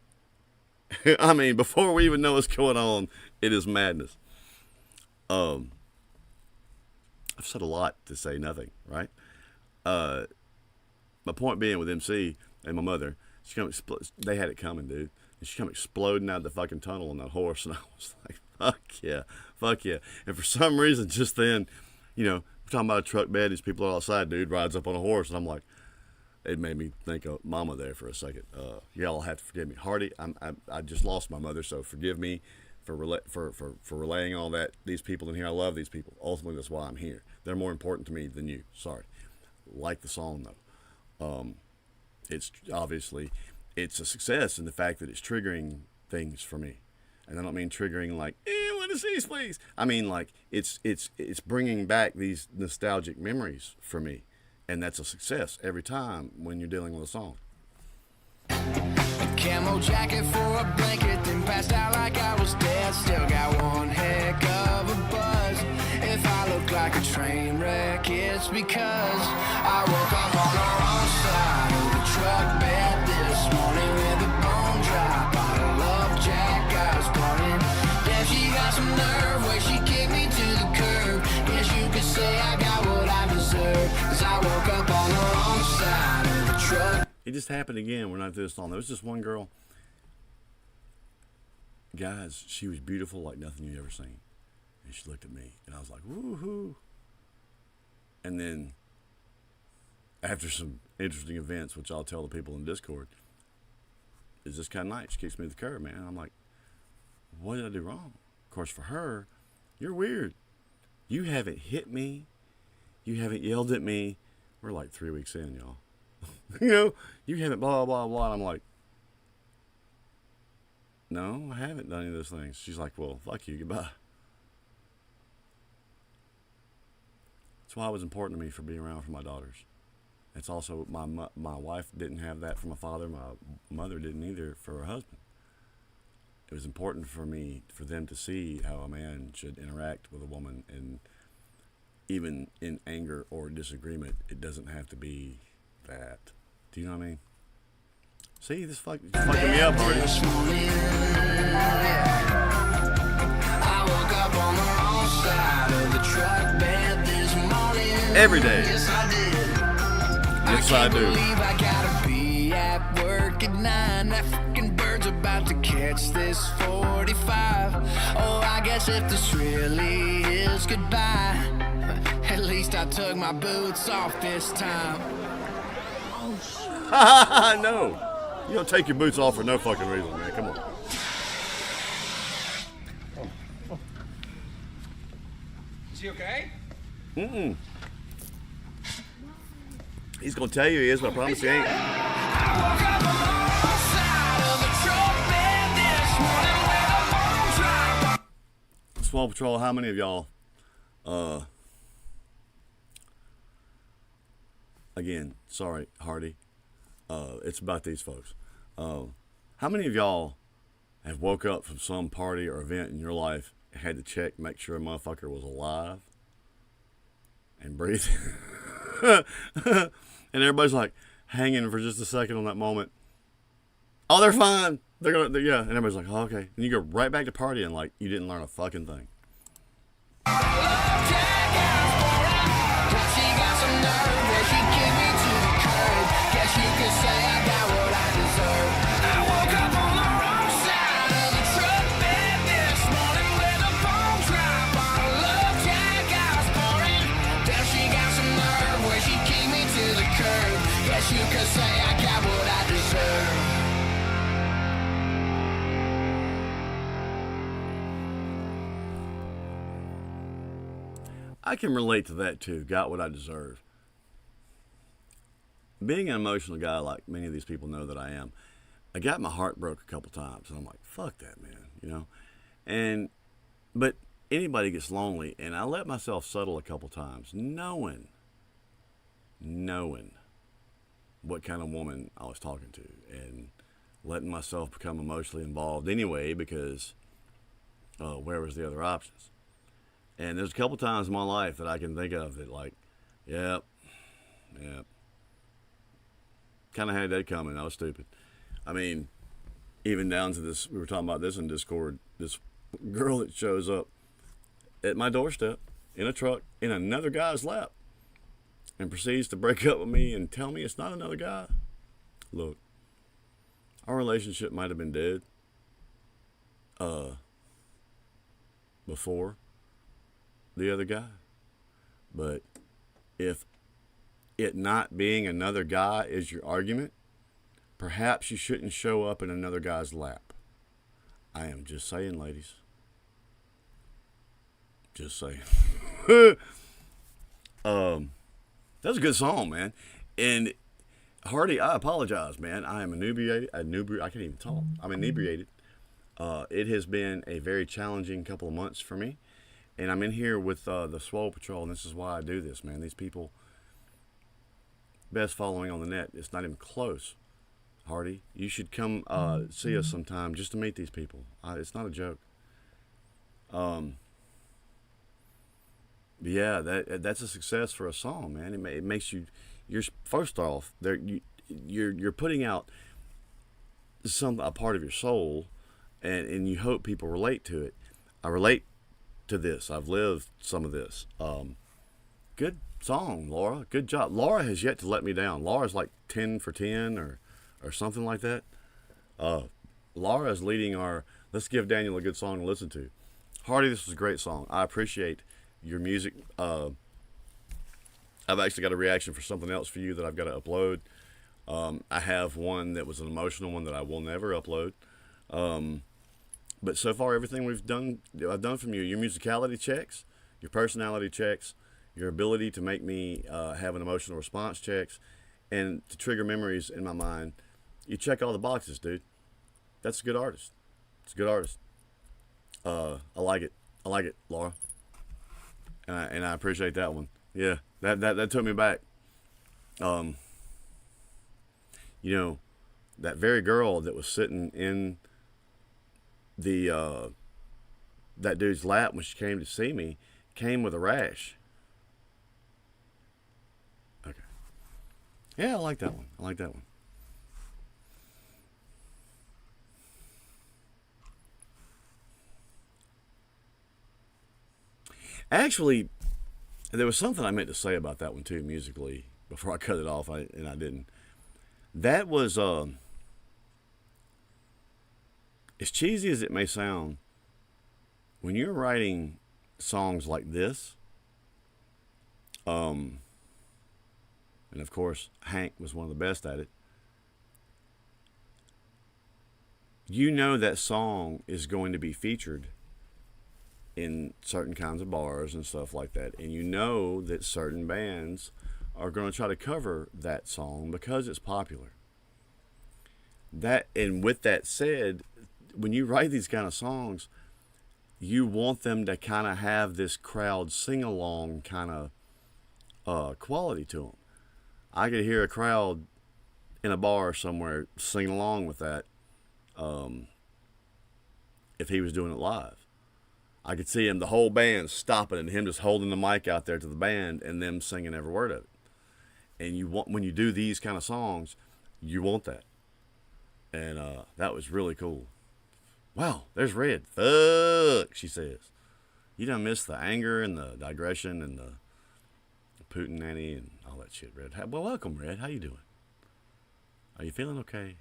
I mean, before we even know what's going on, it is madness. I've said a lot to say nothing, right? My point being with MC and my mother, they had it coming, dude. And she come exploding out of the fucking tunnel on that horse, and I was like, fuck yeah. And for some reason, just then, we're talking about a truck bed. These people are outside. Dude rides up on a horse, and I'm like, it made me think of Mama there for a second. Y'all have to forgive me, Hardy. I just lost my mother, so forgive me for relaying all that. These people in here, I love these people. Ultimately, that's why I'm here. They're more important to me than you. Sorry. Like the song though. It's obviously it's a success in the fact that it's triggering things for me, and I don't mean triggering like want to see, please. I mean like it's bringing back these nostalgic memories for me. And that's a success every time when you're dealing with a song. Camo jacket for a blanket, then passed out like I was dead. Still got one heck of a buzz. If I look like a train wreck, it's because I woke up on the wrong side of the truck bed this morning with a bone dry bottle of Jack I was burning. Then she got some nerve where she kicked me to the curb. Guess you could say I got what I deserve, 'cause I woke up on the wrong side of the truck. It just happened again. We're not through this long. There was just one girl. Guys, she was beautiful like nothing you've ever seen. And she looked at me, and I was like, woohoo. And then, after some interesting events, which I'll tell the people in Discord, is this kind of night. She kicks me to the curb, man. And I'm like, what did I do wrong? Of course, for her, you're weird. You haven't hit me. You haven't yelled at me. We're like 3 weeks in, y'all. You know, you haven't blah, blah, blah. And I'm like, no, I haven't done any of those things. She's like, well, fuck you, goodbye. That's why it was important to me for being around for my daughters. It's also, my wife didn't have that for my father. My mother didn't either for her husband. It was important for me, for them to see how a man should interact with a woman, and even in anger or disagreement, it doesn't have to be that. Do you know what I mean? See, this fucking me up already. I woke up on the wrong side of the truck bed this morning. Every day. Yes, I did. Yes, I I can't do. believe I gotta be at work at 9. That fucking bird's about to catch this 45. Oh, I guess if this really is goodbye, at least I took my boots off this time. No. You don't take your boots off for no fucking reason, man. Come on. Is he okay? Mm-mm. He's gonna tell you he is, but I promise he ain't. Swamp Patrol, how many of y'all, again, sorry, Hardy, it's about these folks. How many of y'all have woke up from some party or event in your life and had to check, make sure a motherfucker was alive and breathing? And everybody's like hanging for just a second on that moment. Oh, they're fine. Yeah. And everybody's like, oh, okay. And you go right back to partying like you didn't learn a fucking thing. You could say I got what I deserve. I can relate to that too. Got what I deserve. Being an emotional guy like many of these people know that I am, I got my heart broke a couple times, and I'm like, fuck that, man, you know? But anybody gets lonely, and I let myself settle a couple times, knowing what kind of woman I was talking to, and letting myself become emotionally involved anyway, because where was the other options? And there's a couple times in my life that I can think of that, like, yep, kind of had that coming. I was stupid. I mean, even down to this, we were talking about this in Discord, this girl that shows up at my doorstep in a truck in another guy's lap and proceeds to break up with me and tell me it's not another guy. Look, our relationship might have been dead before the other guy, but if it not being another guy is your argument, perhaps you shouldn't show up in another guy's lap. I am just saying, ladies. Just saying. That was a good song, man. And Hardy, I apologize, man. I am inebriated. I can't even talk. I'm inebriated. It has been a very challenging couple of months for me. And I'm in here with the Swole Patrol, and this is why I do this, man. These people, best following on the net. It's not even close. Hardy, you should come see us sometime just to meet these people. It's not a joke. Yeah, that's a success for a song, man. It makes you. You're first off there. You're putting out a part of your soul, and you hope people relate to it. I relate to this. I've lived some of this. Good song, Laura. Good job. Laura has yet to let me down. Laura's like 10 for 10 or something like that. Laura is leading our Let's Give Daniel a Good Song to Listen to. Hardy, this was a great song. I appreciate your music. I've actually got a reaction for something else for you that I've got to upload. I have one that was an emotional one that I will never upload. But so far, everything I've done from you, your musicality checks, your personality checks, your ability to make me have an emotional response checks, and to trigger memories in my mind. You check all the boxes, dude. That's a good artist. It's a good artist. I like it. I like it, Laura. And I appreciate that one. Yeah, that took me back. You know, that very girl that was sitting in the that dude's lap when she came to see me came with a rash. Okay. Yeah, I like that one. I like that one. Actually, there was something I meant to say about that one too, musically, before I cut it off, and I didn't. That was, as cheesy as it may sound, when you're writing songs like this, and of course Hank was one of the best at it, you know that song is going to be featured in certain kinds of bars and stuff like that, and you know that certain bands are going to try to cover that song because it's popular. And with that said, when you write these kind of songs, you want them to kind of have this crowd sing-along kind of quality to them. I could hear a crowd in a bar somewhere singing along with that if he was doing it live. I could see him, the whole band stopping and him just holding the mic out there to the band and them singing every word of it. And you want, when you do these kind of songs, you want that. And that was really cool. Wow, there's Red. Fuck, she says. You done missed the anger and the digression and the Putin nanny and all that shit, Red. Well, welcome, Red. How you doing? Are you feeling okay?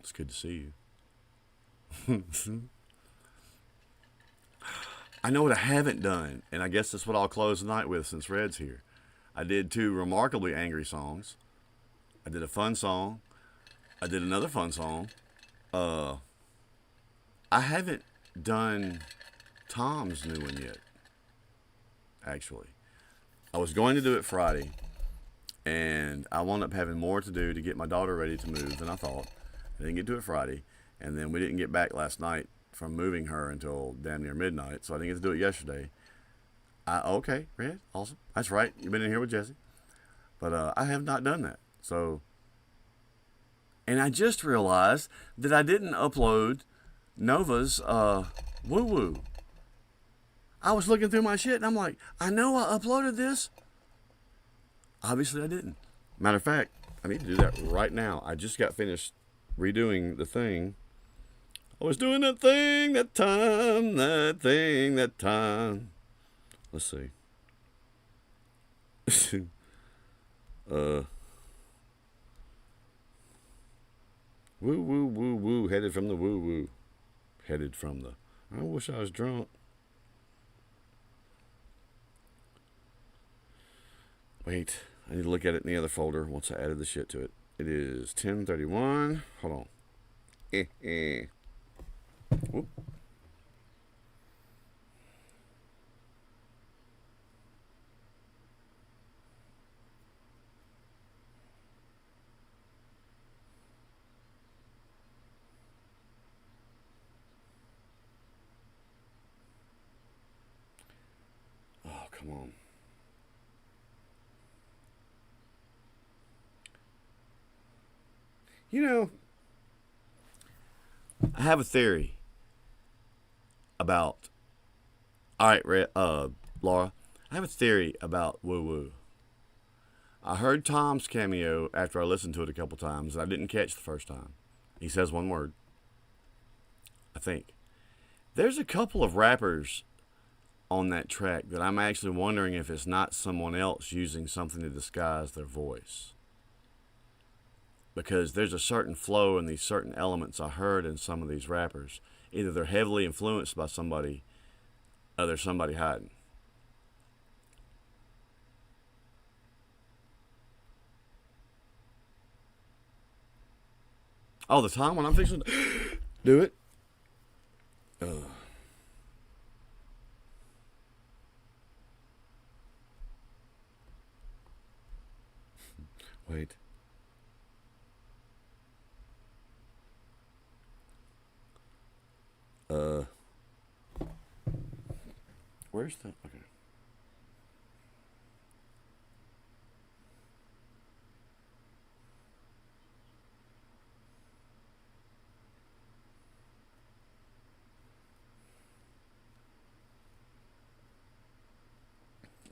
It's good to see you. I know what I haven't done, and I guess that's what I'll close the night with since Red's here. I did 2 remarkably angry songs. I did a fun song. I did another fun song. I haven't done Tom's new one yet, actually. I was going to do it Friday, and I wound up having more to do to get my daughter ready to move than I thought. I didn't get to it Friday, and then we didn't get back last night from moving her until damn near midnight, so I didn't get to do it yesterday. Okay, Red, awesome. That's right, you've been in here with Jesse. But I have not done that. So, and I just realized that I didn't upload Nova's Woo Woo. I was looking through my shit, and I'm like, I know I uploaded this. Obviously, I didn't. Matter of fact, I need to do that right now. I just got finished redoing the thing. I was doing that thing, that time. Let's see. Woo, woo, woo, woo. Headed from the woo, woo. Headed from the... I wish I was drunk. Wait. I need to look at it in the other folder once I added the shit to it. It is 10:31. Hold on. Whoop. come on. You know, I have a theory about. All right, Laura. I have a theory about woo woo. I heard Tom's cameo after I listened to it a couple times, and I didn't catch the first time. He says one word. I think. There's a couple of rappers on that track that I'm actually wondering if it's not someone else using something to disguise their voice. Because there's a certain flow and these certain elements I heard in some of these rappers. Either they're heavily influenced by somebody, or there's somebody hiding. All the time when I'm fixing to do it. Wait. Where's the... Okay.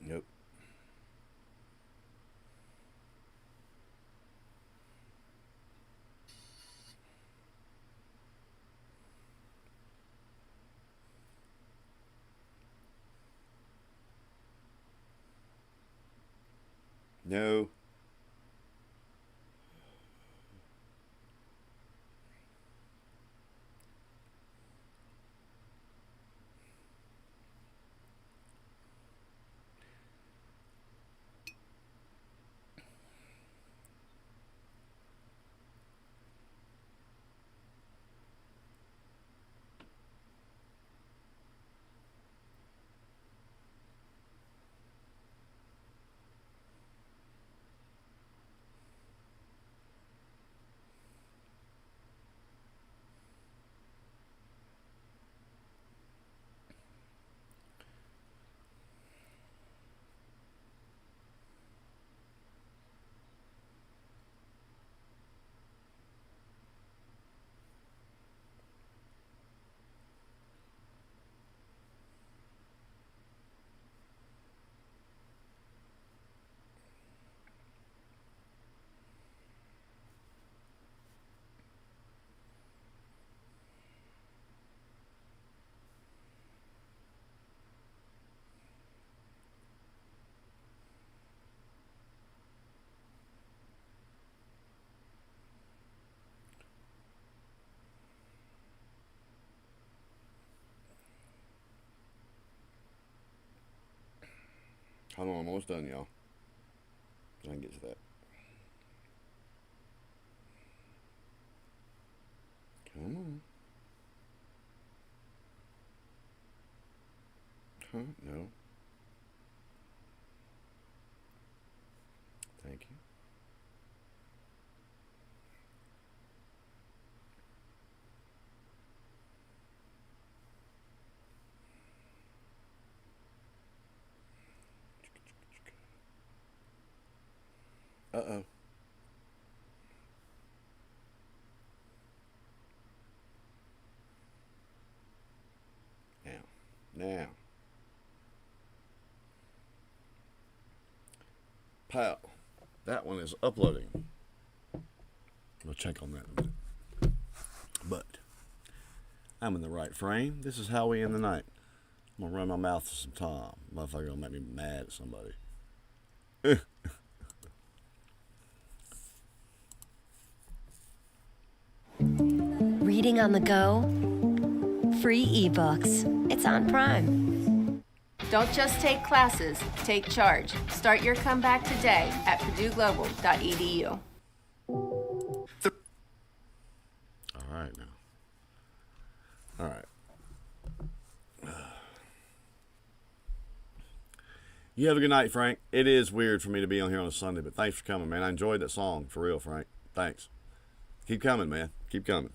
Nope. No. Hold on, I'm almost done, y'all. I can get to that. Come on. Huh? No. Thank you. Uh-oh. Now. Pow. That one is uploading. We'll check on that in a minute. But I'm in the right frame. This is how we end the night. I'm going to run my mouth to some Tom. Motherfucker going to make me mad at somebody. Reading on the go? Free ebooks. It's on Prime. Don't just take classes, take charge. Start your comeback today at purdueglobal.edu. All right now. All right. You have a good night, Frank. It is weird for me to be on here on a Sunday, but thanks for coming, man. I enjoyed that song, for real, Frank. Thanks. Keep coming, man. Keep coming.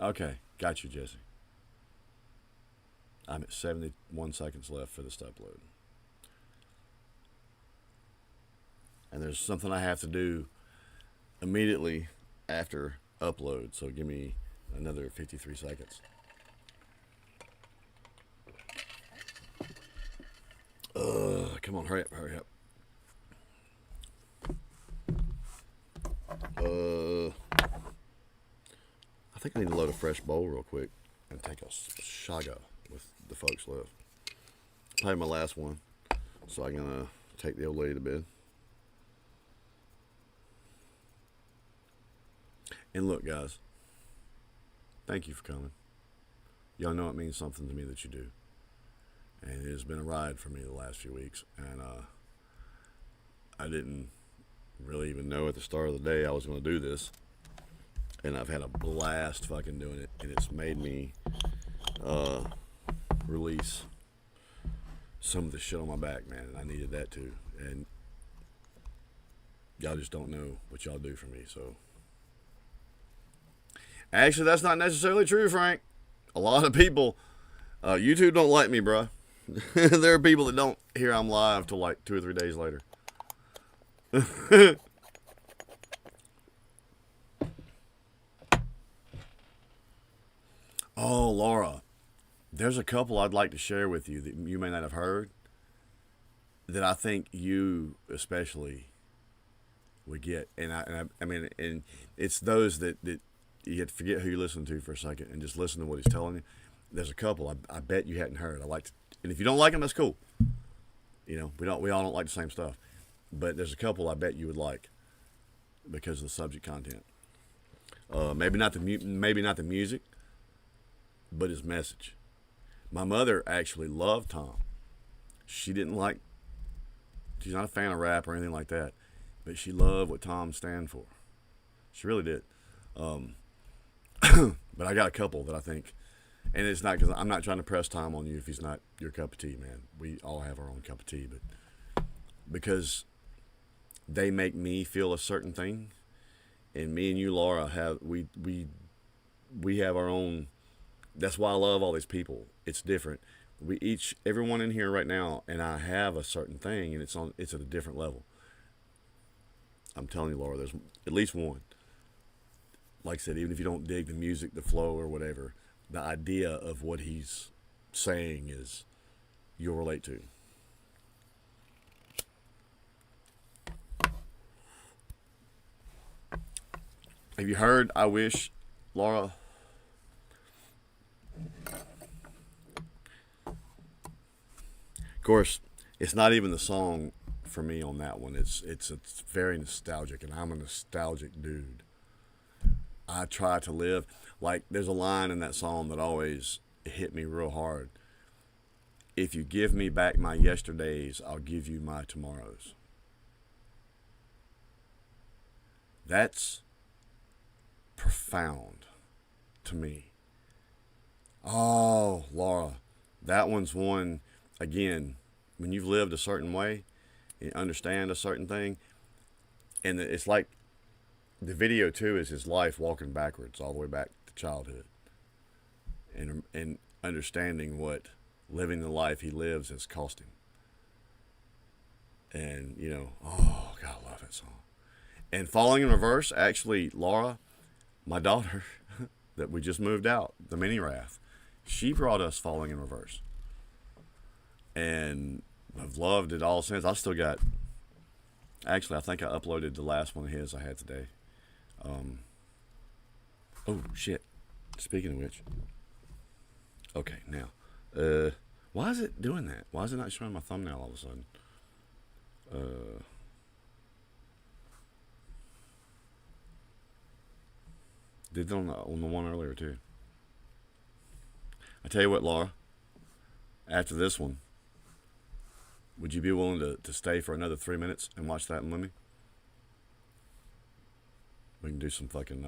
Okay. Got you, Jesse. I'm at 71 seconds left for this to upload. And there's something I have to do immediately after upload, so give me another 53 seconds. Come on, hurry up. I think I need to load a fresh bowl real quick and take a shaga with the folks left. Probably my last one, so I'm gonna take the old lady to bed. And look, guys, thank you for coming. Y'all know it means something to me that you do. And it has been a ride for me the last few weeks. And I didn't really even know at the start of the day I was going to do this. And I've had a blast fucking doing it. And it's made me release some of the shit on my back, man. And I needed that too. And y'all just don't know what y'all do for me, so. Actually, that's not necessarily true, Frank. A lot of people, YouTube don't like me, bruh. There are people that don't hear I'm live till like 2 or 3 days later. Oh, Laura, there's a couple I'd like to share with you that you may not have heard that I think you especially would get. And I mean, and it's those that you have to forget who you listen to for a second and just listen to what he's telling you. There's a couple I bet you hadn't heard. And if you don't like them, that's cool. You know, we all don't like the same stuff. But there's a couple I bet you would like because of the subject content. Maybe not the music, but his message. My mother actually loved Tom. She's not a fan of rap or anything like that, but she loved what Tom stand for. She really did. But I got a couple that I think, and it's not because I'm not trying to press Tom on you if he's not your cup of tea, man. We all have our own cup of tea, but because they make me feel a certain thing, and me and you, Laura, we have our own. That's why I love all these people. It's different. Everyone in here right now, and I have a certain thing, and it's at a different level. I'm telling you, Laura, there's at least one. Like I said, even if you don't dig the music, the flow, or whatever, the idea of what he's saying is you'll relate to. Have you heard I Wish, Laura? Of course, it's not even the song for me on that one. It's very nostalgic, and I'm a nostalgic dude. I try to live like there's a line in that song that always hit me real hard. If you give me back my yesterdays, I'll give you my tomorrows. That's profound to me. Oh, Laura, that one's one, again, when you've lived a certain way and understand a certain thing, and it's like the video too is his life walking backwards all the way back to childhood and understanding what living the life he lives has cost him. And, you know, oh, God, I love that song. And Falling in Reverse, actually, Laura, my daughter that we just moved out, the mini Wrath, she brought us Falling in Reverse. And I've loved it all since. I still got, actually, I think I uploaded the last one of his I had today. Oh, shit. Speaking of which. Okay, now. Why is it doing that? Why is it not showing my thumbnail all of a sudden? Did it on the one earlier, too. I tell you what, Laura. After this one, would you be willing to stay for another 3 minutes and watch that one with me? We can do some fucking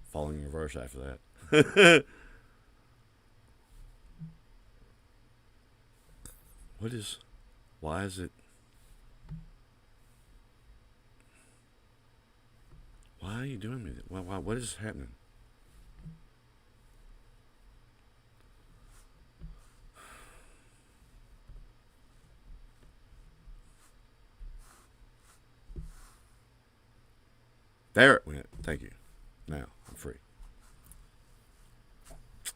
Falling in Reverse after that. Why is it? Why are you doing me? What is happening? There it went. Thank you. Now I'm free.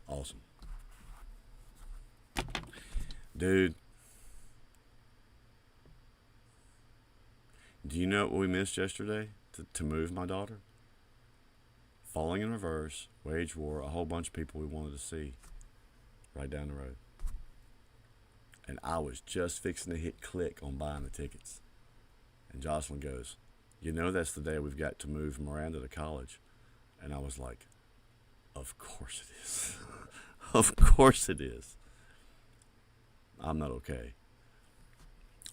Awesome. Dude, do you know what we missed yesterday to move my daughter? Falling in Reverse, Wage War, a whole bunch of people we wanted to see right down the road. And I was just fixing to hit click on buying the tickets. And Jocelyn goes, you know that's the day we've got to move Miranda to college. And I was like, of course it is. Of course it is. I'm not okay.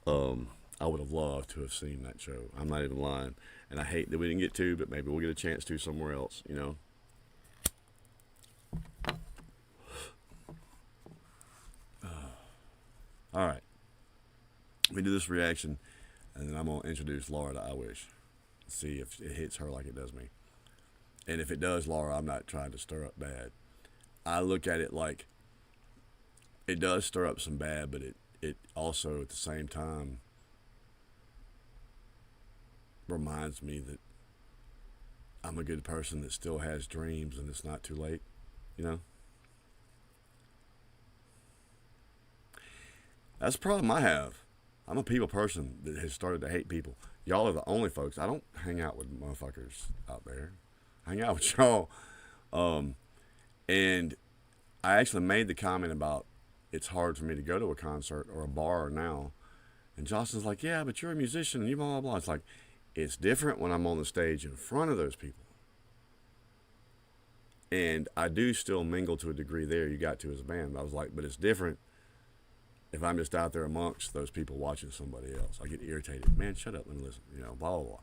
I would have loved to have seen that show. I'm not even lying. And I hate that we didn't get to, but maybe we'll get a chance to somewhere else, you know? All right. We do this reaction, and then I'm going to introduce Laura to I Wish. See if it hits her like it does me. And if it does, Laura, I'm not trying to stir up bad. I look at it like it does stir up some bad, but it also at the same time reminds me that I'm a good person that still has dreams and it's not too late, you know? That's the problem I have. I'm a people person that has started to hate people. Y'all are the only folks. I don't hang out with motherfuckers out there. I hang out with y'all. And I actually made the comment about it's hard for me to go to a concert or a bar now. And Jocelyn's like, yeah, but you're a musician and you blah, blah, blah. It's like, it's different when I'm on the stage in front of those people. And I do still mingle to a degree there. You got to as a band. I was like, but it's different if I'm just out there amongst those people watching somebody else. I get irritated. Man, shut up and listen. You know, blah, blah, blah.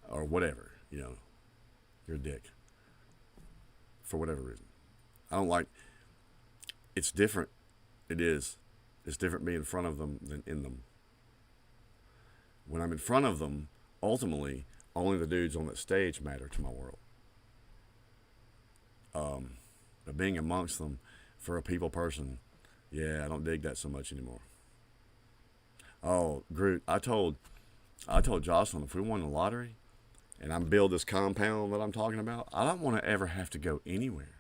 Or whatever. You know, you're a dick. For whatever reason. I don't like, it's different. It is. It's different being in front of them than in them. When I'm in front of them, ultimately, only the dudes on that stage matter to my world. But being amongst them for a people person, yeah, I don't dig that so much anymore. Oh, Groot, I told Jocelyn if we won the lottery and I build this compound that I'm talking about, I don't want to ever have to go anywhere.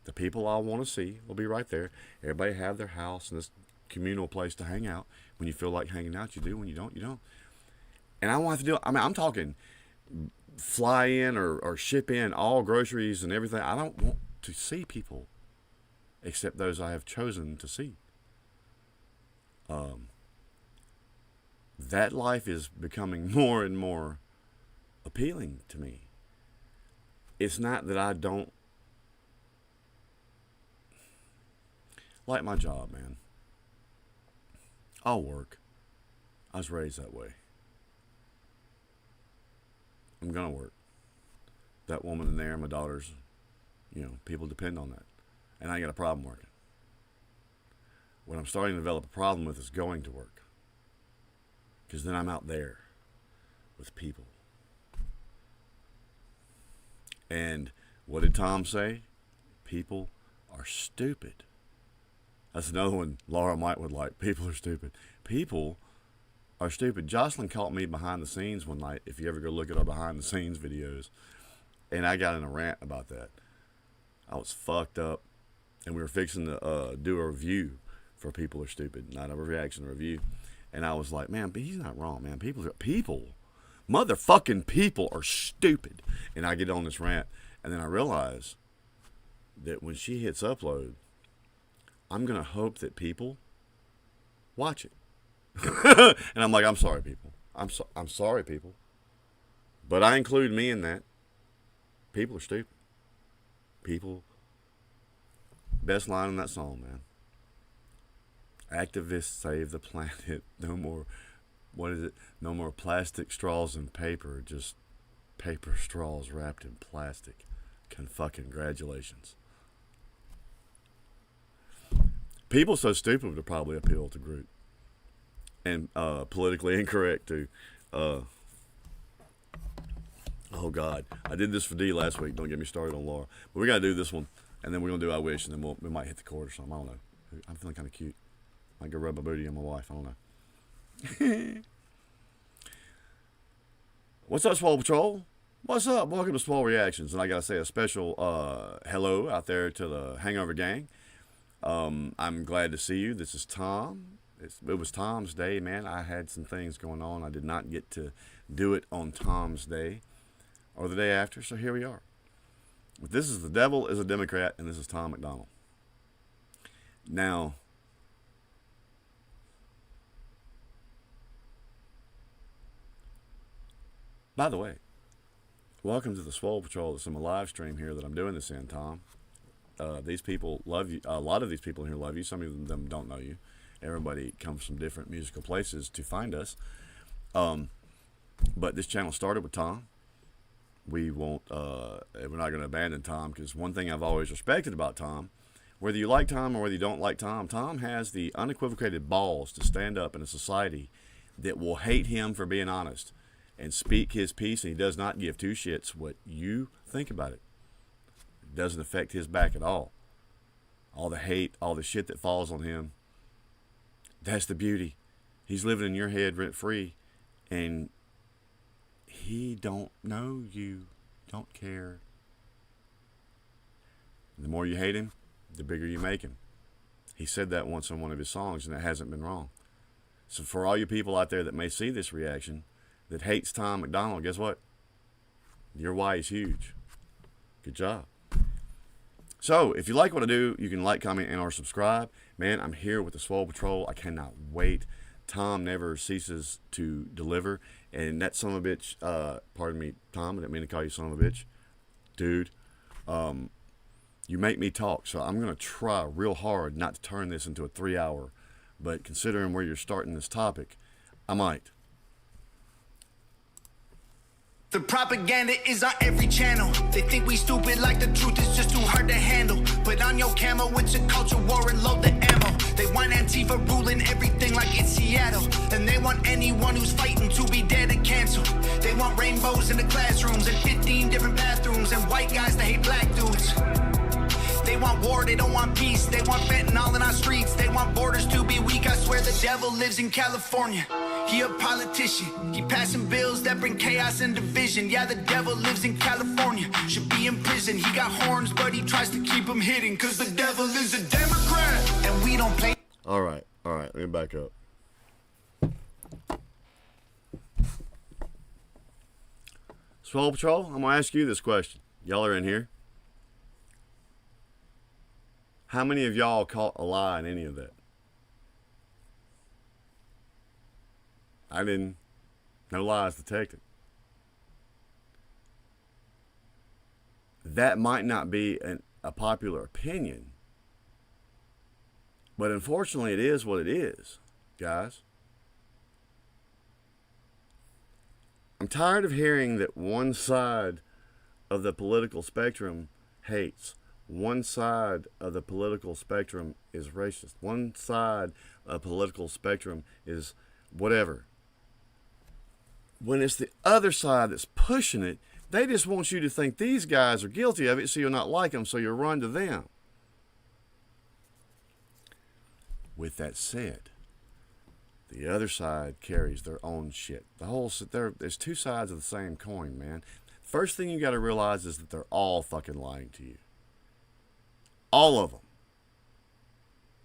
The people I want to see will be right there. Everybody have their house and this communal place to hang out. When you feel like hanging out, you do. When you don't, you don't. And I don't have to do it. I mean, I'm talking fly in or ship in all groceries and everything. I don't want to see people except those I have chosen to see. That life is becoming more and more appealing to me. It's not that I don't like my job, man. I'll work. I was raised that way. I'm gonna work. That woman in there, my daughters, you know, people depend on that. And I ain't got a problem working. What I'm starting to develop a problem with is going to work. Because then I'm out there with people. And what did Tom say? People are stupid. That's another one Laura might would like. People are stupid. People are stupid. Jocelyn caught me behind the scenes one night, if you ever go look at our behind the scenes videos. And I got in a rant about that. I was fucked up. And we were fixing to do a review for People Are Stupid. Not a reaction, a review. And I was like, man, but he's not wrong, man. Motherfucking people are stupid. And I get on this rant. And then I realize that when she hits upload, I'm going to hope that people watch it. And I'm like, I'm sorry, people. I'm sorry, people. But I include me in that. People are stupid. People. Best line in that song, man. Activists save the planet. No more, what is it? No more plastic straws and paper. Just paper straws wrapped in plastic. Congratulations. People so stupid would probably appeal to Groot. And politically incorrect too. Oh God, I did this for D last week. Don't get me started on Laura. But we gotta do this one, and then we're gonna do I Wish, and then we might hit the chord or something. I don't know. I'm feeling kind of cute. Might go rub my booty on my wife. I don't know. What's up, Swole Patrol? What's up? Welcome to Swole Reactions. And I got to say a special hello out there to the Hangover Gang. I'm glad to see you. This is Tom. It was Tom's Day, man. I had some things going on. I did not get to do it on Tom's Day or the day after, so here we are. But this is The Devil is a Democrat, and this is Tom McDonald. Now, by the way, welcome to the Swole Patrol. It's a live stream here that I'm doing this in, Tom. These people love you. A lot of these people here love you. Some of them don't know you. Everybody comes from different musical places to find us. But this channel started with Tom. We're not going to abandon Tom, because one thing I've always respected about Tom, whether you like Tom or whether you don't like Tom, Tom has the unequivocated balls to stand up in a society that will hate him for being honest and speak his piece, and he does not give two shits what you think about it. It doesn't affect his back at all. All the hate, all the shit that falls on him, that's the beauty. He's living in your head rent-free, and he don't know you, don't care. The more you hate him, the bigger you make him. He said that once in one of his songs, and it hasn't been wrong. So for all you people out there that may see this reaction that hates Tom McDonald, guess what? Your why is huge. Good job. So, if you like what I do, you can like, comment, and or subscribe. Man, I'm here with the Swole Patrol. I cannot wait. Tom never ceases to deliver. And that son of a bitch, pardon me, Tom, I didn't mean to call you son of a bitch. Dude, you make me talk. So I'm going to try real hard not to turn this into a 3-hour. But considering where you're starting this topic, I might. The propaganda is on every channel. They think we stupid like the truth is just too hard to handle. Put on your camo, it's a culture war and load the ammo. They want Antifa ruling everything like it's Seattle. And they want anyone who's fighting to be dead and canceled. They want rainbows in the classrooms and 15 different bathrooms and white guys that hate black dudes. They want war, they don't want peace. They want fentanyl in our streets. They want borders to be weak. I swear the devil lives in California. He a politician. He passing bills that bring chaos and division. Yeah, the devil lives in California. Should be in prison. He got horns, but he tries to keep them hidden. Cause the devil is a Democrat. And we don't play. All right. Let me back up. Swole Patrol, I'm going to ask you this question. Y'all are in here. How many of y'all caught a lie in any of that? I didn't. No lies detected. That might not be a popular opinion, but unfortunately it is what it is, guys. I'm tired of hearing that one side of the political spectrum hates. One side of the political spectrum is racist. One side of the political spectrum is whatever. When it's the other side that's pushing it, they just want you to think these guys are guilty of it, so you'll not like them, so you'll run to them. With that said, the other side carries their own shit. There's two sides of the same coin, man. First thing you got to realize is that they're all fucking lying to you. All of them.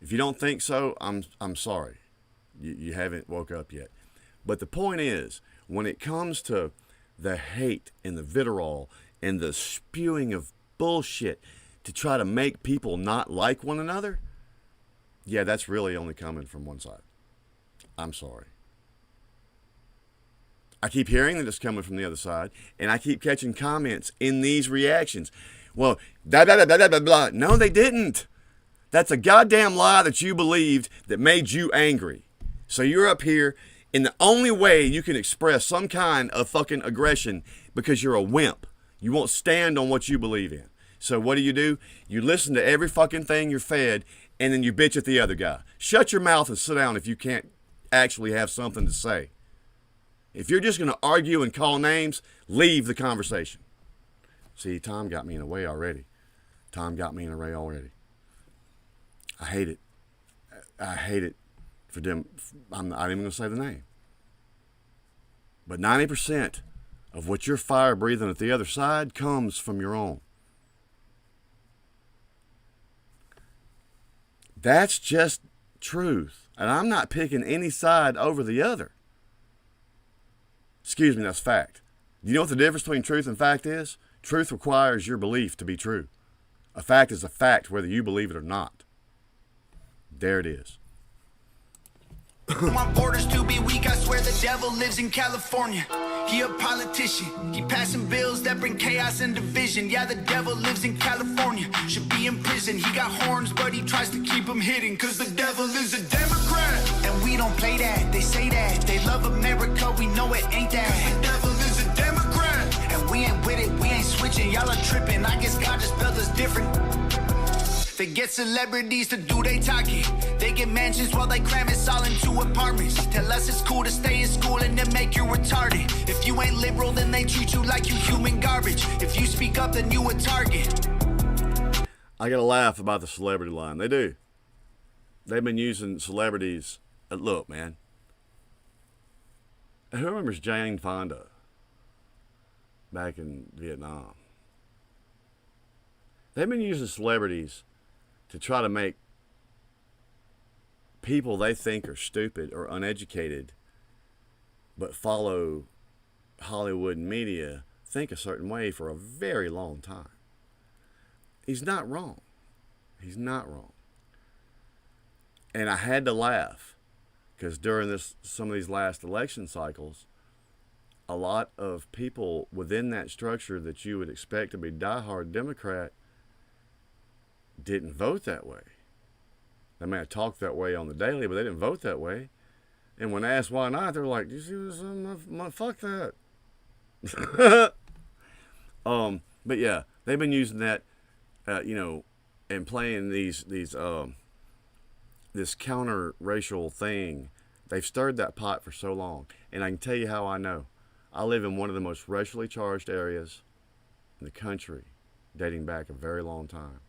If you don't think so, I'm sorry. You haven't woke up yet. But the point is, when it comes to the hate and the vitriol and the spewing of bullshit to try to make people not like one another, yeah, that's really only coming from one side. I'm sorry. I keep hearing that it's coming from the other side, and I keep catching comments in these reactions. Well, blah, blah, blah, blah, blah, blah. No, they didn't. That's a goddamn lie that you believed that made you angry. So you're up here, and the only way you can express some kind of fucking aggression because you're a wimp. You won't stand on what you believe in. So what do? You listen to every fucking thing you're fed, and then you bitch at the other guy. Shut your mouth and sit down if you can't actually have something to say. If you're just going to argue and call names, leave the conversation. See, Tom got me in a way already. I hate it. I hate it for them. I'm not even going to say the name. But 90% of what you're fire breathing at the other side comes from your own. That's just truth. And I'm not picking any side over the other. Excuse me, that's fact. You know what the difference between truth and fact is? Truth requires your belief to be true. A fact is a fact whether you believe it or not. There it is. Want borders to be weak, I swear the devil lives in California. He a politician, he passing bills that bring chaos and division. Yeah, the devil lives in California, should be in prison. He got horns, but he tries to keep them hidden, cause the devil is a Democrat. And we don't play that, they say that. They love America, we know it ain't that. Cause the devil is a Democrat. And we ain't with it, we ain't switching, y'all are tripping. I guess God just built us different. They get celebrities to do they talking. They get mansions while they cram us all into apartments. Tell us it's cool to stay in school and then make you retarded. If you ain't liberal, then they treat you like you human garbage. If you speak up, then you a target. I gotta laugh about the celebrity line. They do. They've been using celebrities. Look, man. Who remembers Jane Fonda back in Vietnam? They've been using celebrities to try to make people they think are stupid or uneducated but follow Hollywood media think a certain way for a very long time. He's not wrong. He's not wrong. And I had to laugh because during some of these last election cycles, a lot of people within that structure that you would expect to be diehard Democrat didn't vote that way. They may have talked that way on the daily, but they didn't vote that way. And when asked why not, they're like, "You see this? Fuck that." But yeah, they've been using that, and playing this counter-racial thing. They've stirred that pot for so long, and I can tell you how I know. I live in one of the most racially charged areas in the country, dating back a very long time.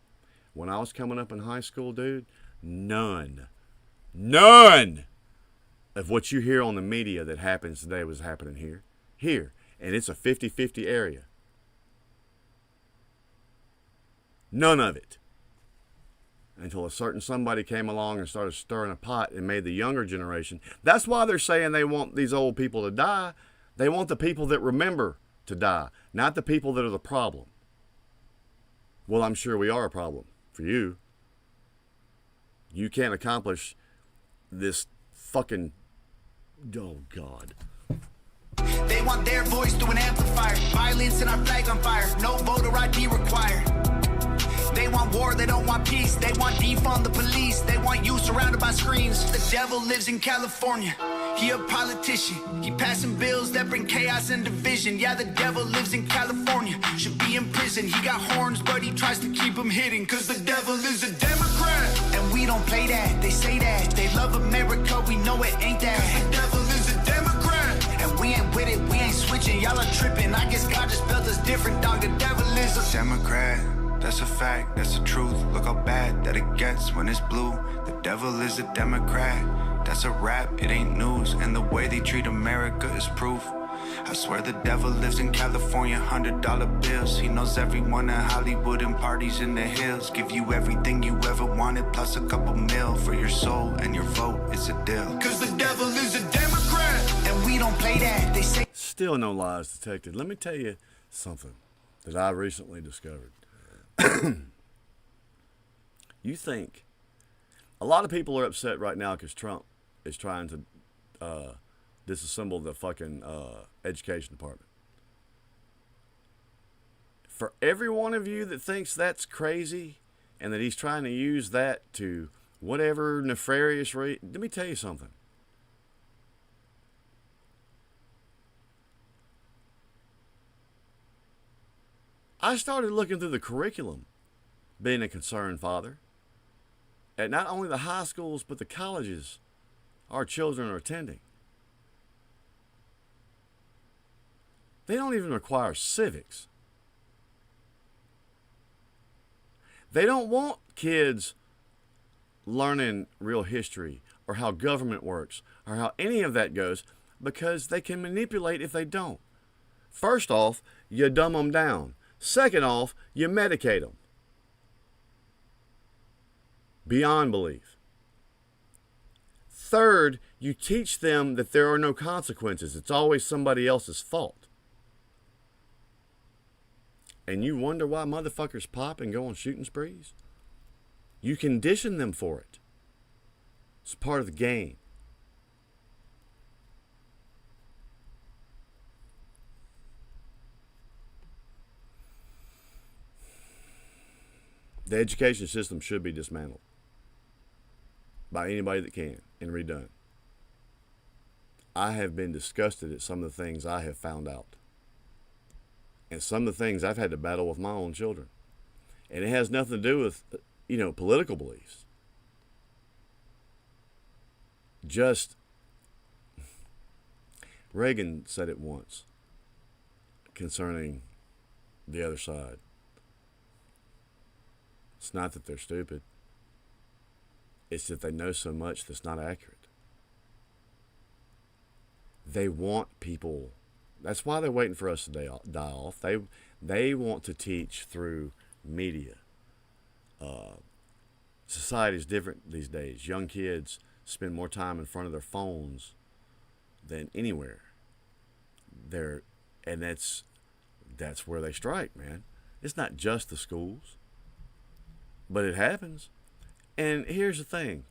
When I was coming up in high school, dude, none of what you hear on the media that happens today was happening here. And it's a 50-50 area. None of it. Until a certain somebody came along and started stirring a pot and made the younger generation. That's why they're saying they want these old people to die. They want the people that remember to die, not the people that are the problem. Well, I'm sure we are a problem for you. You can't accomplish this fucking... Oh, God. They want their voice through an amplifier. Violence and our flag on fire. No voter ID required. They want war, they don't want peace. They want defund the police. They want you surrounded by screens. The devil lives in California. He a politician. He passing bills that bring chaos and division. Yeah, the devil lives in California. Should be in prison. He got horns, but he tries to keep them hidden. Cause the devil is a Democrat. And we don't play that. They say that. They love America. We know it ain't that. Cause the devil is a Democrat. And we ain't with it. We ain't switching. Y'all are tripping. I guess God just built us different, dog. The devil is a Democrat. That's a fact, that's the truth. Look how bad that it gets when it's blue. The devil is a Democrat. That's a rap, it ain't news. And the way they treat America is proof. I swear the devil lives in California, $100 bills. He knows everyone in Hollywood and parties in the hills. Give you everything you ever wanted, plus a couple mil for your soul and your vote. It's a deal. Cause the devil is a Democrat. And we don't play that, they say. Still no lies detected. Let me tell you something that I recently discovered. You think a lot of people are upset right now because Trump is trying to disassemble the fucking education department. For every one of you that thinks that's crazy and that he's trying to use that to whatever nefarious reason, let me tell you something. I started looking through the curriculum, being a concerned father, at not only the high schools, but the colleges our children are attending. They don't even require civics. They don't want kids learning real history or how government works or how any of that goes because they can manipulate if they don't. First off, you dumb them down. Second off, you medicate them. Beyond belief. Third, you teach them that there are no consequences. It's always somebody else's fault. And you wonder why motherfuckers pop and go on shooting sprees? You condition them for it. It's part of the game. The education system should be dismantled by anybody that can and redone. I have been disgusted at some of the things I have found out. And some of the things I've had to battle with my own children. And it has nothing to do with, political beliefs. Just, Reagan said it once concerning the other side. It's not that they're stupid. It's that they know so much that's not accurate. They want people. That's why they're waiting for us to die off. They want to teach through media. Society's different these days. Young kids spend more time in front of their phones than anywhere. And that's where they strike, man. It's not just the schools, but it happens. And here's the thing.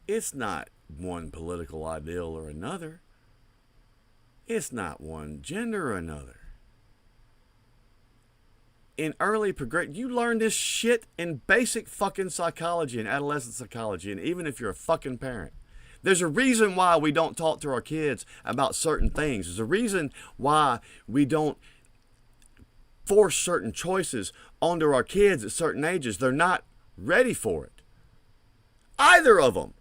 It's not one political ideal or another. It's not one gender or another. In early you learn this shit in basic fucking psychology and adolescent psychology, and even if you're a fucking parent. There's a reason why we don't talk to our kids about certain things. There's a reason why we don't force certain choices onto our kids at certain ages. They're not ready for it. Either of them.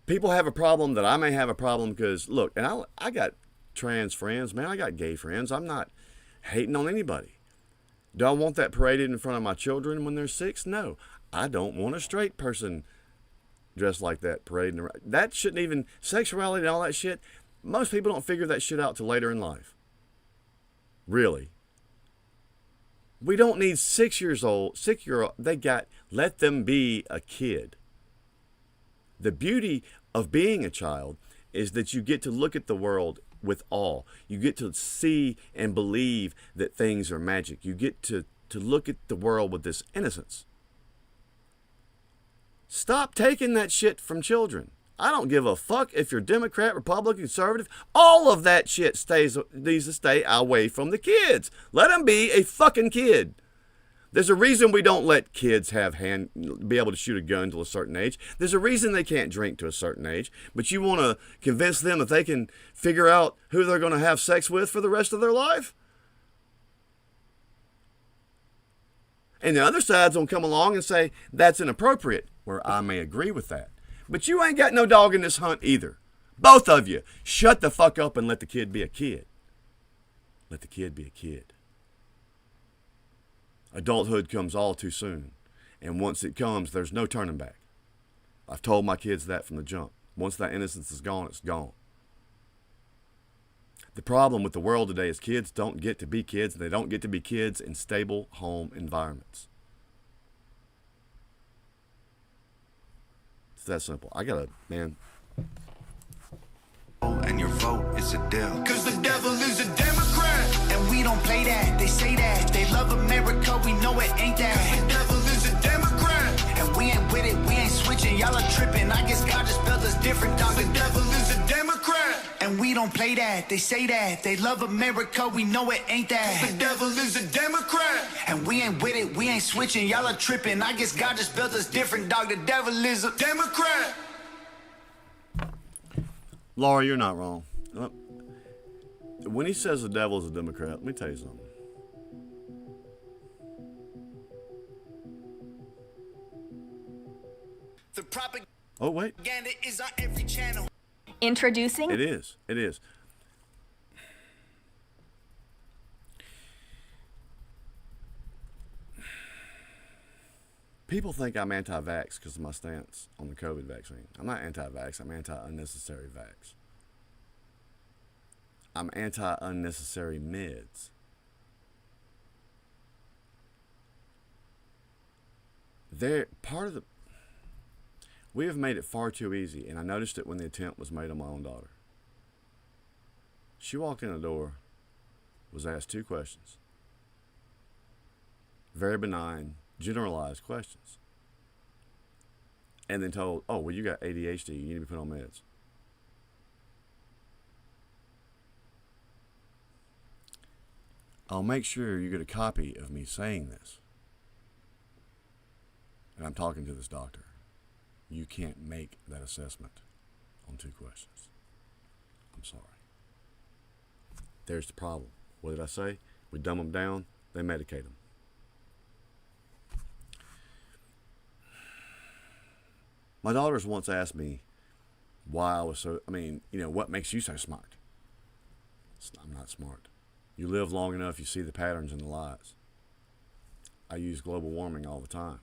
People have a problem that I may have a problem because, look, and I got trans friends, man. I got gay friends. I'm not hating on anybody. Do I want that paraded in front of my children when they're 6? No. I don't want a straight person dressed like that parading around. That shouldn't even, sexuality and all that shit, most people don't figure that shit out till later in life. Really. We don't need 6-year-old, let them be a kid. The beauty of being a child is that you get to look at the world with awe. You get to see and believe that things are magic. You get to look at the world with this innocence. Stop taking that shit from children. I don't give a fuck if you're Democrat, Republican, Conservative. All of that shit needs to stay away from the kids. Let them be a fucking kid. There's a reason we don't let kids be able to shoot a gun till a certain age. There's a reason they can't drink to a certain age. But you want to convince them that they can figure out who they're going to have sex with for the rest of their life? And the other side's going to come along and say, that's inappropriate, where I may agree with that. But you ain't got no dog in this hunt either. Both of you, shut the fuck up and let the kid be a kid. Let the kid be a kid. Adulthood comes all too soon. And once it comes, there's no turning back. I've told my kids that from the jump. Once that innocence is gone, it's gone. The problem with the world today is kids don't get to be kids, and they don't get to be kids in stable home environments. It's that simple. Man. And your vote is a deal. Cause the devil is a Democrat. And we don't play that, they say that. They love America, we know it ain't that. Cause the devil is a Democrat. And we ain't with it, we ain't switching, y'all are tripping. I guess God just built us different, dog. The devil is a Democrat. And we don't play that, they say that. They love America, we know it ain't that. Cause the devil is a Democrat. And we ain't with it, we ain't switching, y'all are tripping. I guess God just built us different, dog. The devil is a Democrat. Laura, you're not wrong. When he says the devil is a Democrat, let me tell you something. The propaganda Oh, wait. is on every channel. Introducing It is. People think I'm anti-vax because of my stance on the COVID vaccine. I'm not anti-vax. I'm anti-unnecessary vax. I'm anti-unnecessary meds. We have made it far too easy, and I noticed it when the attempt was made on my own daughter. She walked in the door, was asked 2 questions. Very benign, generalized questions. And then told, oh, well, you got ADHD, you need to be put on meds. I'll make sure you get a copy of me saying this. And I'm talking to this doctor. You can't make that assessment on 2 questions. I'm sorry. There's the problem. What did I say? We dumb them down, they medicate them. My daughters once asked me why I was so, what makes you so smart? I'm not smart. You live long enough, you see the patterns and the lies. I use global warming all the time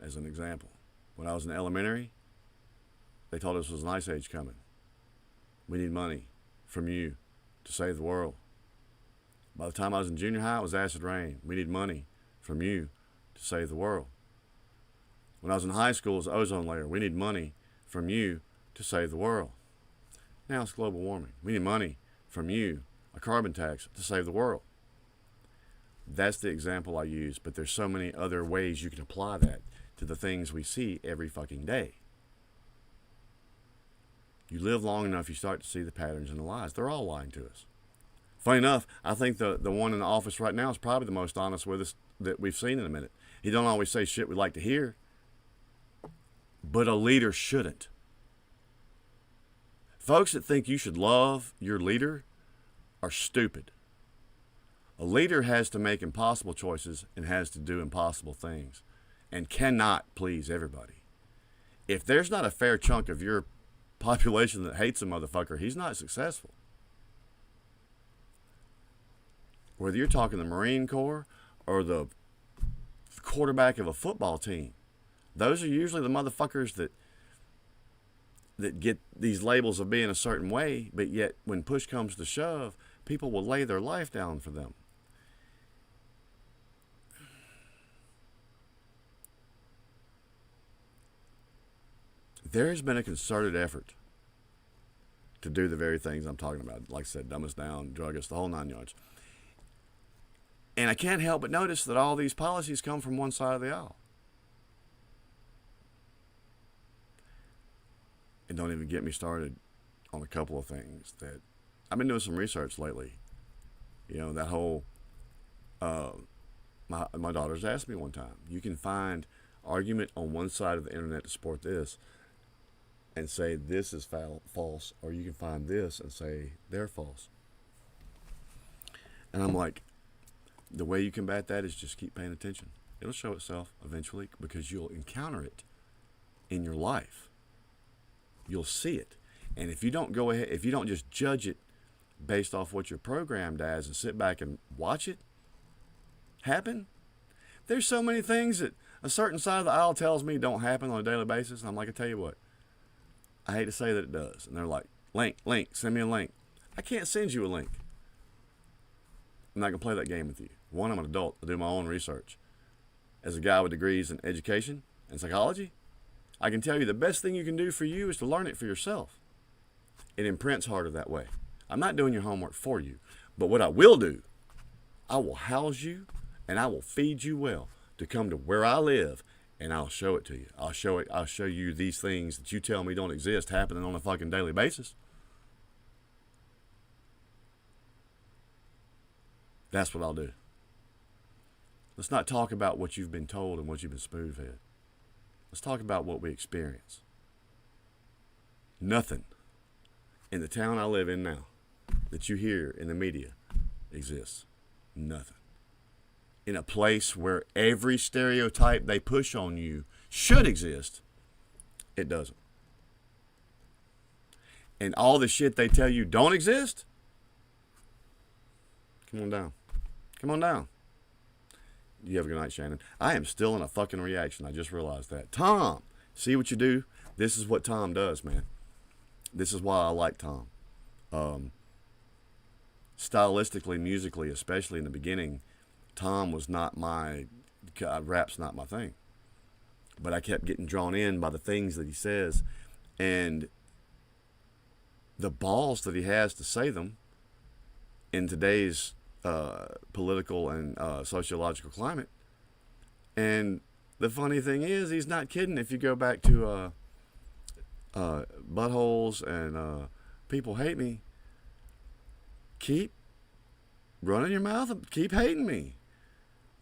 as an example. When I was in elementary, they told us there was an ice age coming. We need money from you to save the world. By the time I was in junior high, it was acid rain. We need money from you to save the world. When I was in high school, it was ozone layer. We need money from you to save the world. Now it's global warming. We need money from you, a carbon tax, to save the world. That's the example I use, but there's so many other ways you can apply that to the things we see every fucking day. You live long enough, you start to see the patterns and the lies. They're all lying to us. Funny enough, I think the one in the office right now is probably the most honest with us that we've seen in a minute. He don't always say shit we like to hear, but a leader shouldn't. Folks that think you should love your leader are stupid. A leader has to make impossible choices and has to do impossible things and cannot please everybody. If there's not a fair chunk of your population that hates a motherfucker, he's not successful. Whether you're talking the Marine Corps or the quarterback of a football team, those are usually the motherfuckers that get these labels of being a certain way, but yet when push comes to shove, people will lay their life down for them. There has been a concerted effort to do the very things I'm talking about. Like I said, dumb us down, drug us, the whole 9 yards. And I can't help but notice that all these policies come from one side of the aisle. And don't even get me started on a couple of things that I've been doing some research lately. You know, that whole, my daughters asked me one time, you can find argument on one side of the internet to support this and say this is false, or you can find this and say they're false. And I'm like, the way you combat that is just keep paying attention. It'll show itself eventually because you'll encounter it in your life. You'll see it. And if you don't go ahead, if you don't just judge it based off what you're programmed as and sit back and watch it happen, there's so many things that a certain side of the aisle tells me don't happen on a daily basis. And I'm like, I tell you what, I hate to say that it does. And they're like, link, send me a link. I can't send you a link. I'm not going to play that game with you. One, I'm an adult. I do my own research. As a guy with degrees in education and psychology, I can tell you the best thing you can do for you is to learn it for yourself. It imprints harder that way. I'm not doing your homework for you. But what I will do, I will house you and I will feed you well to come to where I live, and I'll show it to you. I'll show you these things that you tell me don't exist happening on a fucking daily basis. That's what I'll do. Let's not talk about what you've been told and what you've been spoon-fed. Let's talk about what we experience. Nothing in the town I live in now that you hear in the media exists. Nothing. In a place where every stereotype they push on you should exist, it doesn't. And all the shit they tell you don't exist, come on down. Come on down. You have a good night, Shannon. I am still in a fucking reaction. I just realized that. Tom, see what you do? This is what Tom does, man. This is why I like Tom. stylistically, musically, especially in the beginning, Tom was not rap's not my thing. But I kept getting drawn in by the things that he says, and the balls that he has to say them in today's political and sociological climate. And the funny thing is, he's not kidding. If you go back to buttholes and people hate me, keep running your mouth and keep hating me.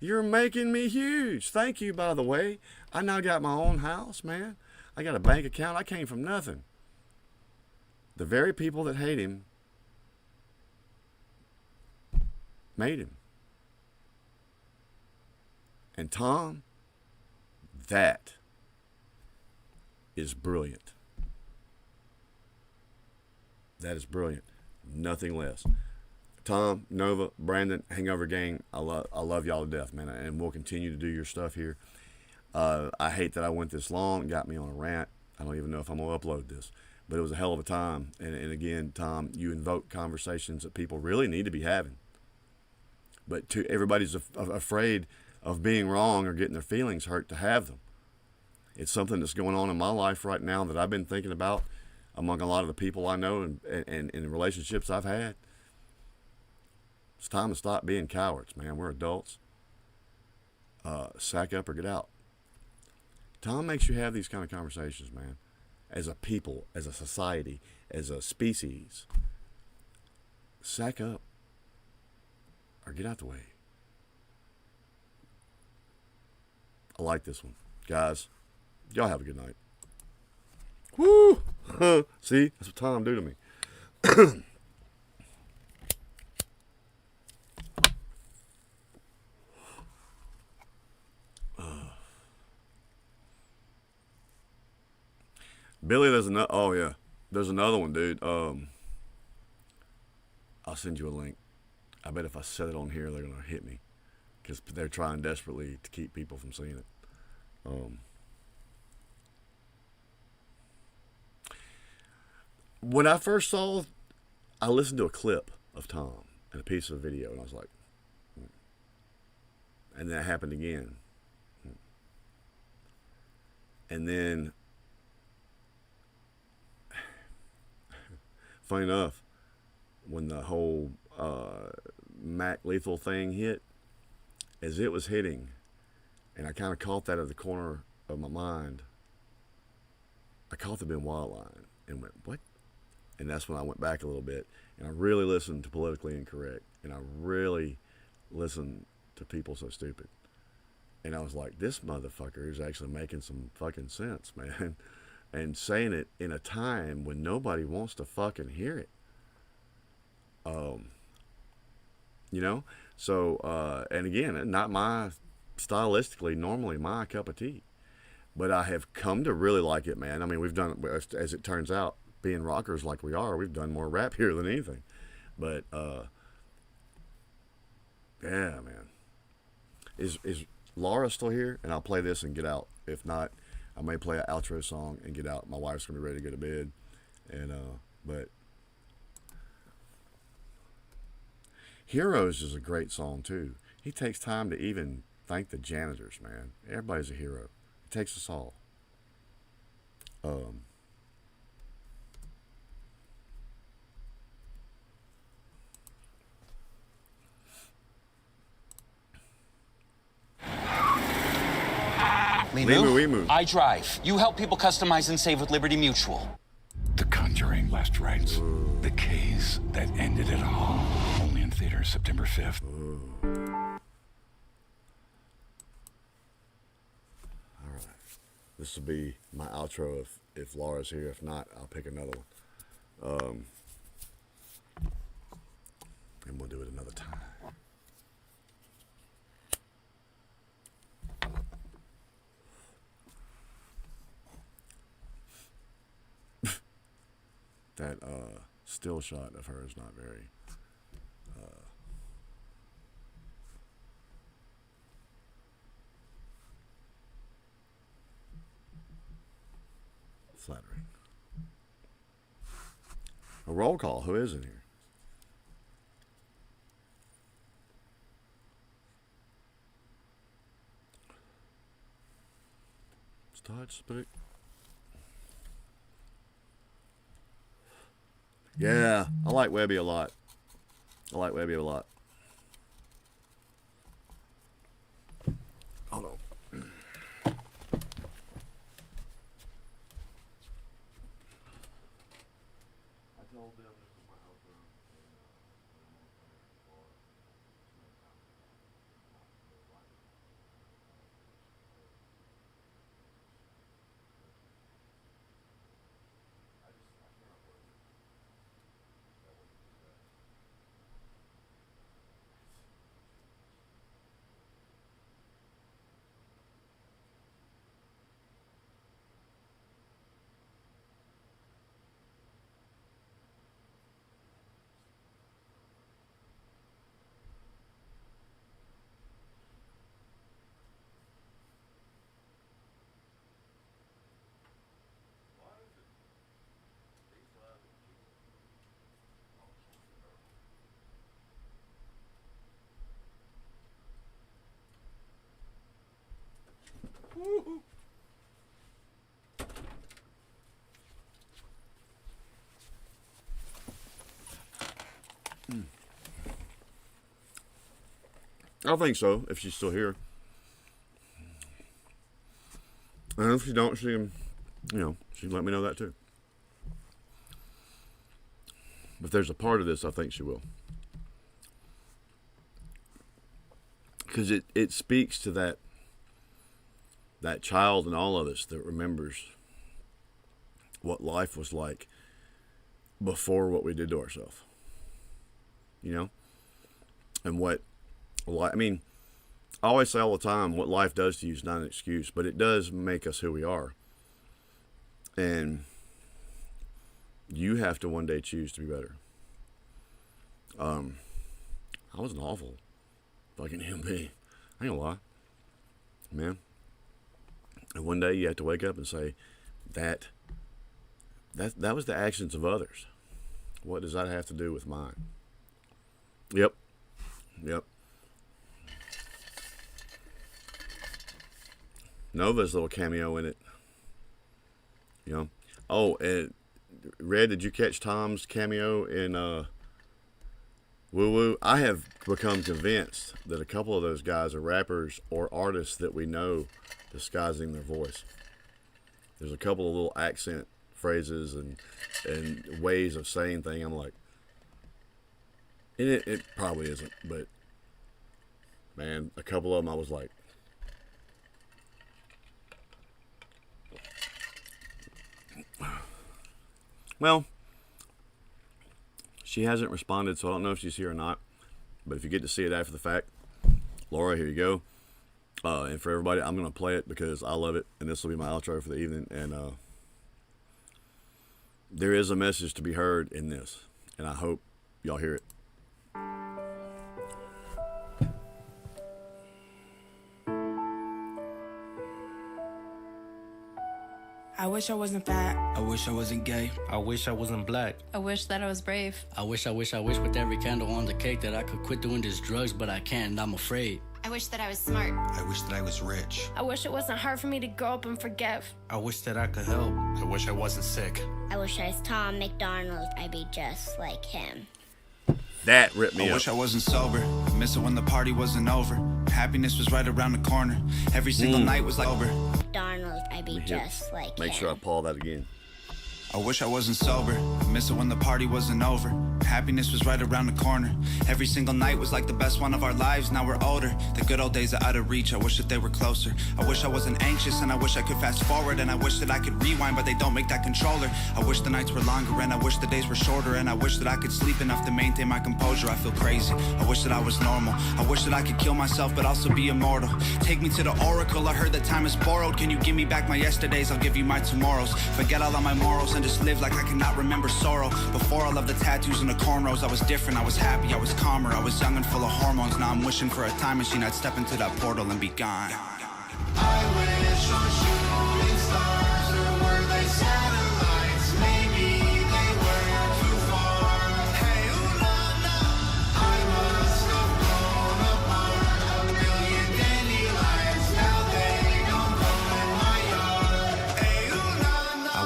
You're making me huge. Thank you, by the way. I now got my own house, man. I got a bank account. I came from nothing. The very people that hate him made him. And Tom, that is brilliant. That is brilliant. Nothing less. Tom, Nova, Brandon, Hangover Gang, I love y'all to death, man, and we'll continue to do your stuff here. I hate that I went this long, got me on a rant. I don't even know if I'm going to upload this, but it was a hell of a time. And again, Tom, you invoke conversations that people really need to be having. But everybody's afraid of being wrong or getting their feelings hurt to have them. It's something that's going on in my life right now that I've been thinking about among a lot of the people I know and in relationships I've had. It's time to stop being cowards, man. We're adults. Sack up or get out. Tom makes you have these kind of conversations, man. As a people, as a society, as a species. Sack up or get out the way. I like this one. Guys, y'all have a good night. Woo! See? That's what Tom do to me. Billy, there's another. Oh yeah, there's another one, dude. I'll send you a link. I bet if I set it on here, they're gonna hit me because they're trying desperately to keep people from seeing it. When I first saw, I listened to a clip of Tom and a piece of video, and I was like, and that happened again, and then. Funny enough, when the whole Mac Lethal thing hit, as it was hitting, and I kind of caught that at the corner of my mind, I caught the Benoit line and went, what? And that's when I went back a little bit, and I really listened to Politically Incorrect, and I really listened to People So Stupid. And I was like, this motherfucker is actually making some fucking sense, man. And saying it in a time when nobody wants to fucking hear it. You know? So, and again, not stylistically, normally my cup of tea. But I have come to really like it, man. I mean, we've done, as it turns out, being rockers like we are, we've done more rap here than anything. But, yeah, man. Is Laura still here? And I'll play this and get out. If not, I may play an outro song and get out. My wife's gonna be ready to go to bed, and but Heroes is a great song too. He takes time to even thank the janitors, man. Everybody's a hero. It takes us all. We move. I drive. You help people customize and save with Liberty Mutual. The Conjuring Last Rites. The case that ended it all. Only in theaters September 5th. All right. This will be my outro if Laura's here. If not, I'll pick another one. And we'll do it another time. That still shot of her is not very flattering. A roll call. Who is in here? touch, but it... Yeah, I like Webby a lot. I like Webby a lot. Hold on. I told them this was my outro. Woo-hoo. I think so, if she's still here. And if she don't, she can, she can let me know that too. If there's a part of this, I think she will. Because it speaks to that child in all of us that remembers what life was like before what we did to ourselves. And I always say all the time, what life does to you is not an excuse, but it does make us who we are. And you have to one day choose to be better. I was an awful fucking human being. I ain't gonna lie. Man. And one day you have to wake up and say, that was the actions of others. What does that have to do with mine? Yep. Nova's little cameo in it. Oh, and Red, did you catch Tom's cameo in Woo Woo? I have become convinced that a couple of those guys are rappers or artists that we know disguising their voice. There's a couple of little accent phrases and ways of saying things. I'm like, and it probably isn't, but man, a couple of them I was like, well, she hasn't responded, so I don't know if she's here or not. But if you get to see it after the fact, Laura, here you go. And for everybody, I'm going to play it because I love it, and this will be my outro for the evening. And there is a message to be heard in this, and I hope y'all hear it. I wish I wasn't fat. I wish I wasn't gay. I wish I wasn't black. I wish that I was brave. I wish with every candle on the cake that I could quit doing these drugs, but I can't and I'm afraid. I wish that I was smart. I wish that I was rich. I wish it wasn't hard for me to grow up and forgive. I wish that I could help. I wish I wasn't sick. I wish I was Tom McDonald. I'd be just like him. That ripped me up. I wish I wasn't sober. I miss it when the party wasn't over. Happiness was right around the corner. Every single night was like over. McDonald, I'd be just like him. Make sure I pause that again. I wish I wasn't sober. I miss it when the party wasn't over. Happiness was right around the corner. Every single night was like the best one of our lives. Now we're older. The good old days are out of reach. I wish that they were closer. I wish I wasn't anxious and I wish I could fast forward. And I wish that I could rewind, but they don't make that controller. I wish the nights were longer and I wish the days were shorter. And I wish that I could sleep enough to maintain my composure. I feel crazy. I wish that I was normal. I wish that I could kill myself but also be immortal. Take me to the oracle. I heard that time is borrowed. Can you give me back my yesterdays? I'll give you my tomorrows. Forget all of my morals and just live like I cannot remember sorrow. Before all of the tattoos and the cornrows, I was different, I was happy, I was calmer, I was young and full of hormones. Now I'm wishing for a time machine, I'd step into that portal and be gone. I wish on shooting stars, or were they satellites? Maybe they were too far. Hey, ooh la la, I must have blown apart a million dandelions. Now they don't grow in my yard.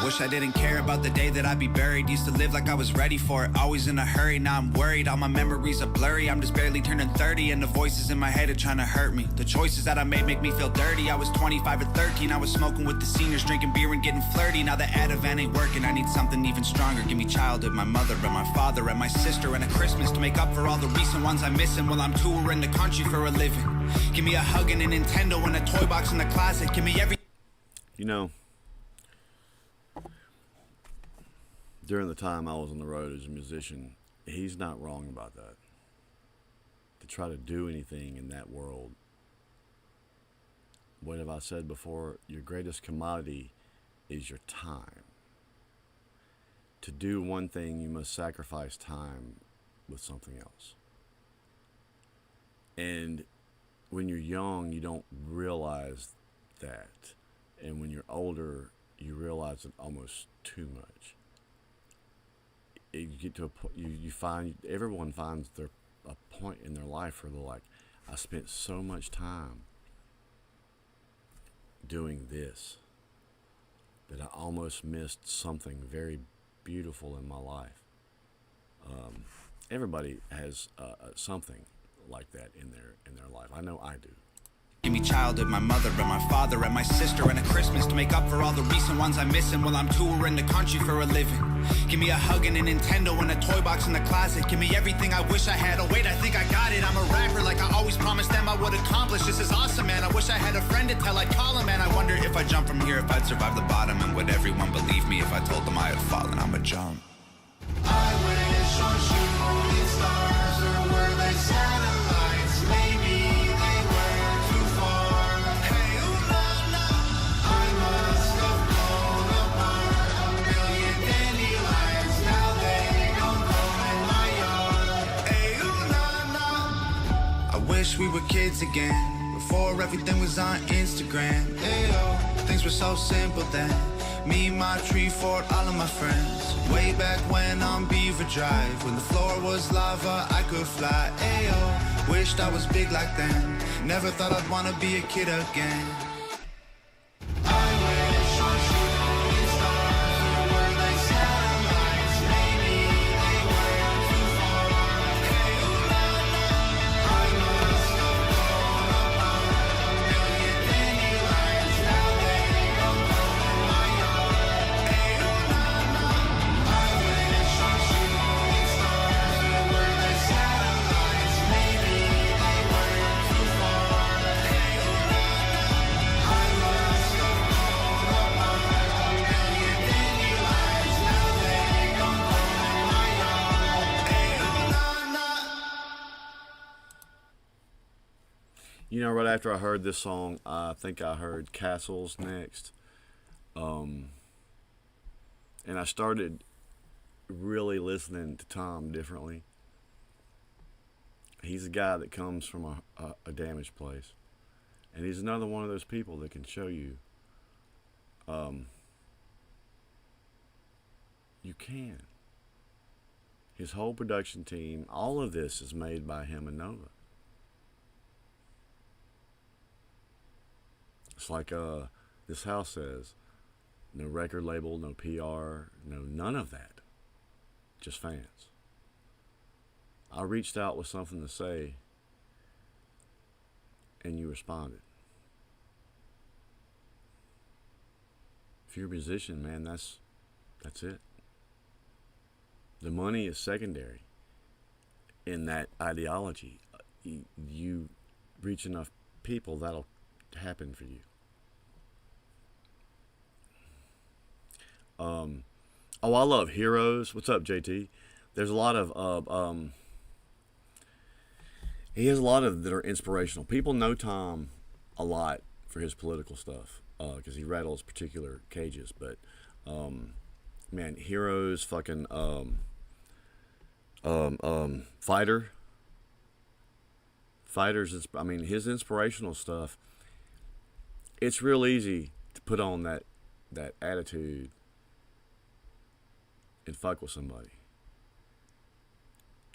Wish I didn't care about the day that I'd be buried. Used to live like I was ready for it, always in a hurry. Now I'm worried, all my memories are blurry. I'm just barely turning 30 and the voices in my head are trying to hurt me. The choices that I made make me feel dirty. I was 25 or 13, I was smoking with the seniors, drinking beer and getting flirty. Now the Ativan ain't working, I need something even stronger. Give me childhood, my mother and my father and my sister, and a Christmas to make up for all the recent ones I'm missing while I'm touring the country for a living. Give me a hug and a Nintendo and a toy box in the closet. Give me every... You know, during the time I was on the road as a musician, he's not wrong about that. To try to do anything in that world, what have I said before? Your greatest commodity is your time. To do one thing, you must sacrifice time with something else. And when you're young, you don't realize that. And when you're older, you realize it almost too much. You get to a point, you find, everyone finds a point in their life where they're like, I spent so much time doing this that I almost missed something very beautiful in my life. Everybody has something like that in their life. I know I do. Give me childhood, my mother and my father and my sister, and a Christmas to make up for all the recent ones I'm missing while I'm touring the country for a living. Give me a hug and a Nintendo and a toy box in the closet. Give me everything I wish I had. Oh wait, I think I got it. I'm a rapper like I always promised them I would accomplish. This is awesome, man. I wish I had a friend to tell. I'd call him, man. I wonder if I jump from here, if I'd survive the bottom, and would everyone believe me if I told them I had fallen? I'ma jump. I wish on shooting stars, or were they satellites? Maybe they were too far. Hey, ooh la la, I must have blown apart a million dandelions. Now they don't grow in my yard. Hey, ooh la la. I wish we were kids again, before everything was on Instagram. Ayo, things were so simple then. Me, my tree fort, all of my friends. Way back when on Beaver Drive, when the floor was lava, I could fly. Ayo, wished I was big like them. Never thought I'd wanna be a kid again. I wish on shooting stars, or were they satellites? Maybe they were too far. Hey, ooh la la, I must have blown apart a million dandelions. Now they don't grow in my yard. Hey, ooh la la, I wish on shooting stars, or were they satellites? Maybe they were too far. Hey, ooh la la, I must have blown apart a million dandelions. Now they don't grow in my yard. Hey, ooh la la. You know, right after I heard this song, I think I heard Castles next. And I started really listening to Tom differently. He's a guy that comes from a damaged place. And he's another one of those people that can show you you can. His whole production team, all of this is made by him and Nova. It's like this house says, no record label, no PR, no none of that. Just fans. I reached out with something to say, and you responded. If you're a musician, man, that's it. The money is secondary in that ideology. You reach enough people, that'll happen for you. Oh, I love Heroes. What's up, JT? There's a lot of he has a lot of that are inspirational. People know Tom a lot for his political stuff because he rattles particular cages. But man, Heroes, fucking Fighters. I mean, his inspirational stuff. It's real easy to put on that attitude and fuck with somebody.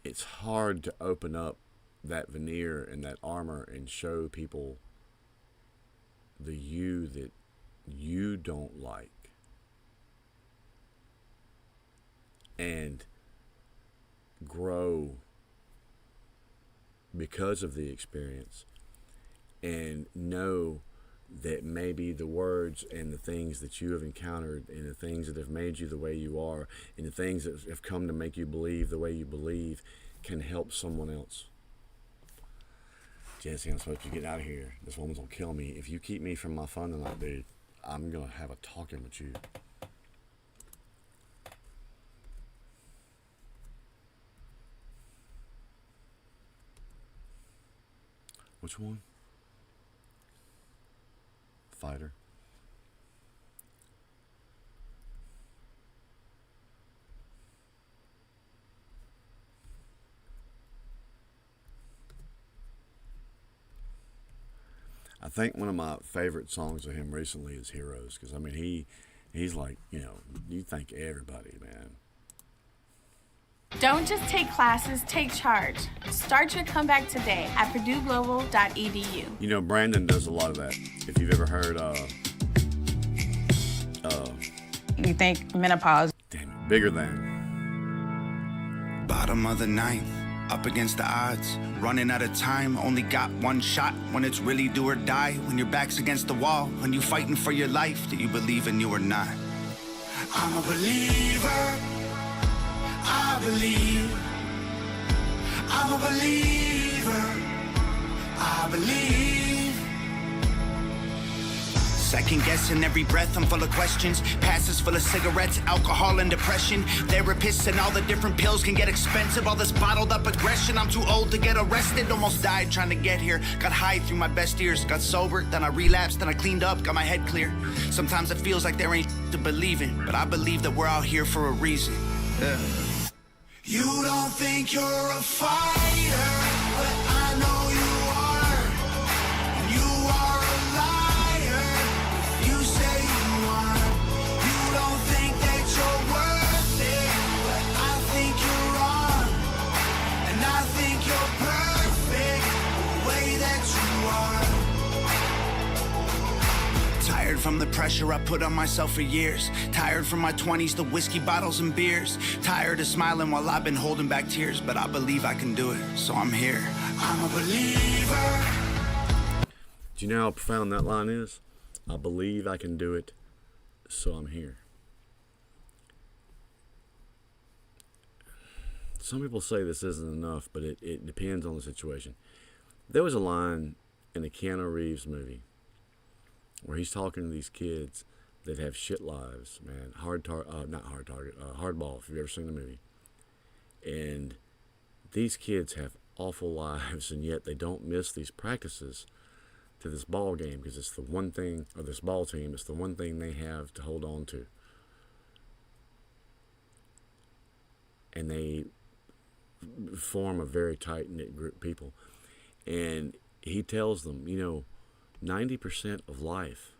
It's hard to open up that veneer and that armor and show people the you that you don't like. and grow because of the experience, and know that maybe the words and the things that you have encountered and the things that have made you the way you are and the things that have come to make you believe the way you believe can help someone else. Jesse, I'm supposed to get out of here. This woman's gonna kill me. If you keep me from my fun tonight, dude, I'm gonna have a talking with you. Which one? Fighter. I think one of my favorite songs of him recently is Heroes, because I mean he's like, you know, you thank everybody, man. Don't just take classes, take charge. Start your comeback today at PurdueGlobal.edu. You know, Brandon does a lot of that. If you've ever heard You think menopause? Damn it, Bigger Than. Bottom of the ninth, up against the odds, running out of time, only got one shot. When it's really do or die, when your back's against the wall, when you fighting for your life, do you believe in you or not? I'm a believer. I believe. I'm a believer. I believe. Second guessing every breath, I'm full of questions. Passes full of cigarettes, alcohol and depression. Therapists and all the different pills can get expensive. All this bottled up aggression, I'm too old to get arrested. Almost died trying to get here. Got high through my best years. Got sober, then I relapsed, then I cleaned up, got my head clear. Sometimes it feels like there ain't to believe in, but I believe that we're out here for a reason. Yeah. You don't think you're a fighter, but I know you are. You are a liar. You say you are. You don't think that you're worth it, but I think you're wrong. And I think you're perfect the way that you are. Tired from the pressure I put on myself for years. Tired from my 20s, the whiskey bottles and beers. Tired of smiling while I've been holding back tears, but I believe I can do it, so I'm here. I'm a believer. Do you know how profound that line is? I believe I can do it, so I'm here. Some people say this isn't enough, but it depends on the situation. There was a line in the Keanu Reeves movie where he's talking to these kids that have shit lives, man. Hardball, if you've ever seen the movie. And these kids have awful lives, and yet they don't miss these practices to this ball game because it's the one thing, or this ball team, it's the one thing they have to hold on to. And they form a very tight-knit group of people. And he tells them, you know, 90% of life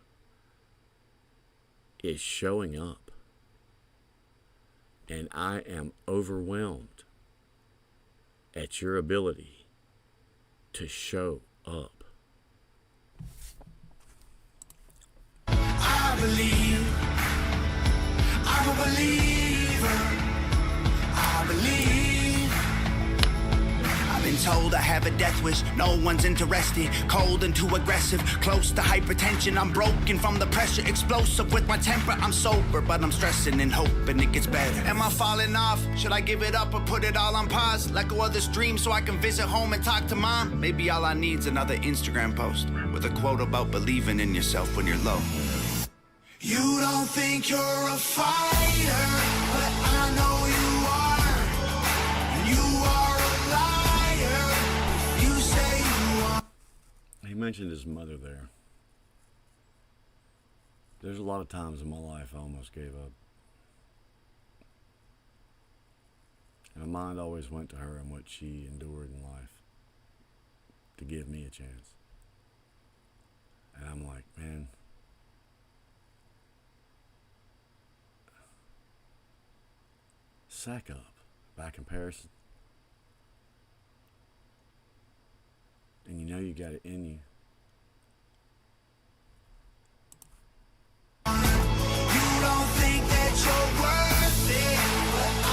is showing up. And I am overwhelmed at your ability to show up. I believe. I'm a believer. I believe. Been told I have a death wish, no one's interested. Cold and too aggressive, close to hypertension. I'm broken from the pressure, explosive with my temper. I'm sober, but I'm stressing and hoping it gets better. Am I falling off? Should I give it up or put it all on pause? Let go of this dream so I can visit home and talk to mom? Maybe all I need's another Instagram post with a quote about believing in yourself when you're low. You don't think you're a fighter, but I know you are. You are a liar. You say you are. He mentioned his mother there. There's a lot of times in my life I almost gave up. And my mind always went to her and what she endured in life to give me a chance. And I'm like, man, sack up by comparison. And you know you got it in you. You don't think that you're worth it, but I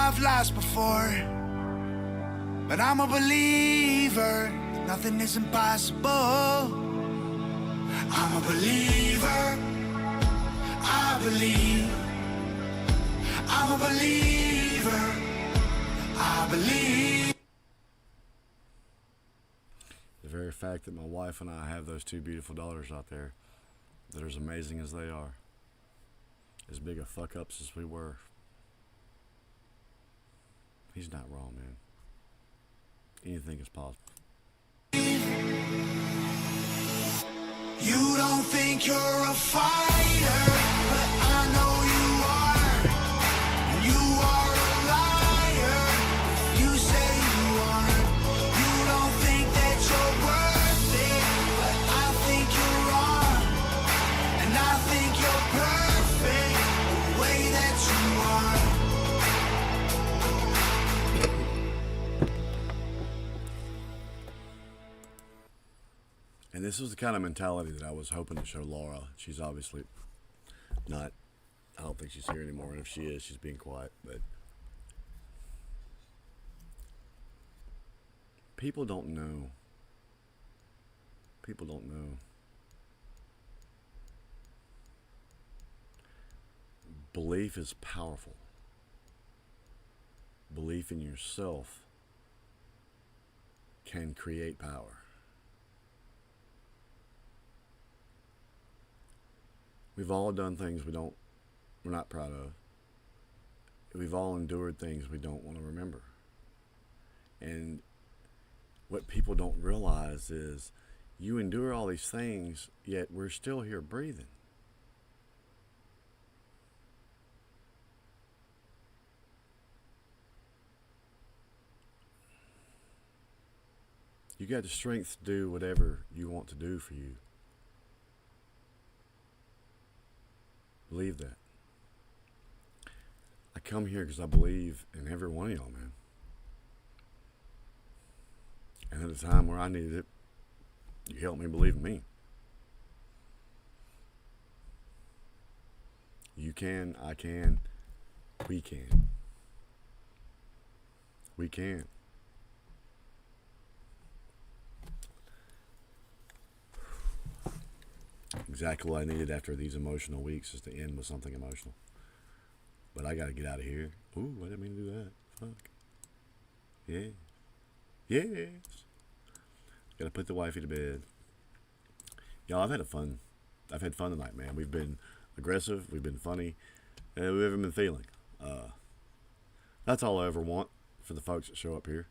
love lost before, but I'm a believer. Nothing is impossible. I'm a believer. I believe. I'm a believer. I believe. The very fact that my wife and I have those two beautiful daughters out there that are as amazing as they are, as big of fuck ups as we were, he's not wrong, man. Anything is possible. You don't think you're a fighter, but I know you are. And you are a liar if you say you are. You don't think that you're worth it, but I think you're wrong. And I think you're perfect the way that you are. And this is the kind of mentality that I was hoping to show Laura. She's obviously not, I don't think she's here anymore. And if she is, she's being quiet. But people don't know. People don't know. Belief is powerful. Belief in yourself can create power. We've all done things we're not proud of. We've all endured things we don't want to remember. And what people don't realize is you endure all these things, yet we're still here breathing. You got the strength to do whatever you want to do for you. Believe that. I come here because I believe in every one of y'all, man. And at a time where I needed it, you helped me believe in me. You can, I can, we can. We can. Exactly what I needed after these emotional weeks is to end with something emotional. But I gotta get out of here. Ooh, I didn't mean to do that. Fuck. Yeah. Yes. Gotta put the wifey to bed. Y'all, I've had fun tonight, man. We've been aggressive. We've been funny. We haven't been feeling. That's all I ever want for the folks that show up here.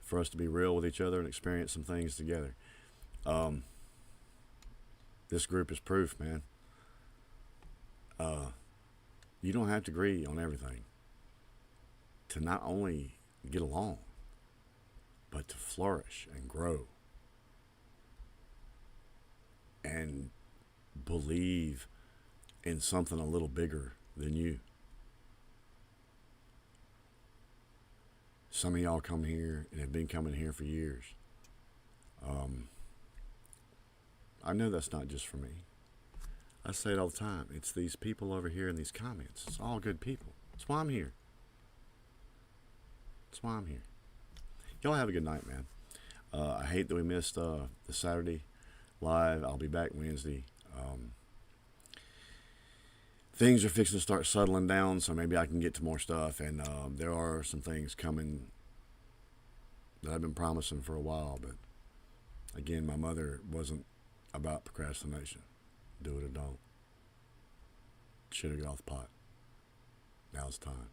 For us to be real with each other and experience some things together. This group is proof, man. You don't have to agree on everything to not only get along, but to flourish and grow and believe in something a little bigger than you. Some of y'all come here and have been coming here for years. I know that's not just for me. I say it all the time. It's these people over here in these comments. It's all good people. That's why I'm here. That's why I'm here. Y'all have a good night, man. I hate that we missed the Saturday live. I'll be back Wednesday. Things are fixing to start settling down, so maybe I can get to more stuff. And there are some things coming that I've been promising for a while. But again, my mother wasn't about procrastination. Do it or don't. Shit or get off the pot. Now's the time.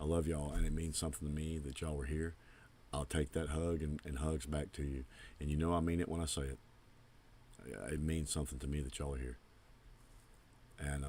I love y'all, and it means something to me that y'all were here. I'll take that hug and hugs back to you. And you know I mean it when I say it. It means something to me that y'all are here. And